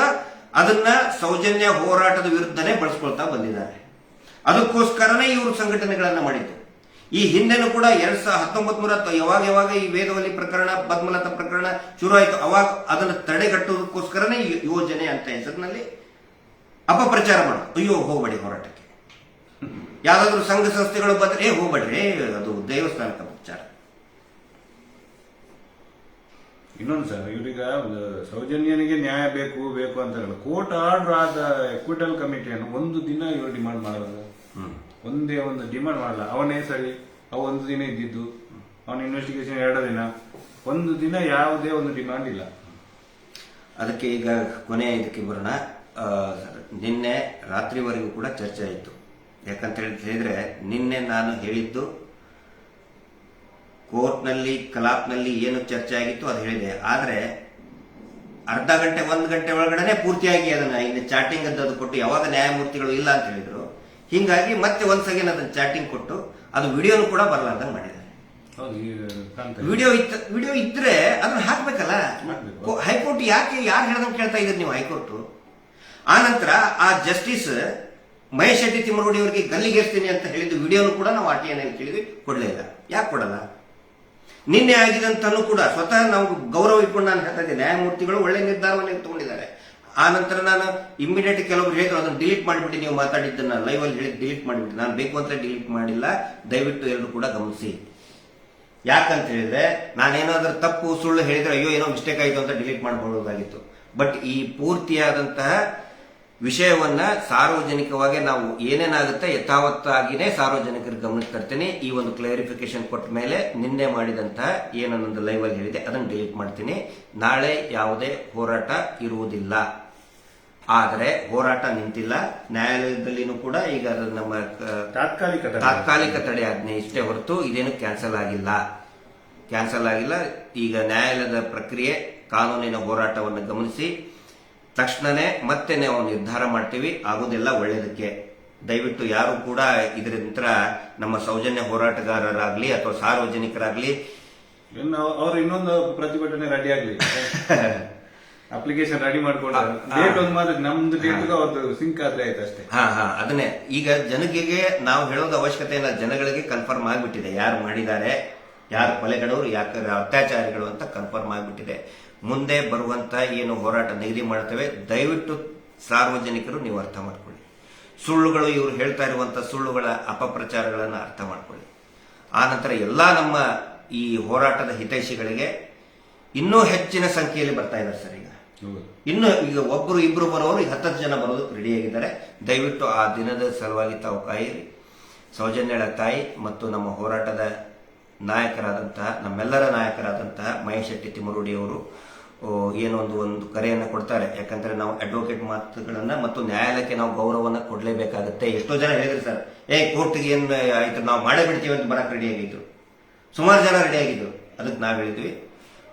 Speaker 1: ಅದನ್ನ ಸೌಜನ್ಯ ಹೋರಾಟದ ವಿರುದ್ಧನೇ ಬಳಸ್ಕೊಳ್ತಾ ಬಂದಿದ್ದಾರೆ. ಅದಕ್ಕೋಸ್ಕರನೇ ಇವರು ಸಂಘಟನೆಗಳನ್ನ ಮಾಡಿದ್ದು. ಈ ಹಿಂದೆನೂ ಕೂಡ 1900 ಯಾವಾಗ ಈ ವೇದವಲ್ಲಿ ಪ್ರಕರಣ, ಪದ್ಮಲತಾ ಪ್ರಕರಣ ಶುರು ಆಯಿತು, ಅವಾಗ ಅದನ್ನು ತಡೆಗಟ್ಟುವುದಕ್ಕೋಸ್ಕರನೇ ಯೋಜನೆ ಅಂತ ಹೆಸರಿನಲ್ಲಿ ಅಪಪ್ರಚಾರ ಮಾಡೋದು. ಅಯ್ಯೋ ಹೋಗ್ಬೇಡಿ ಹೋರಾಟಕ್ಕೆ, ಯಾವ್ದಾದ್ರು ಸಂಘ ಸಂಸ್ಥೆಗಳು ಬಂದ್ರೆ ಹೋಗ್ಬೇಡ್ರಿ, ಅದು ದೇವಸ್ಥಾನಕ್ಕೆ ಉಪಚಾರ.
Speaker 2: ಇನ್ನೊಂದು ಸರ್, ಇವ್ರೀಗ ಸೌಜನ್ಯನಿಗೆ ನ್ಯಾಯ ಬೇಕು ಅಂತ ಕೋರ್ಟ್ ಆರ್ಡರ್ ಆದ ಎಕ್ವಿಟಲ್ ಕಮಿಟಿಯನ್ನು ಒಂದು ದಿನ ಇವರು ಡಿಮಾಂಡ್ ಮಾಡೋದು. ಒಂದೇ ಒಂದು ಡಿಮಾಂಡ್ ಮಾಡಲ್ಲ. ಅವನೇ ಸರಿ, ಅವ ಒಂದು ದಿನ ಇದ್ದಿದ್ದು, ಅವನ ಇನ್ವೆಸ್ಟಿಗೇಷನ್ 2 ದಿನ, ಒಂದು ದಿನ ಯಾವುದೇ ಒಂದು ಡಿಮಾಂಡ್ ಇಲ್ಲ.
Speaker 1: ಅದಕ್ಕೆ ಈಗ ಕೊನೆಯ ಇದಕ್ಕೆ ಬರೋಣ. ನಿನ್ನೆ ರಾತ್ರಿವರೆಗೂ ಕೂಡ ಚರ್ಚೆ ಆಯಿತು. ಯಾಕಂತ ಹೇಳಿದ್ರೆ ನಿನ್ನೆ ನಾನು ಹೇಳಿದ್ದು ಕೋರ್ಟ್ನಲ್ಲಿ, ಕಲಾಪ್ನಲ್ಲಿ ಏನು ಚರ್ಚೆ ಆಗಿತ್ತು ಅದು ಹೇಳಿದೆ. ಆದರೆ ಅರ್ಧ ಗಂಟೆ 1 ಗಂಟೆ ಒಳಗಡೆ ಪೂರ್ತಿಯಾಗಿ ಅದನ್ನ ಇನ್ನು ಚಾಟಿಂಗ್ ಅದು ಕೊಟ್ಟು, ಯಾವಾಗ ನ್ಯಾಯಮೂರ್ತಿಗಳು ಇಲ್ಲ ಅಂತ ಹೇಳಿದ್ರು, ಹಿಂಗಾಗಿ ಮತ್ತೆ ಒಂದ್ಸಲ ಅದನ್ನ ಚಾಟಿಂಗ್ ಕೊಟ್ಟು ಅದು ವಿಡಿಯೋನು ಕೂಡ ಬರಲಾರ್ದಂಗೆ ಮಾಡಿದ್ದಾರೆ. ವಿಡಿಯೋ ಇದ್ರೆ ಅದನ್ನ ಹಾಕ್ಬೇಕಲ್ಲ. ಹೈಕೋರ್ಟ್ ಯಾರು ಹೇಳ್ದಂಗೆ ಕೇಳ್ತಾ ಇದ್ರಿ ನೀವು? ಹೈಕೋರ್ಟ್ ಆ ನಂತರ ಆ ಜಸ್ಟಿಸ್ ಮಹೇಶ್ ಶೆಟ್ಟಿ ತಿಮ್ಮರೋಡಿ ಅವರಿಗೆ ಗಲ್ಲಿಗೇರ್ತೀನಿ ಅಂತ ಹೇಳಿದ್ದು ವಿಡಿಯೋನು ಕೂಡ ನಾವು RTI ಕೇಳಿದ್ವಿ, ಕೊಡ್ಲೇ ಇಲ್ಲ. ಯಾಕೆ ಕೊಡಲ್ಲ? ನಿನ್ನೆ ಆಗಿದಂತನೂ ಕೂಡ ಸ್ವತಃ ನಾವು ಗೌರವ ಇಟ್ಕೊಂಡು ನಾನು ಹೇಳ್ತಾ ಇದ್ದೆ, ನ್ಯಾಯಮೂರ್ತಿಗಳು ಒಳ್ಳೆ ನಿರ್ಧಾರವನ್ನು ತಗೊಂಡಿದ್ದಾರೆ. ಆ ನಂತರ ನಾನು ಇಮಿಡಿಯೇಟ್ ಕೆಲವರು ಹೇಳಿದ್ರು ಅದನ್ನು ಡಿಲೀಟ್ ಮಾಡಿಬಿಟ್ಟು, ನೀವು ಮಾತಾಡಿದ್ದನ್ನ ಲೈವ್ ಅಲ್ಲಿ ಹೇಳಿ ಡಿಲೀಟ್ ಮಾಡಿಬಿಟ್ಟು. ನಾನು ಬೇಕು ಅಂತ ಡಿಲೀಟ್ ಮಾಡಿಲ್ಲ, ದಯವಿಟ್ಟು ಎಲ್ಲರೂ ಕೂಡ ಗಮನಿಸಿ. ಯಾಕಂತ ಹೇಳಿದ್ರೆ ನಾನೇನಾದ್ರೂ ತಪ್ಪು ಸುಳ್ಳು ಹೇಳಿದ್ರೆ ಅಯ್ಯೋ ಏನೋ ಮಿಸ್ಟೇಕ್ ಆಯಿತು ಅಂತ ಡಿಲೀಟ್ ಮಾಡಬಹುದಾಗಿತ್ತು. ಬಟ್ ಈ ಪೂರ್ತಿಯಾದಂತಹ ವಿಷಯವನ್ನ ಸಾರ್ವಜನಿಕವಾಗಿ ನಾವು ಏನೇನಾಗುತ್ತೆ ಯಥಾವತ್ತಾಗಿನೇ ಸಾರ್ವಜನಿಕರ ಗಮನಕ್ಕೆ ತರ್ತೀನಿ. ಈ ಒಂದು ಕ್ಲಾರಿಫಿಕೇಶನ್ ಕೊಟ್ಟ ಮೇಲೆ ನಿನ್ನೆ ಮಾಡಿದಂತಹ ಏನನ್ನೊಂದು ಲೈವ್ ಅಲ್ಲಿ ಹೇಳಿದೆ ಅದನ್ನು ಡಿಲೀಟ್ ಮಾಡ್ತೀನಿ. ನಾಳೆ ಯಾವುದೇ ಹೋರಾಟ ಇರುವುದಿಲ್ಲ. ಆದರೆ ಹೋರಾಟ ನಿಂತಿಲ್ಲ. ನ್ಯಾಯಾಲಯದಲ್ಲಿನೂ ಕೂಡ ಈಗ ನಮ್ಮ ತಾತ್ಕಾಲಿಕ ತಡೆ ಆಜ್ಞೆ ಇಷ್ಟೇ ಹೊರತು ಇದೇನು ಕ್ಯಾನ್ಸಲ್ ಆಗಿಲ್ಲ. ಈಗ ನ್ಯಾಯಾಲಯದ ಪ್ರಕ್ರಿಯೆ, ಕಾನೂನಿನ ಹೋರಾಟವನ್ನು ಗಮನಿಸಿ ತಕ್ಷಣನೇ ಮತ್ತೆ ನಾವು ನಿರ್ಧಾರ ಮಾಡ್ತೀವಿ. ಆಗೋದೆಲ್ಲ ಒಳ್ಳೇದಕ್ಕೆ. ದಯವಿಟ್ಟು ಯಾರು ಕೂಡ ಇದರಿಂದ ನಮ್ಮ ಸೌಜನ್ಯ ಹೋರಾಟಗಾರರಾಗ್ಲಿ ಅಥವಾ ಸಾರ್ವಜನಿಕರಾಗ್ಲಿ
Speaker 2: ಅವರು ಇನ್ನೊಂದು ಪ್ರತಿಭಟನೆ ರೆಡಿ ಆಗ್ಲಿ, ಅಪ್ಲಿಕೇಶನ್ ರೆಡಿ ಮಾಡ್ಕೊಂಡು ಡೇಟ್ ಒಂದು ಮಾತ್ರ ನಮ್ದು ಡೇಟ್ ಅವ್ರದ್ದು ಸಿಂಕ್ ಆದ್ರೆ ಆಯ್ತು ಅಷ್ಟೇ.
Speaker 1: ಅದನ್ನೇ ಈಗ ಜನಗಳಿಗೆ ನಾವು ಹೇಳೋದು ಅವಶ್ಯಕತೆ ಇಲ್ಲ. ಜನಗಳಿಗೆ ಕನ್ಫರ್ಮ್ ಆಗಿಬಿಟ್ಟಿದೆ ಯಾರು ಮಾಡಿದ್ದಾರೆ, ಯಾರು ಕೊಲೆಗಳವರು, ಯಾಕೆ ಅತ್ಯಾಚಾರಿಗಳು ಅಂತ ಕನ್ಫರ್ಮ್ ಆಗಿಬಿಟ್ಟಿದೆ. ಮುಂದೆ ಬರುವಂತ ಏನು ಹೋರಾಟ ನಿಗದಿ ಮಾಡ್ತೇವೆ, ದಯವಿಟ್ಟು ಸಾರ್ವಜನಿಕರು ನೀವು ಅರ್ಥ ಮಾಡ್ಕೊಳ್ಳಿ. ಸುಳ್ಳುಗಳು, ಇವರು ಹೇಳ್ತಾ ಇರುವಂತ ಸುಳ್ಳುಗಳ ಅಪಪ್ರಚಾರಗಳನ್ನು ಅರ್ಥ ಮಾಡ್ಕೊಳ್ಳಿ. ಆ ನಂತರ ಎಲ್ಲಾ ನಮ್ಮ ಈ ಹೋರಾಟದ ಹಿತೈಷಿಗಳಿಗೆ ಇನ್ನೂ ಹೆಚ್ಚಿನ ಸಂಖ್ಯೆಯಲ್ಲಿ ಬರ್ತಾ ಇದ್ದಾರೆ ಸರ್. ಈಗ ಒಬ್ಬರು ಇಬ್ರು ಬರೋರು 10 ಜನ ಬರೋದಕ್ಕೆ ರೆಡಿಯಾಗಿದ್ದಾರೆ. ದಯವಿಟ್ಟು ಆ ದಿನದ ಸಲುವಾಗಿ ತಾವು ಕಾಯಿರಿ. ಸೌಜನ್ಯಳ ತಾಯಿ ಮತ್ತು ನಮ್ಮ ಹೋರಾಟದ ನಾಯಕರಾದಂತಹ, ನಮ್ಮೆಲ್ಲರ ನಾಯಕರಾದಂತಹ ಮಹೇಶ್ ಶೆಟ್ಟಿ ತಿಮ್ಮರೋಡಿ ಅವರು ಒಂದು ಕರೆಯನ್ನು ಕೊಡ್ತಾರೆ. ಯಾಕಂದ್ರೆ ನಾವು ಅಡ್ವೊಕೇಟ್ ಮಾತುಗಳನ್ನ ಮತ್ತು ನ್ಯಾಯಾಲಯಕ್ಕೆ ನಾವು ಗೌರವವನ್ನು ಕೊಡಲೇಬೇಕಾಗುತ್ತೆ. ಎಷ್ಟೋ ಜನ ಹೇಳಿದ್ರು ಸರ್, ಕೋರ್ಟ್ಗೆ ಏನ್ ಆಯ್ತು ನಾವು ಮಾಡೇ ಬಿಡ್ತೀವಿ ಅಂತ ಬರಕ್ ರೆಡಿ ಆಗಿದ್ರು. ಸುಮಾರು ಜನ ರೆಡಿ ಆಗಿದ್ರು. ಅದಕ್ಕೆ ನಾವು ಹೇಳಿದ್ವಿ,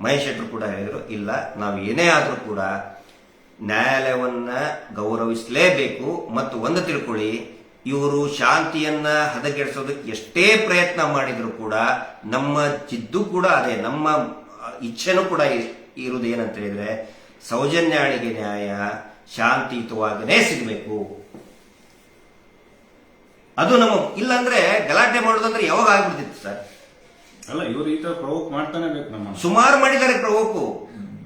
Speaker 1: ಮಹೇಶ್ ಶೆಟ್ಟರು ಕೂಡ ಹೇಳಿದ್ರು, ಇಲ್ಲ ನಾವು ಏನೇ ಆದ್ರೂ ಕೂಡ ನ್ಯಾಯಾಲಯವನ್ನ ಗೌರವಿಸಲೇಬೇಕು. ಮತ್ತು ಒಂದು ತಿಳ್ಕೊಳ್ಳಿ, ಇವರು ಶಾಂತಿಯನ್ನ ಹದಗೆಡಿಸೋದಕ್ಕೆ ಎಷ್ಟೇ ಪ್ರಯತ್ನ ಮಾಡಿದ್ರು ಕೂಡ ನಮ್ಮ ಜಿದ್ದು ಕೂಡ ಅದೇ, ನಮ್ಮ ಇಚ್ಛೆನೂ ಕೂಡ ಇರುವುದು ಏನಂತ ಹೇಳಿದ್ರೆ ಸೌಜನ್ಯಾಳಿಗೆ ನ್ಯಾಯ ಶಾಂತಿಯುತವಾಗಿನೇ ಸಿಗಬೇಕು. ಅದು ನಮ್ಮ, ಇಲ್ಲಾಂದ್ರೆ ಗಲಾಟೆ ಮಾಡೋದಂದ್ರೆ ಯಾವಾಗ ಆಗ್ಬಿಡ್ತಿತ್ತು ಸರ್.
Speaker 2: ಅಲ್ಲ, ಇವರು ಈ ತರ ಪ್ರವೋಕ್ ಮಾಡ್ತಾನೆ ಬೇಕು ನಮ್ಮ.
Speaker 1: ಸುಮಾರು ಮಾಡಿದ್ದಾರೆ ಪ್ರವೋಕು,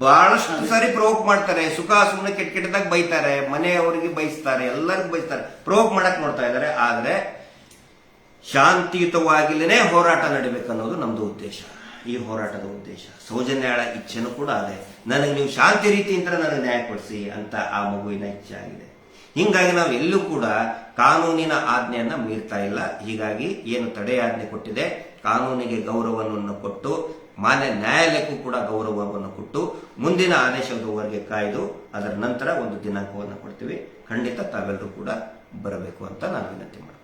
Speaker 1: ಬಹಳಷ್ಟು ಸಾರಿ ಪ್ರವೋಕ್ ಮಾಡ್ತಾರೆ. ಸುಖ ಸುಮ್ಮನೆ ಕೆಟ್ಟದಾಗ ಬೈತಾರೆ, ಮನೆಯವರಿಗೆ ಬಯಸ್ತಾರೆ, ಎಲ್ಲರಿಗೂ ಬಯಸ್ತಾರೆ, ಪ್ರವೋಕ್ ಮಾಡಕ್ ನೋಡ್ತಾ ಇದ್ದಾರೆ. ಆದ್ರೆ ಶಾಂತಿಯುತವಾಗಿಲೇ ಹೋರಾಟ ನಡಿಬೇಕನ್ನೋದು ನಮ್ದು ಉದ್ದೇಶ, ಈ ಹೋರಾಟದ ಉದ್ದೇಶ. ಸೌಜನ್ಯಾಳ ಇಚ್ಛೆನೂ ಕೂಡ ಅದೇ, ನನಗೆ ನೀವು ಶಾಂತಿ ರೀತಿಯಿಂದ ನನಗೆ ನ್ಯಾಯ ಕೊಡಿಸಿ ಅಂತ ಆ ಮಗುವಿನ ಇಚ್ಛೆ ಆಗಿದೆ. ಹಿಂಗಾಗಿ ನಾವು ಎಲ್ಲೂ ಕೂಡ ಕಾನೂನಿನ ಆಜ್ಞೆಯನ್ನ ಮೀರ್ತಾ ಇಲ್ಲ. ಹೀಗಾಗಿ ಏನು ತಡೆಯಾಜ್ಞೆ ಕೊಟ್ಟಿದೆ, ಕಾನೂನಿಗೆ ಗೌರವವನ್ನು ಕೊಟ್ಟು, ಮಾನ್ಯ ನ್ಯಾಯಾಲಯಕ್ಕೂ ಕೂಡ ಗೌರವವನ್ನು ಕೊಟ್ಟು, ಮುಂದಿನ ಆದೇಶದವರೆಗೆ ಕಾಯ್ದು ಅದರ ನಂತರ ಒಂದು ದಿನಾಂಕವನ್ನು ಕೊಡ್ತೀವಿ. ಖಂಡಿತ ತಾವೆಲ್ಲರೂ ಕೂಡ ಬರಬೇಕು ಅಂತ ನಾನು ವಿನಂತಿ ಮಾಡ್ತೀನಿ.